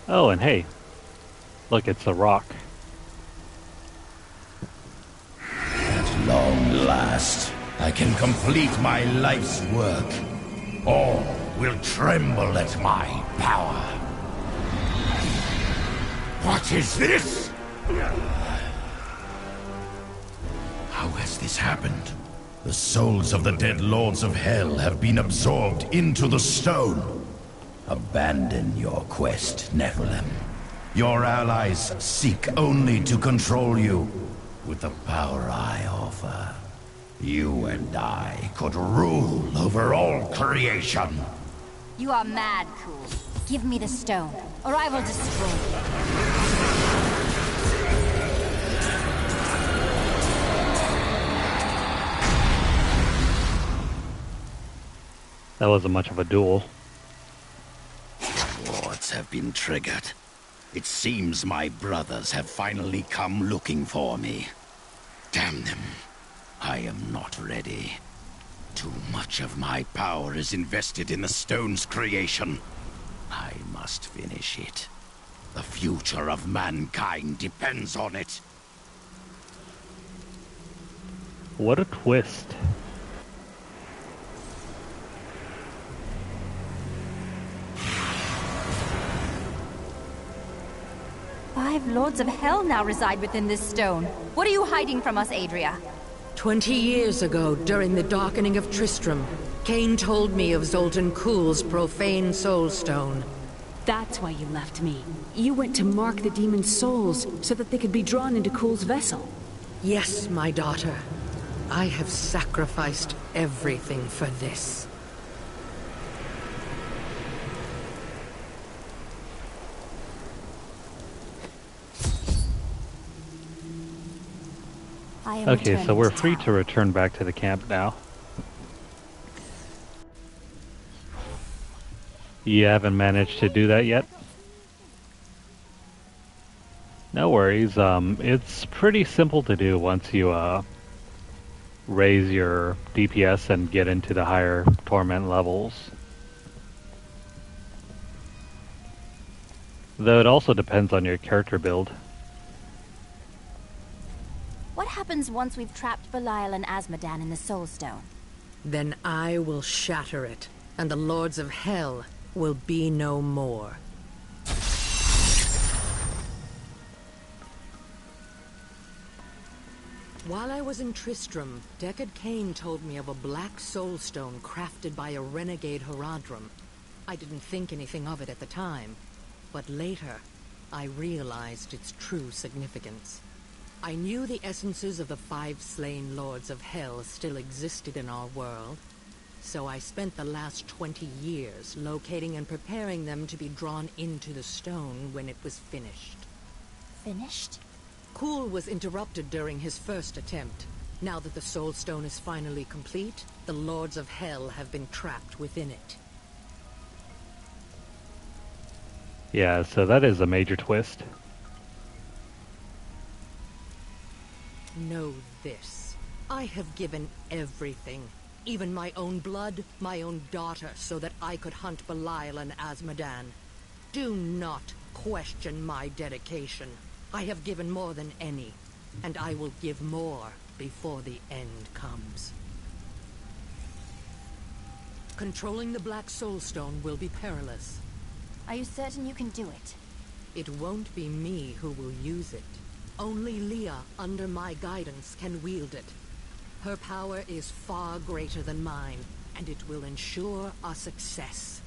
Oh, and hey, look, it's a rock. At long last, I can complete my life's work. All will tremble at my power. What is this? How has this happened? The souls of the dead lords of hell have been absorbed into the stone. Abandon your quest, Nephilim. Your allies seek only to control you. With the power I offer, you and I could rule over all creation. You are mad, Kulle. Give me the stone, or I will destroy you. That wasn't much of a duel. Wards have been triggered. It seems my brothers have finally come looking for me. Damn them. I am not ready. Too much of my power is invested in the stone's creation. I must finish it. The future of mankind depends on it. What a twist. Five lords of hell now reside within this stone. What are you hiding from us, Adria? 20 years ago, during the darkening of Tristram, Cain told me of Zoltun Kulle's profane soul stone. That's why you left me. You went to mark the demon's souls so that they could be drawn into Kulle's vessel. Yes, my daughter. I have sacrificed everything for this. Okay, so we're free to return back to the camp now. You haven't managed to do that yet? No worries, it's pretty simple to do once you raise your DPS and get into the higher torment levels. Though it also depends on your character build. What happens once we've trapped Belial and Azmodan in the Soul Stone? Then I will shatter it, and the lords of hell will be no more. While I was in Tristram, Deckard Cain told me of a black soul stone crafted by a renegade Horadrim. I didn't think anything of it at the time, but later, I realized its true significance. I knew the essences of the 5 slain lords of hell still existed in our world, so I spent the last 20 years locating and preparing them to be drawn into the stone when it was finished. Finished? Kulle was interrupted during his first attempt. Now that the Soul Stone is finally complete, the lords of hell have been trapped within it. Yeah, so that is a major twist. Know this. I have given everything. Even my own blood, my own daughter, so that I could hunt Belial and Azmodan. Do not question my dedication. I have given more than any, and I will give more before the end comes. Controlling the Black Soul Stone will be perilous. Are you certain you can do it? It won't be me who will use it. Only Leah, under my guidance, can wield it. Her power is far greater than mine, and it will ensure our success.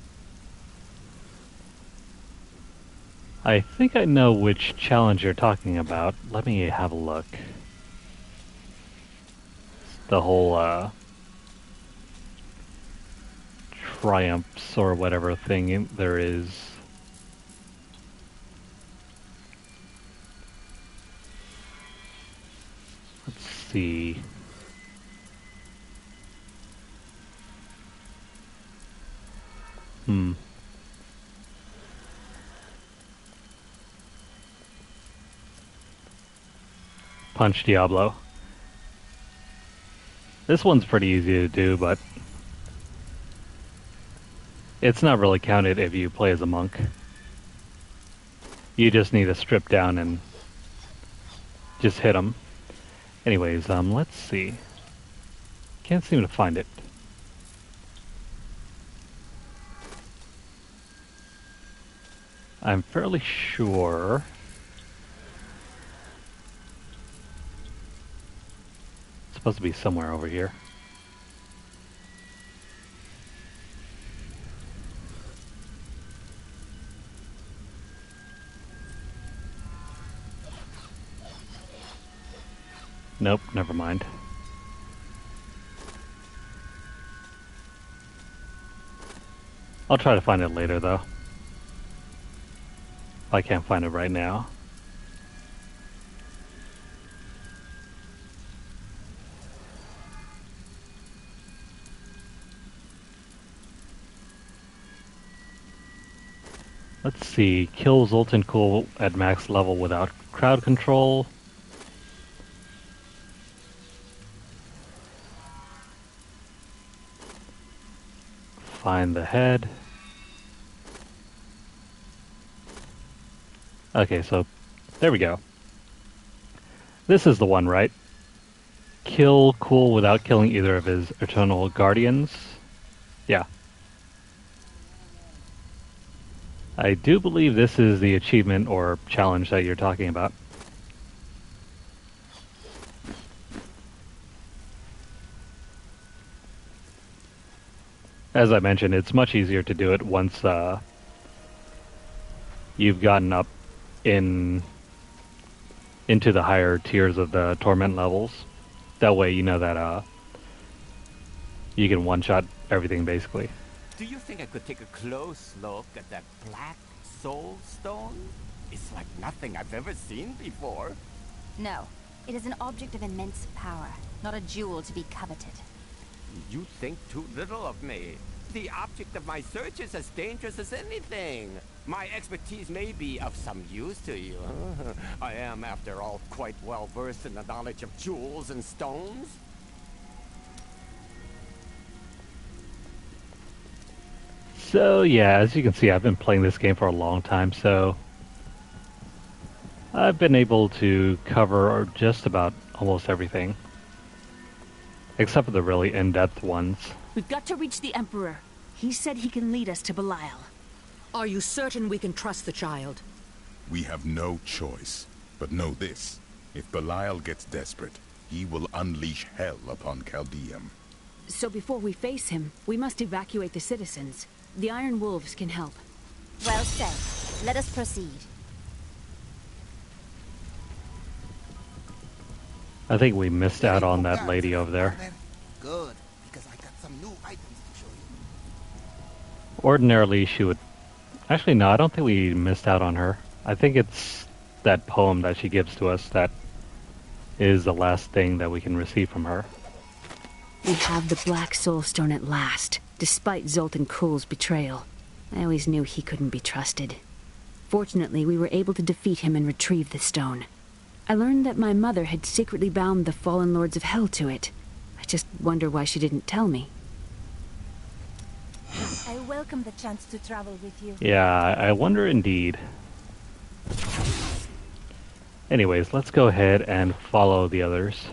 I think I know which challenge you're talking about. Let me have a look. The whole, triumphs or whatever thing there is. Let's see. Punch Diablo. This one's pretty easy to do, but it's not really counted if you play as a monk. You just need to strip down and just hit them. Anyways, let's see. Can't seem to find it. I'm fairly sure it's supposed to be somewhere over here. Nope, never mind. I'll try to find it later, though. I can't find it right now. Let's see. Kill Zoltun Kulle at max level without crowd control. Find the head. Okay, so there we go. This is the one, right? Kill Kulle without killing either of his eternal guardians. Yeah. I do believe this is the achievement or challenge that you're talking about. As I mentioned, it's much easier to do it once you've gotten up into the higher tiers of the torment levels. That way you know that you can one-shot everything basically. Do you think I could take a close look at that Black Soul Stone? It's like nothing I've ever seen before. No. It is an object of immense power, not a jewel to be coveted. You think too little of me. The object of my search is as dangerous as anything. My expertise may be of some use to you. I am, after all, quite well versed in the knowledge of jewels and stones. So yeah, as you can see, I've been playing this game for a long time, so I've been able to cover just about almost everything. Except for the really in-depth ones. We've got to reach the Emperor. He said he can lead us to Belial. Are you certain we can trust the child? We have no choice. But know this. If Belial gets desperate, he will unleash hell upon Caldeum. So before we face him, we must evacuate the citizens. The Iron Wolves can help. Well said. Let us proceed. I think we missed out on that lady over there. Good, because I got some new items to show you. Ordinarily, she would... Actually, no, I don't think we missed out on her. I think it's that poem that she gives to us that is the last thing that we can receive from her. We have the Black Soul Stone at last, despite Zoltun Kulle's betrayal. I always knew he couldn't be trusted. Fortunately, we were able to defeat him and retrieve the stone. I learned that my mother had secretly bound the fallen lords of Hell to it. I just wonder why she didn't tell me. I welcome the chance to travel with you. Yeah, I wonder indeed. Anyways, let's go ahead and follow the others.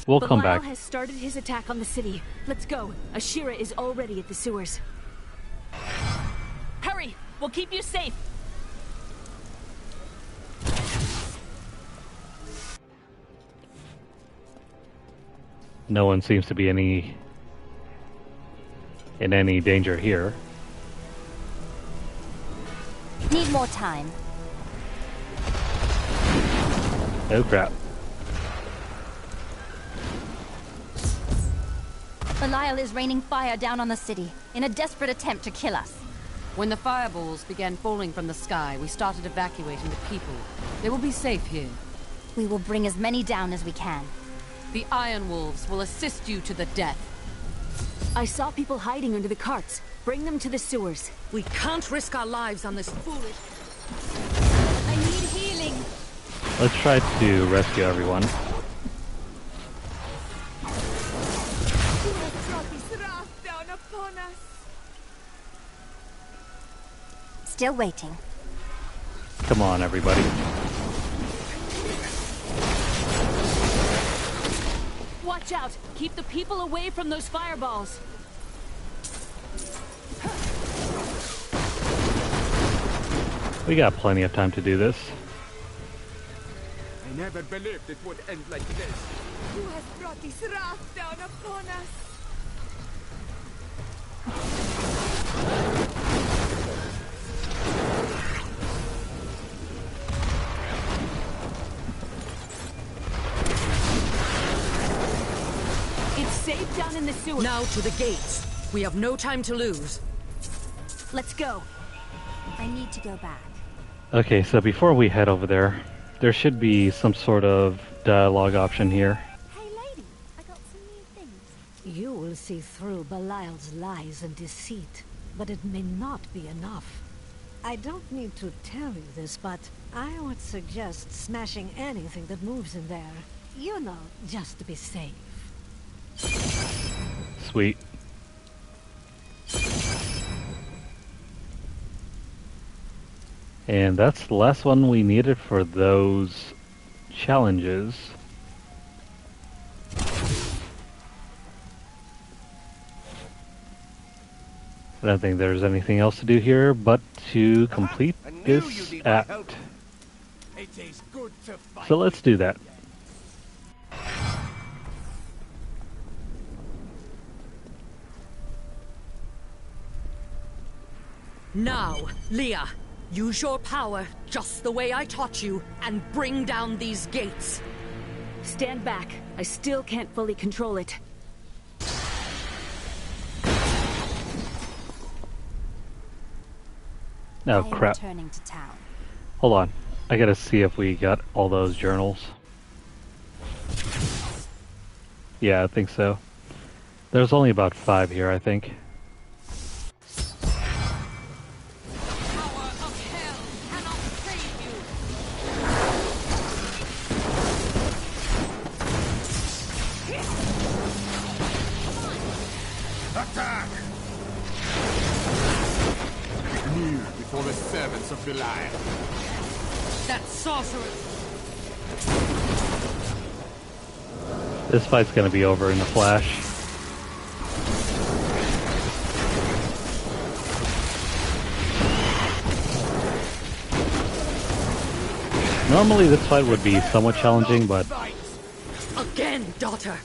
We'll come back. Belial has started his attack on the city. Let's go. Ashira is already at the sewers. Hurry! We'll keep you safe! No one seems to be in any danger here. Need more time. Oh crap. Belial is raining fire down on the city in a desperate attempt to kill us. When the fireballs began falling from the sky, we started evacuating the people. They will be safe here. We will bring as many down as we can. The Iron Wolves will assist you to the death. I saw people hiding under the carts. Bring them to the sewers. We can't risk our lives on this foolish... I need healing. Let's try to rescue everyone. Still waiting. Come on, everybody. Watch out! Keep the people away from those fireballs! We got plenty of time to do this. I never believed it would end like this. Who has brought this wrath down upon us? It's safe down in the sewer. Now to the gates. We have no time to lose. Let's go. I need to go back. Okay, so before we head over there, there should be some sort of dialogue option here. Hey lady, I got some new things. You will see through Belial's lies and deceit, but it may not be enough. I don't need to tell you this, but I would suggest smashing anything that moves in there. You know, just to be safe. Sweet. And that's the last one we needed for those challenges. I don't think there's anything else to do here but to complete this act. So let's do that. Now, Leah, use your power just the way I taught you and bring down these gates. Stand back. I still can't fully control it. Oh crap. Returning to town. Hold on. I gotta see if we got all those journals. Yeah, I think so. There's only about 5 here, I think. For the servants of Belial. That sorcerer! This fight's gonna be over in a flash. Normally this fight would be somewhat challenging, but... Again, daughter!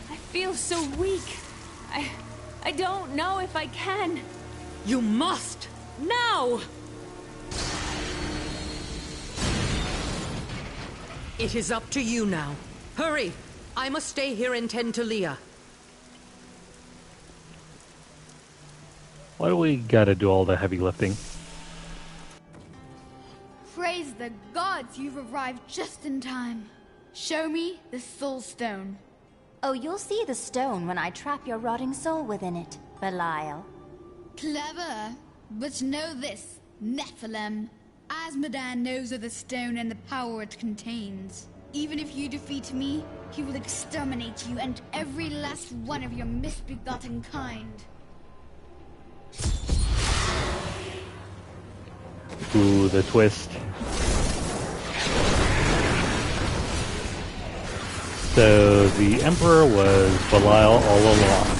I feel so weak. I don't know if I can. You must! Now! It is up to you now. Hurry! I must stay here and tend to Leah. Why do we gotta do all the heavy lifting? Praise the gods, you've arrived just in time. Show me the soul stone. Oh, you'll see the stone when I trap your rotting soul within it, Belial. Clever. But know this, Nephilim. Azmodan knows of the stone and the power it contains. Even if you defeat me, he will exterminate you and every last one of your misbegotten kind. Ooh, the twist. So the Emperor was Belial all along.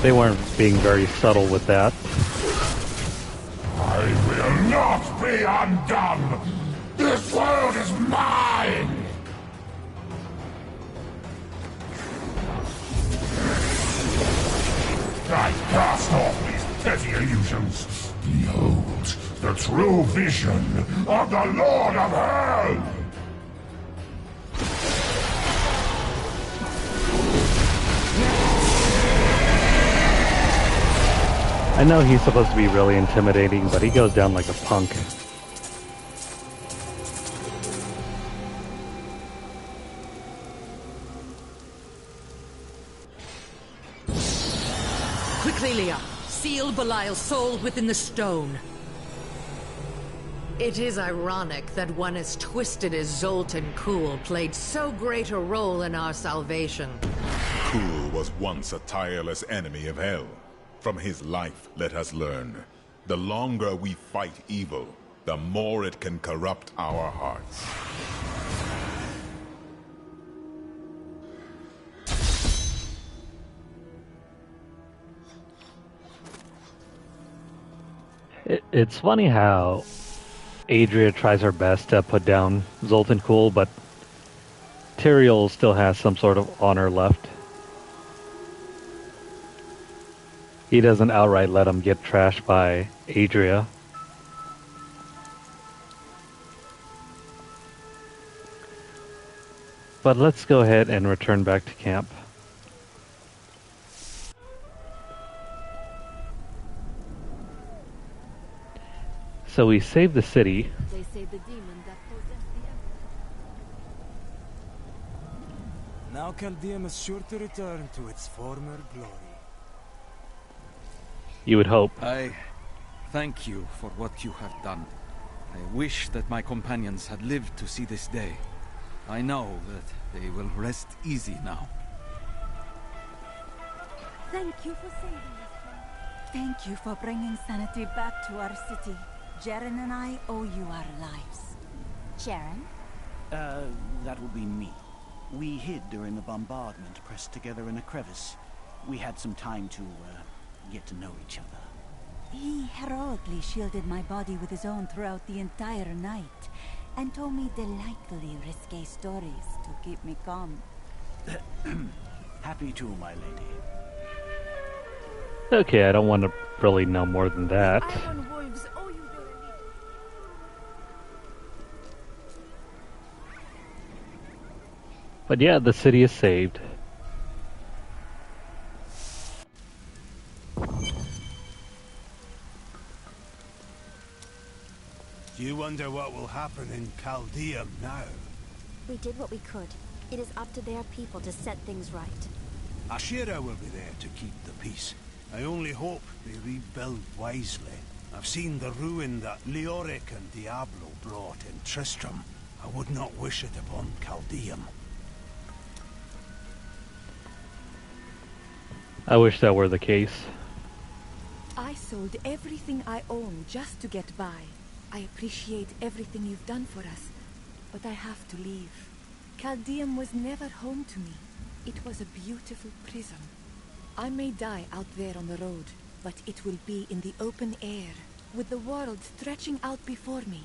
They weren't being very subtle with that. I will not be undone! This world is mine! I cast off these petty illusions. Behold, the true vision of the Lord of Hell! I know he's supposed to be really intimidating, but he goes down like a punk. Quickly, Leah! Seal Belial's soul within the stone. It is ironic that one as twisted as Zoltun Kulle played so great a role in our salvation. Kulle was once a tireless enemy of Hell. From his life, let us learn. The longer we fight evil, the more it can corrupt our hearts. It's funny how Adria tries her best to put down Zoltun Kulle, but Tyrael still has some sort of honor left. He doesn't outright let him get trashed by Adria. But let's go ahead and return back to camp. So we saved the city. They say the demon that possessed the Emperor. Now Caldeum is sure to return to its former glory. You would hope. I thank you for what you have done. I wish that my companions had lived to see this day. I know that they will rest easy now. Thank you for saving us. Thank you for bringing sanity back to our city. Jaren and I owe you our lives. Jaren? That will be me. We hid during the bombardment, pressed together in a crevice. We had some time to, get to know each other. He heroically shielded my body with his own throughout the entire night, and told me delightfully risque stories to keep me calm. Happy to, my lady. Okay, I don't want to really know more than that. Iron wolves owe you their allegiance. But yeah, the city is saved. Do you wonder what will happen in Caldeum now? We did what we could. It is up to their people to set things right. Ashira will be there to keep the peace. I only hope they rebuild wisely. I've seen the ruin that Leoric and Diablo brought in Tristram. I would not wish it upon Caldeum. I wish that were the case. I sold everything I own just to get by. I appreciate everything you've done for us, but I have to leave. Caldeum was never home to me. It was a beautiful prison. I may die out there on the road, but it will be in the open air, with the world stretching out before me.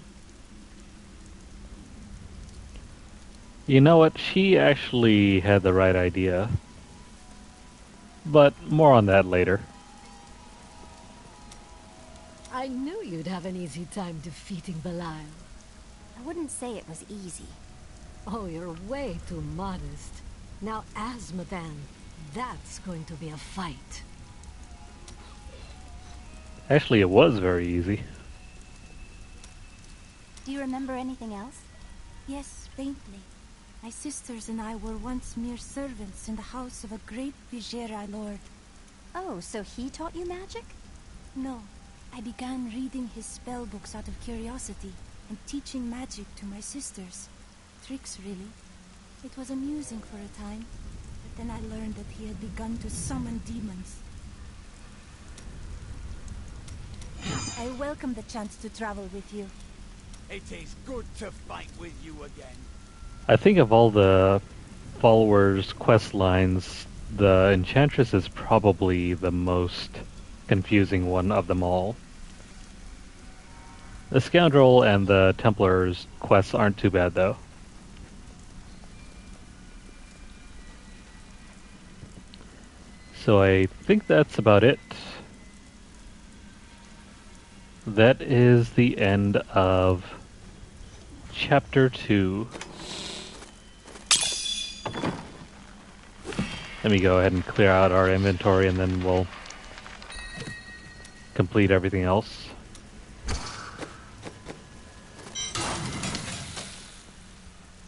You know what? She actually had the right idea. But more on that later. I knew you'd have an easy time defeating Belial. I wouldn't say it was easy. Oh, you're way too modest. Now, Azmodan, that's going to be a fight. Actually, it was very easy. Do you remember anything else? Yes, faintly. My sisters and I were once mere servants in the house of a great Vizhera lord. Oh, so he taught you magic? No. I began reading his spell books out of curiosity and teaching magic to my sisters. Tricks, really. It was amusing for a time, but then I learned that he had begun to summon demons. I welcome the chance to travel with you. It is good to fight with you again. I think of all the followers' quest lines, the Enchantress is probably the most confusing one of them all. The Scoundrel and the Templar's quests aren't too bad, though. So I think that's about it. That is the end of Chapter 2. Let me go ahead and clear out our inventory and then we'll complete everything else.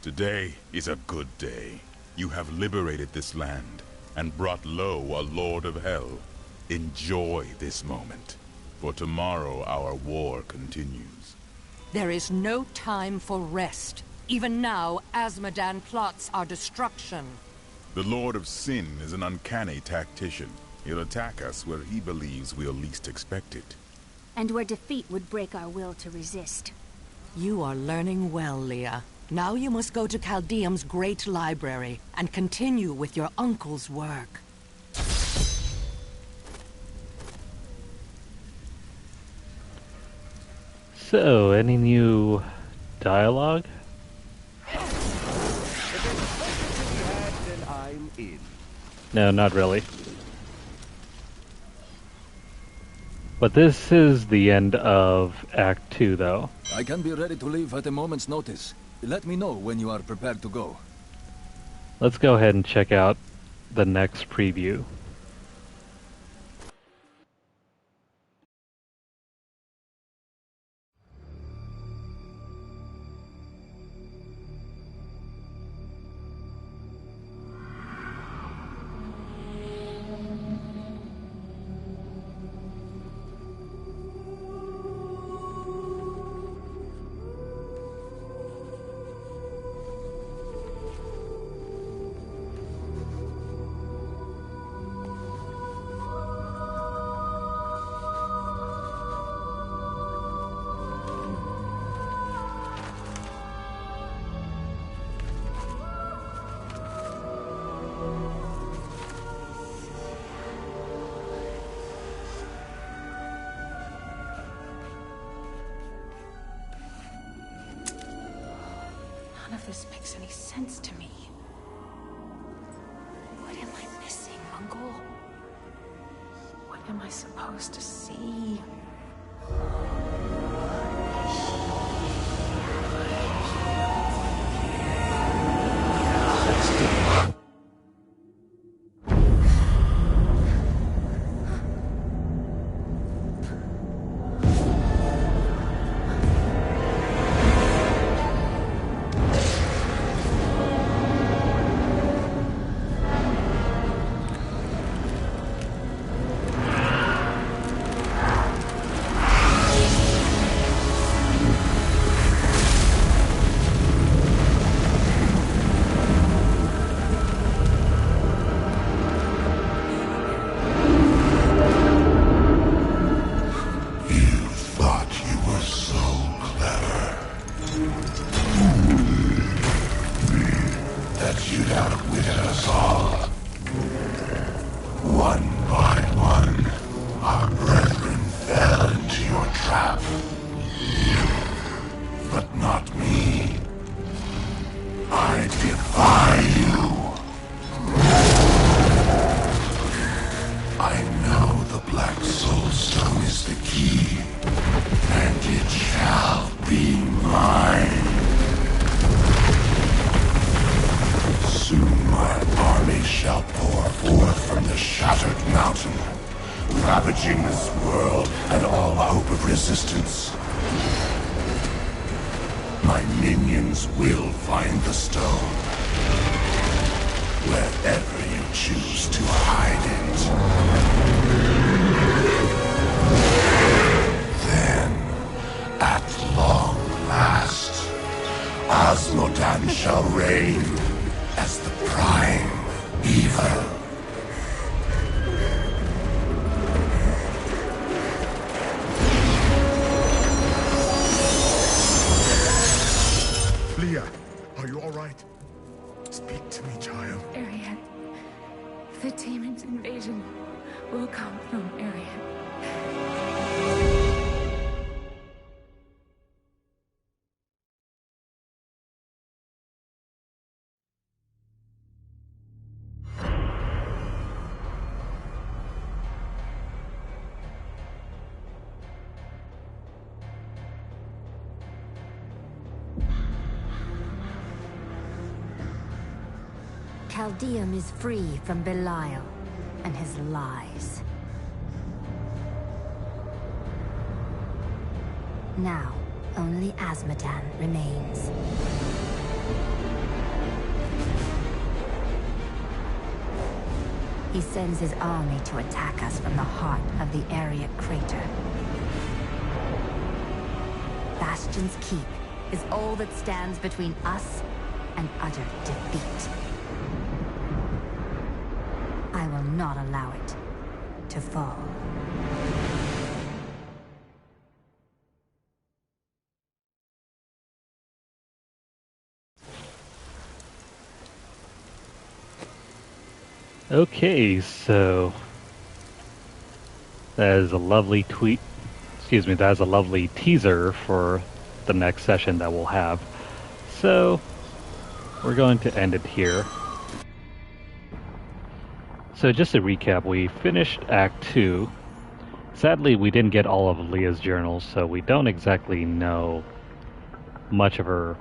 Today is a good day. You have liberated this land and brought low a Lord of Hell. Enjoy this moment, for tomorrow our war continues. There is no time for rest. Even now, Azmodan plots our destruction. The Lord of Sin is an uncanny tactician. He'll attack us where he believes we'll least expect it. And where defeat would break our will to resist. You are learning well, Leah. Now you must go to Caldeum's great library and continue with your uncle's work. So, any new dialogue? Then I'm in. No, not really. But this is the end of Act 2, though. I can be ready to leave at a moment's notice. Let me know when you are prepared to go. Let's go ahead and check out the next preview. None of this makes any sense to me. What am I missing, Uncle? What am I supposed to see? I know the Black Soul Stone is the key. ravaging this world and all hope of resistance. My minions will find the stone, wherever you choose to hide it. Then, at long last, Osmodan shall reign as the prime evil. Leah, are you all right? Speak to me, child. Arian. The demon's invasion will come from Arian. Caldeum is free from Belial and his lies. Now, only Osmodan remains. He sends his army to attack us from the heart of the Ariat crater. Bastion's Keep is all that stands between us and utter defeat. I will not allow it to fall. Okay, so that is a lovely tweet. Excuse me, that is a lovely teaser for the next session that we'll have. So we're going to end it here. So just to recap, we finished Act 2. Sadly, we didn't get all of Leah's journals, so we don't exactly know much of her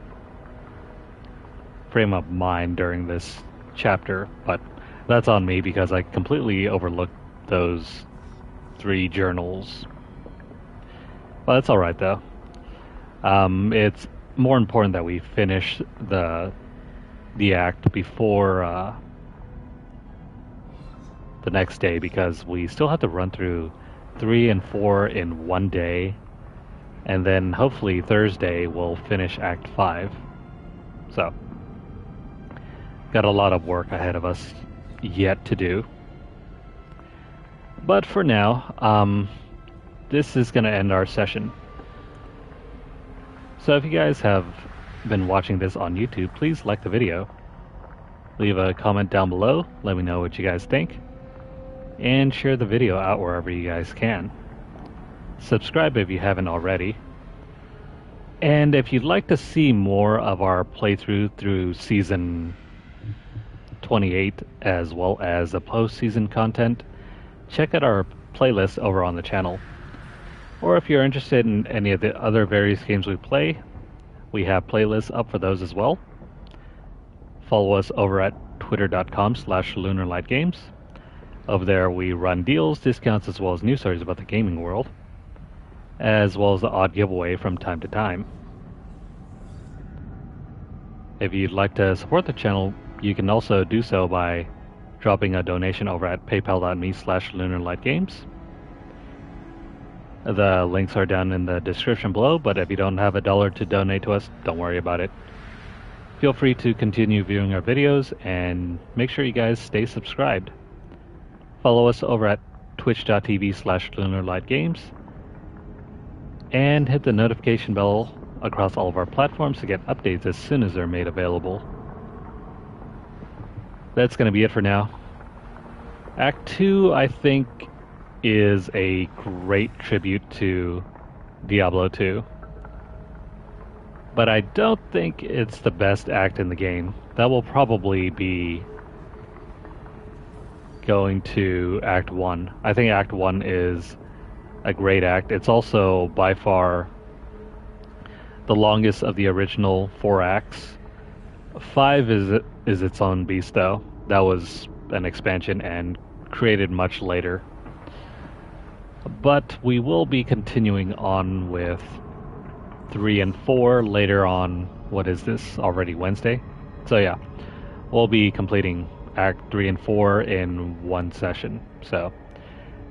frame of mind during this chapter, but that's on me because I completely overlooked those 3 journals. Well, that's alright though. It's more important that we finish the act before the next day, because we still have to run through 3 and 4 in one day, and then hopefully Thursday we'll finish Act 5. So, got a lot of work ahead of us yet to do. But for now, this is going to end our session. So if you guys have been watching this on YouTube, please like the video. Leave a comment down below, let me know what you guys think. And share the video out wherever you guys can. Subscribe if you haven't already. And if you'd like to see more of our playthrough through Season 28 as well as the post-season content, check out our playlist over on the channel. Or if you're interested in any of the other various games we play, we have playlists up for those as well. Follow us over at twitter.com/LunarlightGames. Over there we run deals, discounts, as well as news stories about the gaming world, as well as the odd giveaway from time to time. If you'd like to support the channel, you can also do so by dropping a donation over at paypal.me/LunarlightGames. The links are down in the description below, but if you don't have $1 to donate to us, don't worry about it. Feel free to continue viewing our videos, and make sure you guys stay subscribed. Follow us over at twitch.tv/LunarlightGames, and hit the notification bell across all of our platforms to get updates as soon as they're made available. That's going to be it for now. Act 2, I think, is a great tribute to Diablo II. But I don't think it's the best act in the game. That will probably be going to Act 1. I think Act 1 is a great act. It's also by far the longest of the original 4 acts. 5 is its own beast though. That was an expansion and created much later. But we will be continuing on with 3 and 4 later on. What is this? Already Wednesday? So yeah, we'll be completing Act 3 and 4 in one session. So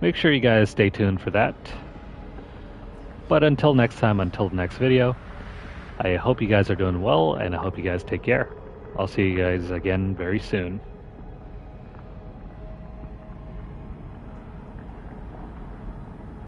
make sure you guys stay tuned for that. But until next time, until the next video, I hope you guys are doing well, and I hope you guys take care. I'll see you guys again very soon.